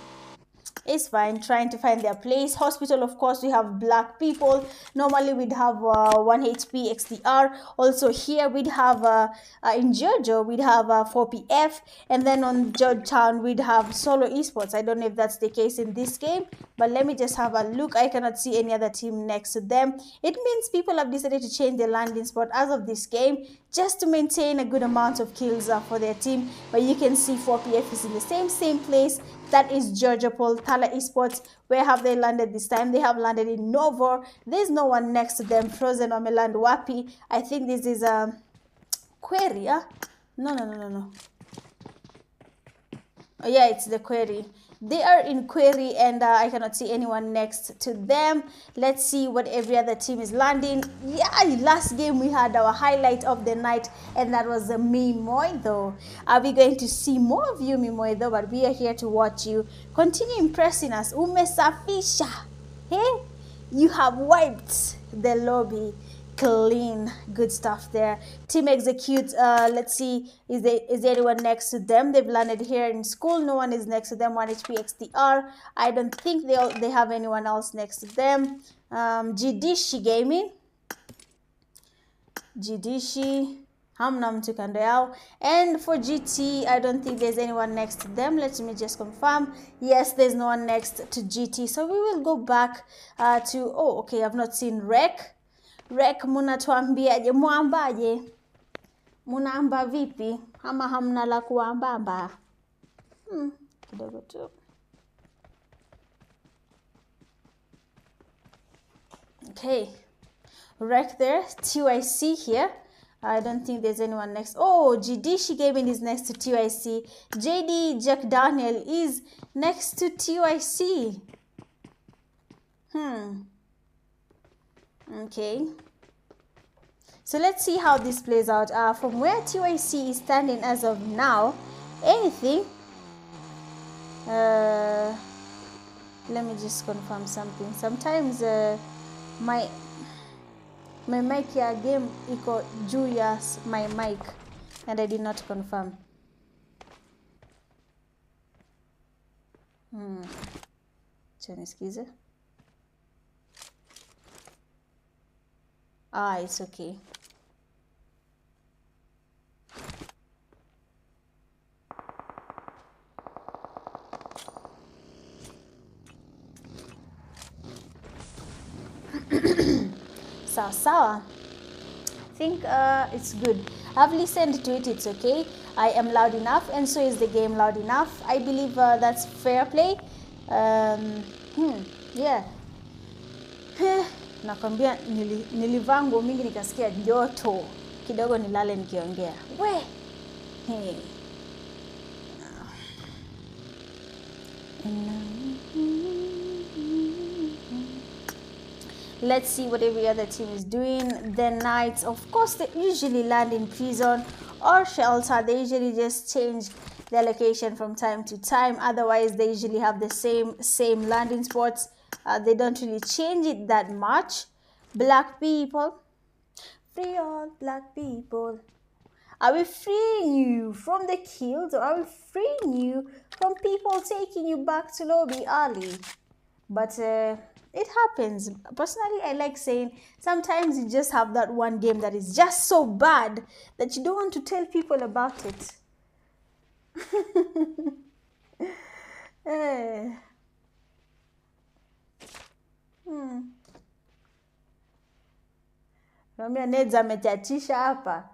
It's fine, trying to find their place. Hospital, of course, we have black people. Normally, we'd have 1 HP XDR. Also, here we'd have, in Georgia, we'd have 4PF. And then on Georgetown, we'd have Solo Esports. I don't know if that's the case in this game, but let me just have a look. I cannot see any other team next to them. It means people have decided to change their landing spot as of this game, just to maintain a good amount of kills for their team. But you can see 4PF is in the same place. That is Georgia Pol, Tala Esports. Where have they landed this time? They have landed in Novo. There's no one next to them. Frozen or Meland Wapi. I think this is a query. Huh? No. Oh, yeah, it's the query. They are in query, and I cannot see anyone next to them. Let's see what every other team is landing. Yeah, last game we had our highlight of the night, and that was the Mimoy though. Are we going to see more of you, Mimoy though? But we are here to watch you. Continue impressing us. Umesafisha. Hey, you have wiped the lobby clean. Good stuff there. Team Execute, let's see, is there anyone next to them? They've landed here in school. No one is next to them. 1 HP XDR. I don't think they have anyone else next to them. Jidishi Gaming, Jidishi hamna mtu kando yao. And for GT, I don't think there's anyone next to them. Let me just confirm. Yes, there's no one next to GT. So we will go back to, oh, okay, I've not seen Rek. Rek, munatuambiaje? Muambaje? Munaamba vipi? Ama hamna la kuambamba? Kidogo tu. Okay. Rek there. TYC here. I don't think there's anyone next. Oh, Jidishi Gaming is next to TYC. JD Jack Daniel is next to TYC. Okay, so let's see how this plays out. From where TYC is standing as of now, anything, let me just confirm something. Sometimes my mic ya game iko juu ya my mic and I did not confirm. Chanisikize. It's okay. Sawa. I think it's good. I've listened to it. It's okay. I am loud enough, and so is the game loud enough. I believe that's fair play. Yeah. Nakwambia nilivaa nguo mingi nikasikia joto kidogo, nilale nikiongea. We. Hey. Let's see what every other team is doing. The Knights, of course, they usually land in prison or shelter. They usually just change their location from time to time. Otherwise, they usually have the same landing spots. They don't really change it that much. Black people, free all black people. Are we freeing you from the kills, or are we freeing you from people taking you back to lobby early? But it happens. Personally, I like saying sometimes you just have that one game that is just so bad that you don't want to tell people about it. Namia Nedza amechatisha hapa.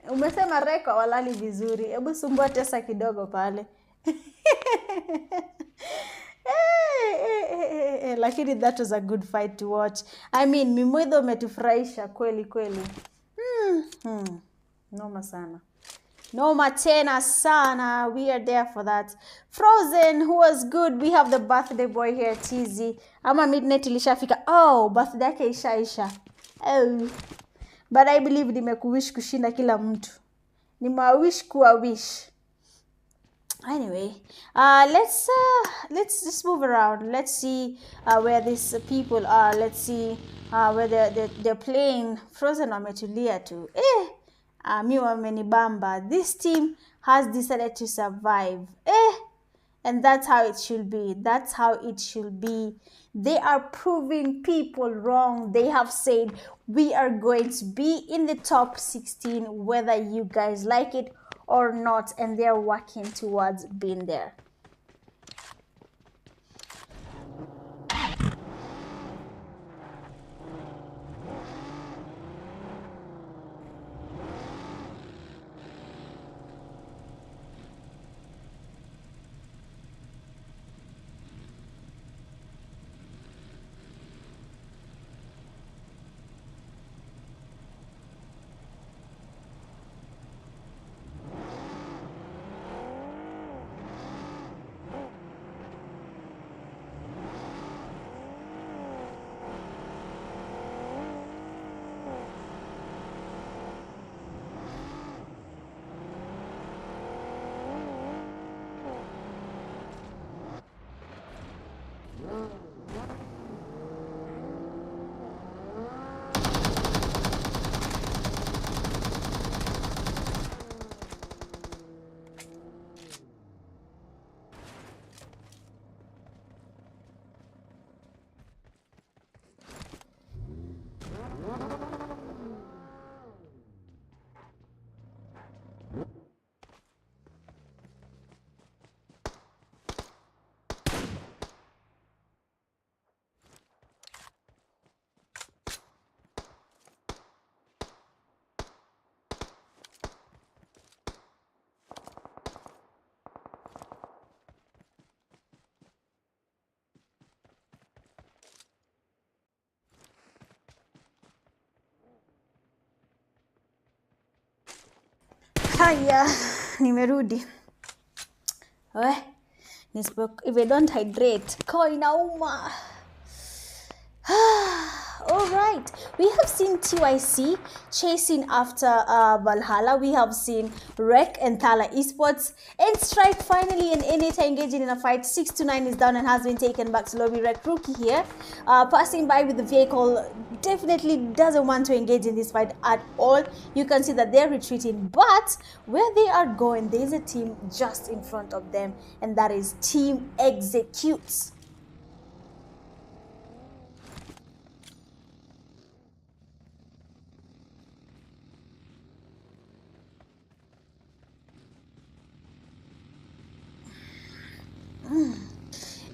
Umesema Reko walali vizuri. Hebu sumbua tesa kidogo pale. Lakini that was a good fight to watch. I mean, Mimwedho umetufurahisha kweli kweli. Noma sana. Noma tena sana. We are there for that. Frozen, who was good. We have the birthday boy here, Tizi. Ama midnight ilishafika. Oh, birthday yake ishaisha. Oh. But I believe nimekuwish kushinda kila mtu. Nimewish kuwa wish. Anyway, let's just move around. Let's see where these people are. Let's see where they're playing. Frozen wametulia tu. Mi wamenibamba. This team has decided to survive. And that's how it should be. That's how it should be. They are proving people wrong. They have said we are going to be in the top 16 whether you guys like it or not, and they're working towards being there. Haya, nimerudi. If I don't hydrate, koo inauma. All right, we have seen TYC chasing after Valhalla. We have seen Rek and Thala Esports, and Strike finally and Eneta engaging in a fight. 6-9 is down and has been taken back to lobby. Rek rookie here, passing by with the vehicle, definitely doesn't want to engage in this fight at all. You can see that they're retreating, but where they are going, there is a team just in front of them, and that is Team Executes.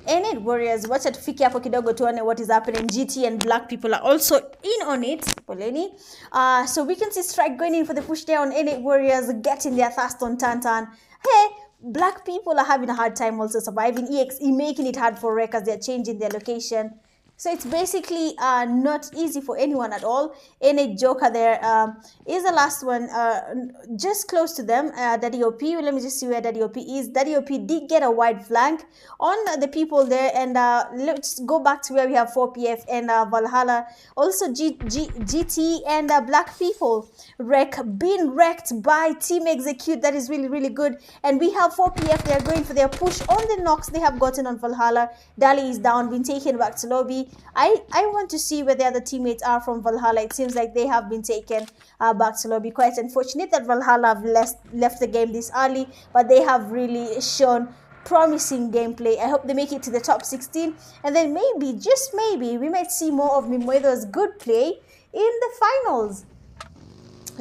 Enid Warriors, wacha tufike hapo kidogo tuone what is happening. GT and Black people are also in on it. Poleni. So we can see Strike going in for the push there on Enid Warriors, getting their thirst on Tantan. Hey, Black people are having a hard time also surviving. EXE making it hard for Rek as they're changing their location. So it's basically not easy for anyone at all. Any Joker there is the last one, just close to them. Daddy OP, let me just see where Daddy OP is. Daddy OP did get a wide flank on the people there, and let's go back to where we have 4PF and Valhalla. Also GT and Black people. Rek being wrecked by Team Execute. That is really, really good. And we have 4PF, they are going for their push on the knocks they have gotten on Valhalla. Dali is down, been taken back to lobby. I want to see where the other teammates are from Valhalla. It seems like they have been taken back to lobby. Quite unfortunate that Valhalla have left the game this early, but they have really shown promising gameplay. I hope they make it to the top 16, and then maybe, just maybe, we might see more of Mimwedho's good play in the finals.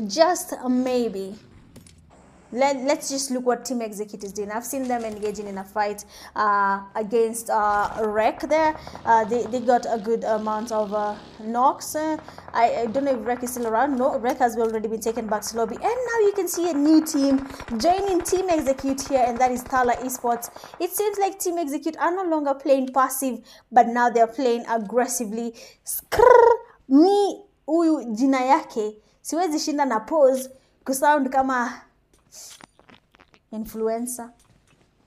Just maybe. let's just look what Team Execute is doing. I've seen them engaging in a fight against Rec there. They got a good amount of knocks. I don't know if Rec is still around. No, Rec has already been taken back to lobby. And now you can see a new team joining Team Execute here, and that is Thala Esports. It seems like Team Execute are no longer playing passive, but now they're playing aggressively. Mi huyu jina yake siwezi shinda na pose kusound kama influencer.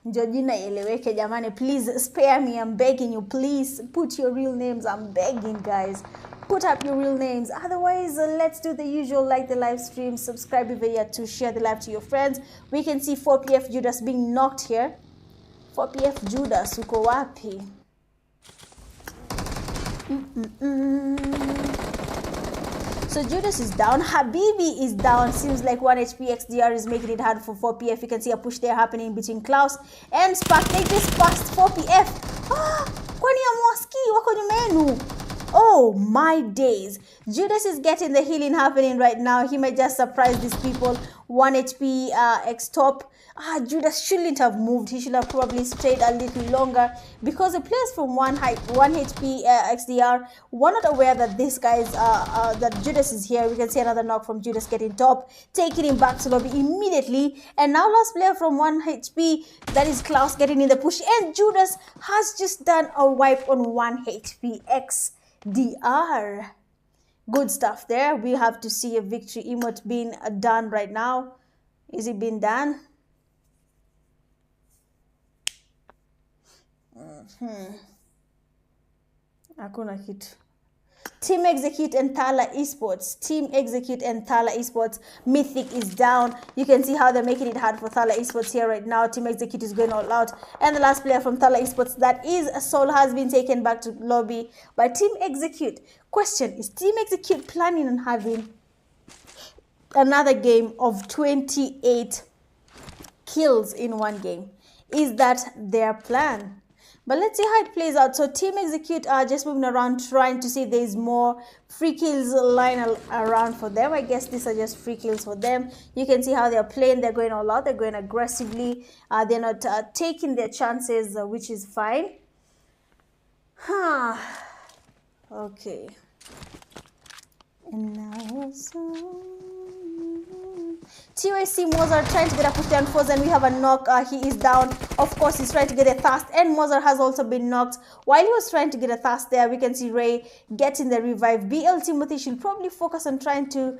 Ndio jina ieleweke jamani. Please spare me, I'm begging you. Please put your real names. I'm begging, guys. Put up your real names. Otherwise, let's do the usual, like the live stream, subscribe if you're yet to, share the live to your friends. We can see 4PF Judas being knocked here. 4PF Judas, uko wapi? So Judas is down, Habibi is down. Seems like 1 HP XDR is making it hard for 4PF. You can see a push there happening between Klaus and Spark. They just passed 4PF. Kwani amwaski wako nyuma yenu? Oh my days. Judas is getting the healing happening right now. He might just surprise these people. 1 HP X top. Judas shouldn't have moved. He should have probably stayed a little longer, because the players from 1 HP XDR were not aware that this guy's that Judas is here. We can see another knock from Judas getting top, taking him back to lobby immediately. And now last player from 1 HP, that is Klaus, getting in the push, and Judas has just done a wipe on 1 HP XDR. Good stuff there. We have to see a victory emote being done right now. Is it being done? Hakuna kitu. Team Execute and Thala Esports. Team Execute and Thala Esports. Mythic is down. You can see how they're making it hard for Thala Esports here right now. Team Execute is going all out. And the last player from Thala Esports, that is Soul, has been taken back to lobby by Team Execute. Question, is Team Execute planning on having another game of 28 kills in one game? Is that their plan? But let's see how it plays out. So Team Execute are just moving around, trying to see if there's more free kills lying around for them. I guess these are just free kills for them. You can see how they're playing. They're going all out. They're going aggressively. They're not taking their chances, which is fine. Okay. And now TYC Mozart trying to get a push down force, and we have a knock. He is down. Of course, he's trying to get a thrust, and Mozart has also been knocked. While he was trying to get a thrust there, we can see Ray getting the revive. BL Timothy should probably focus on trying to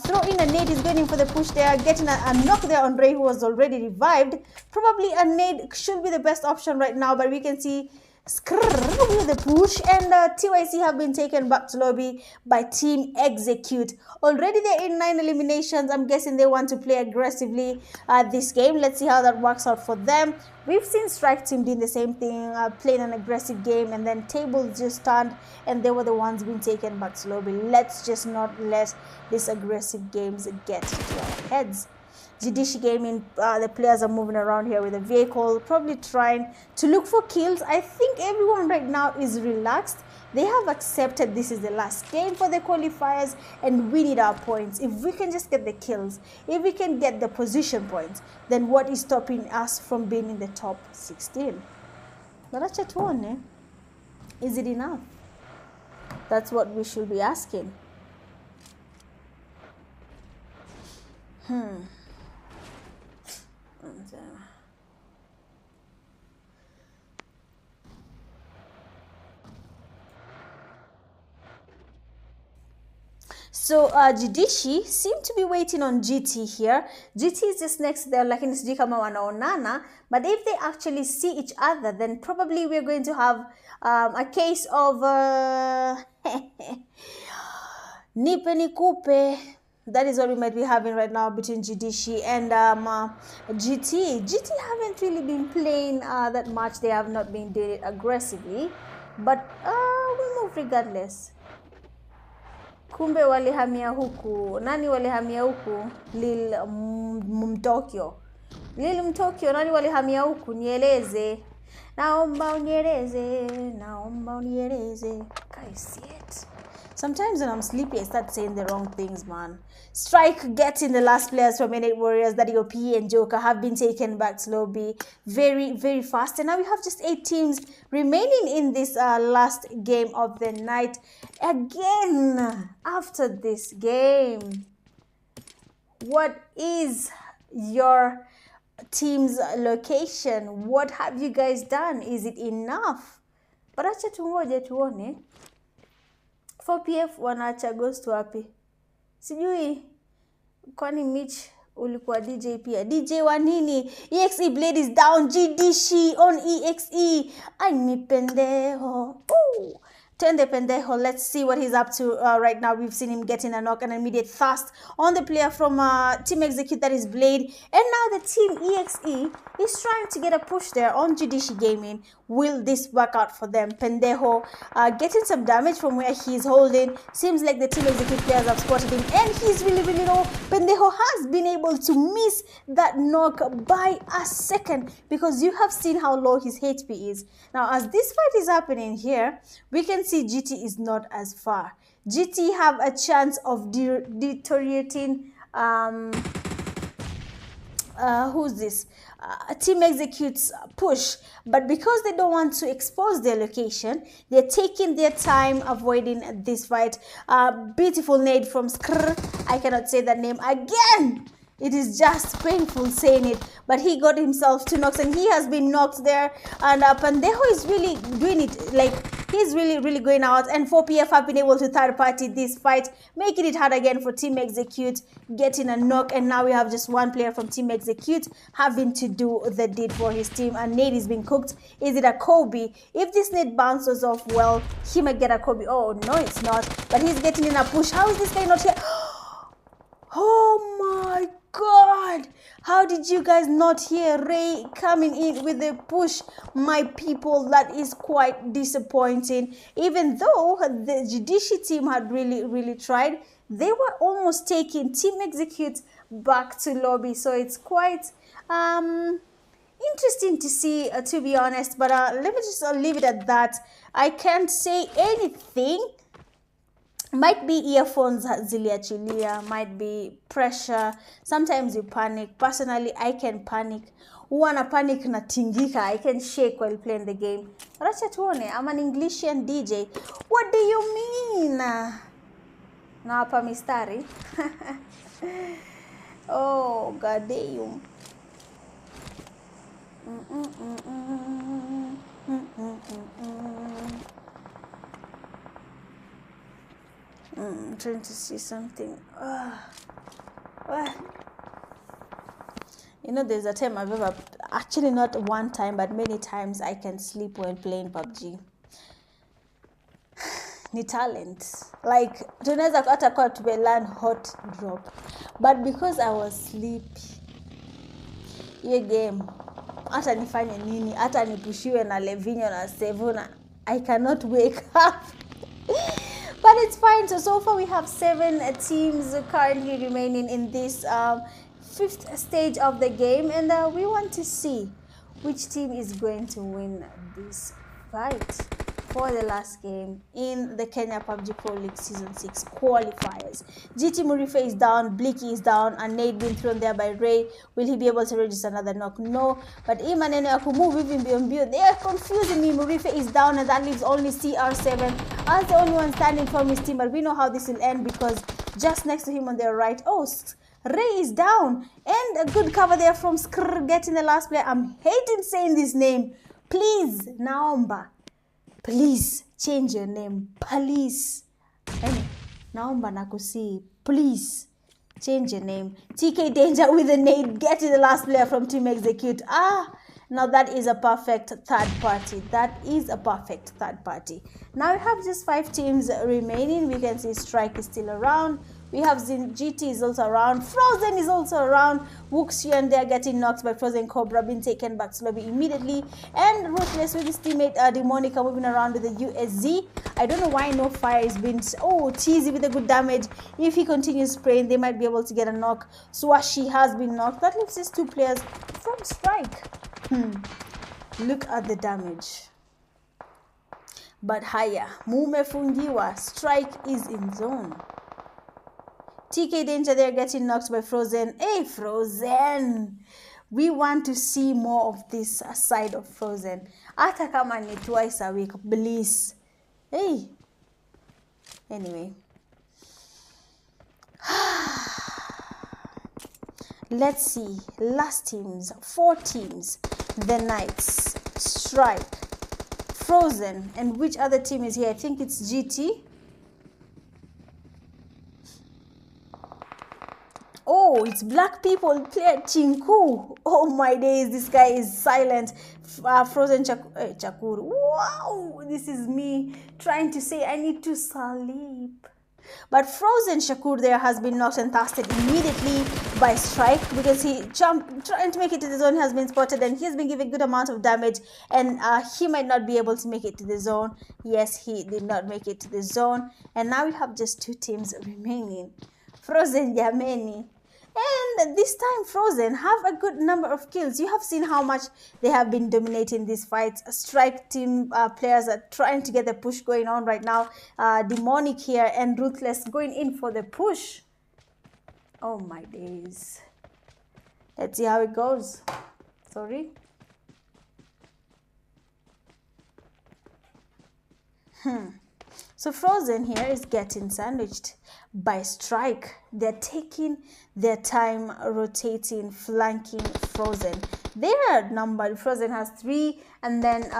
throw in a nade. He's going for the push there, getting a knock there on Ray, who was already revived. Probably a nade should be the best option right now, but we can see with the push, and TYC have been taken back to lobby by Team Execute. Already they're in 9 eliminations. I'm guessing they want to play aggressively this game. Let's see how that works out for them. We've seen Strike Team doing the same thing, playing an aggressive game, and then tables just turned and they were the ones being taken back to lobby. Let's just not let these aggressive games get to our heads. Jidishi Gaming, the players are moving around here with a vehicle, probably trying to look for kills. I think everyone right now is relaxed. They have accepted this is the last game for the qualifiers, and we need our points. If we can just get the kills, if we can get the position points, then what is stopping us from being in the top 16? But acha tuone, is it enough? That's what we should be asking. So Jidishi seem to be waiting on GT here. GT is just next there, lakini sijui kama wanaonana, but if they actually see each other, then probably we're going to have a case of nipe nikupe. That is what we might be having right now between Jidishi and GT. GT haven't really been playing that much. They have not been doing it aggressively, but we move regardless. Kumbe walihamia huku. Nani walihamia huku? Lil Mtokyo. Lil Mtokyo, nani walihamia huku? Nieleze. Naomba unieleze. Naomba unieleze. Can you see it? Sometimes when I'm sleepy, I start saying the wrong things, man. Strike getting the last players from Innate Warriors, that OP and Joker, have been taken back to lobby very, very fast. And now we have just 8 teams remaining in this last game of the night. Again, after this game, what is your team's location? What have you guys done? Is it enough? But acha tungoje tuone. 4PF wanaacha ghost wapi? Sijui kwani Mitch ulikuwa DJ pia. DJ wa nini? EXE Blade is down. GDC on EXE. Ay mi pendejo. Ooh. Tende pendejo. Let's see what he's up to right now. We've seen him getting a knock, an immediate thrust on the player from Team Execute, that is Blade. And now the Team EXE is trying to get a push there on Judicial Gaming. Will this work out for them? Pendejo getting some damage from where he's holding. Seems like the Team Execute players have spotted him, and he's really, really low. Pendejo has been able to miss that knock by a second, because you have seen how low his HP is. Now, as this fight is happening here, we can see GT is not as far. GT have a chance of deteriorating. Who's this? Team Executes push, but because they don't want to expose their location, they're taking their time avoiding this fight. Beautiful nade from Skrr. I cannot say that name again. It is just painful saying it, but he got himself 2 knocks, and he has been knocked there. And Pendejo is really doing it, like he's really, really going out. And 4PF have been able to third party this fight, making it hard again for Team Execute, getting a knock. And now we have just 1 player from Team Execute having to do the deed for his team. And nade is being cooked. Is it a Kobe? If this nade bounces off well, he might get a Kobe. Oh no, it's not. But he's getting in a push. How is this guy not here? Oh my God, how did you guys not hear Ray coming in with the push? My people, that is quite disappointing. Even though the Judicial team had really, really tried, they were almost taking Team Execute back to lobby. So it's quite interesting to see, to be honest. But let me just leave it at that. I can't say anything. Might be earphones ziliachilia, might be pressure. Sometimes you panic. Personally, I can panic. Wana panic na tingika. I can shake while playing the game. Racha tuone, I'm an Englishian DJ. What do you mean? Na hapa mistari. Oh, goddamn. I'm trying to see something. You know, there's a time I've ever, actually not one time, but many times I can sleep while playing PUBG. Ni talent. Like, tunaweza hata kwa learn hot drop. But because I was sleepy, hiyo game, hata nifanye nini, hata nipushiwe na Levinho na Sevuna, I cannot wake up. But it's fine. So far we have 7 teams currently remaining in this 5th stage of the game, and we want to see which team is going to win this fight for the last game in the Kenya PUBG Pro League Season 6 qualifiers. GT Murife is down, Blicky is down, and nade being thrown there by Ray. Will he be able to register another knock? No. But Imanene Akumove even beyond. They are confusing me. Murife is down, and that leaves only CR7 as the only one standing from his team. But we know how this will end, because just next to him on their right, Ray is down. And a good cover there from Skrr getting the last player. I'm hating saying this name. Please, naomba. Please change your name. Please. Naomba nakusi. Please change your name. TK Danger with a nade. Getting the last player from Team Execute. Now that is a perfect third party. That is a perfect third party. Now we have just 5 teams remaining. We can see Strike is still around. We have GT is also around. Frozen is also around. Wuxi and they are getting knocked by Frozen Cobra, being taken back to lobby immediately. And Ruthless with his teammate Demonica moving around with the USZ. I don't know why no fire is being... Oh, Cheesy with a good damage. If he continues spraying, they might be able to get a knock. Swashi has been knocked. That leaves just 2 players from Strike. Look at the damage. But haya, mumefungiwa. Strike is in zone. TK Danger, they're getting knocked by Frozen. Hey, Frozen! We want to see more of this side of Frozen. Hata kama ni twice a week, please. Hey. Anyway. Let's see. Last teams. 4 teams. The Knights. Strike. Frozen. And which other team is here? I think it's GT. Oh, it's Black People player Chinku. Oh my days, this guy is silent. Frozen Chakuru. Wow, this is me trying to say I need to sleep. But Frozen Shakur there has been knocked and casted immediately by Strike because he jumped trying to make it to the zone, has been spotted, and he's been given good amount of damage, and he might not be able to make it to the zone. Yes, he did not make it to the zone, and now we have just 2 teams remaining. Frozen Yameni. And this time Frozen have a good number of kills. You have seen how much they have been dominating these fights. Strike team players are trying to get the push going on right now. Demonic here and Ruthless going in for the push. Oh my days. Let's see how it goes. Sorry. So Frozen here is getting sandwiched by Strike. They're taking their time rotating, flanking Frozen. They are numbered. Frozen has 3 and then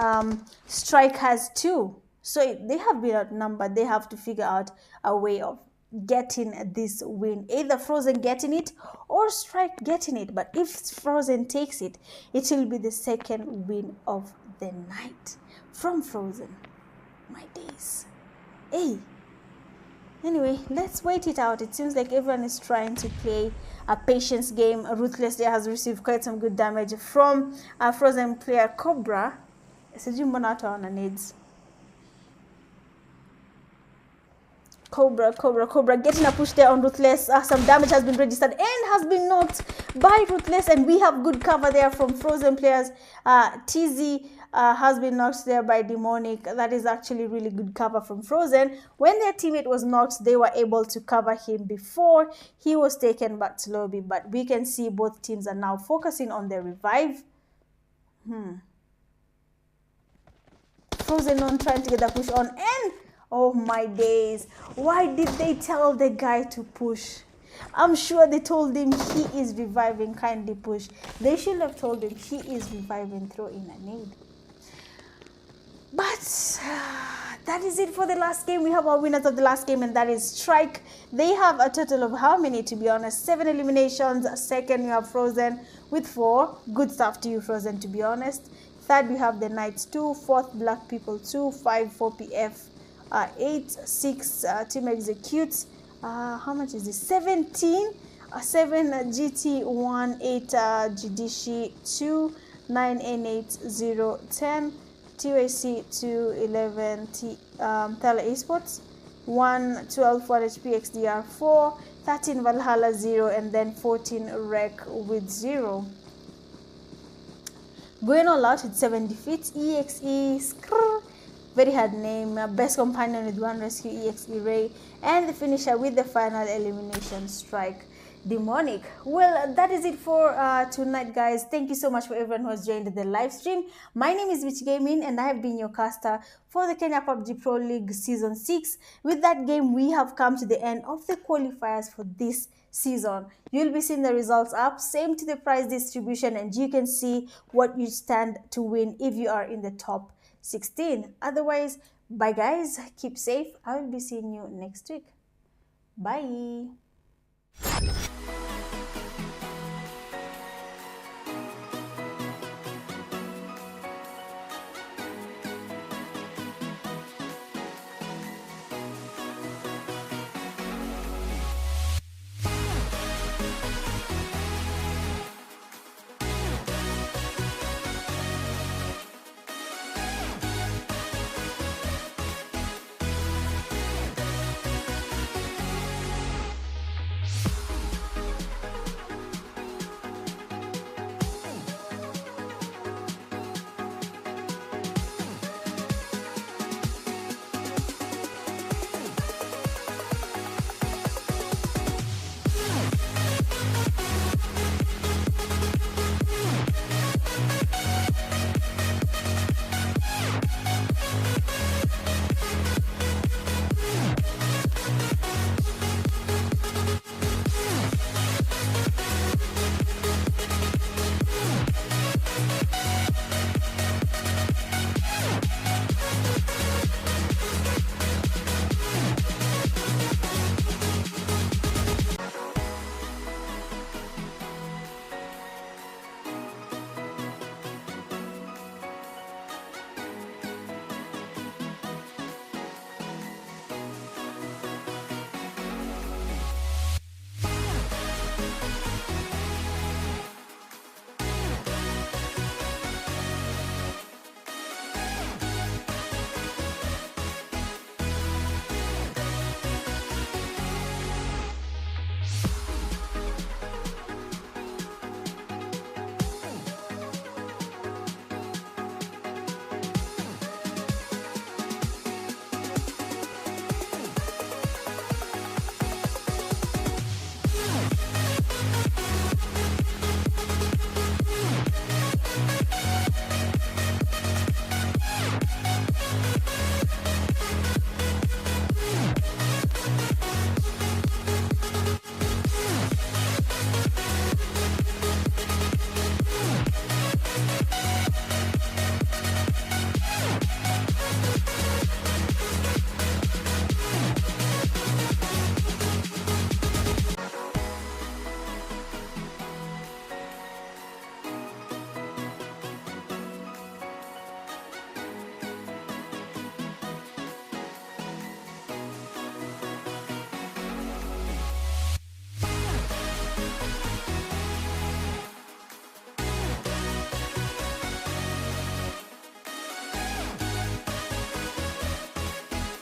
Strike has 2. So they have been outnumbered. They have to figure out a way of getting this win. Either Frozen getting it or Strike getting it. But if Frozen takes it, it will be the second win of the night from Frozen. My days. Hey, anyway, let's wait it out. It seems like everyone is trying to play a patience game. Ruthless there has received quite some good damage from Frozen player Cobra. Cobra getting a push there on Ruthless. Some damage has been registered and has been knocked by Ruthless, and we have good cover there from Frozen players. TZ has been knocked there by Demonic. That is actually really good cover from Frozen. When their teammate was knocked, they were able to cover him before he was taken back to lobby. But we can see both teams are now focusing on their revive. Frozen on trying to get the push on, and oh my days, why did they tell the guy to push? I'm sure they told him he is reviving, kindly push. They should have told him he is reviving, throw in a nade. But that is it for the last game. We have our winners of the last game, and that is Strike. They have a total of how many, to be honest? 7 eliminations. Second, you have Frozen with 4. Good stuff to you, Frozen, to be honest. Third, we have the Knights 2. Fourth, Black People 2. 5, 4PF 8. 6, Team Executes. How much is this? 17. 7, GT 1. 8, Jidishi 2. 9, N8 0. 10. TUAC 2, 11, Tele Esports 1, 12, 1 HP XDR 4, 13 Valhalla 0, and then 14 Rec with 0. Going all out with 7 defeats. EXE very hard name. Best companion with 1 rescue, EXE Ray, and the finisher with the final elimination, Strike Demonic. Well, that is it for tonight, guys. Thank you so much for everyone who has joined the live stream. My name is Witch Gaming, and I have been your caster for the Kenya PUBG Pro League Season 6. With that game, we have come to the end of the qualifiers for this season. You'll be seeing the results up, same to the prize distribution, and you can see what you stand to win if you are in the top 16. Otherwise, bye guys, keep safe. I will be seeing you next week. Bye.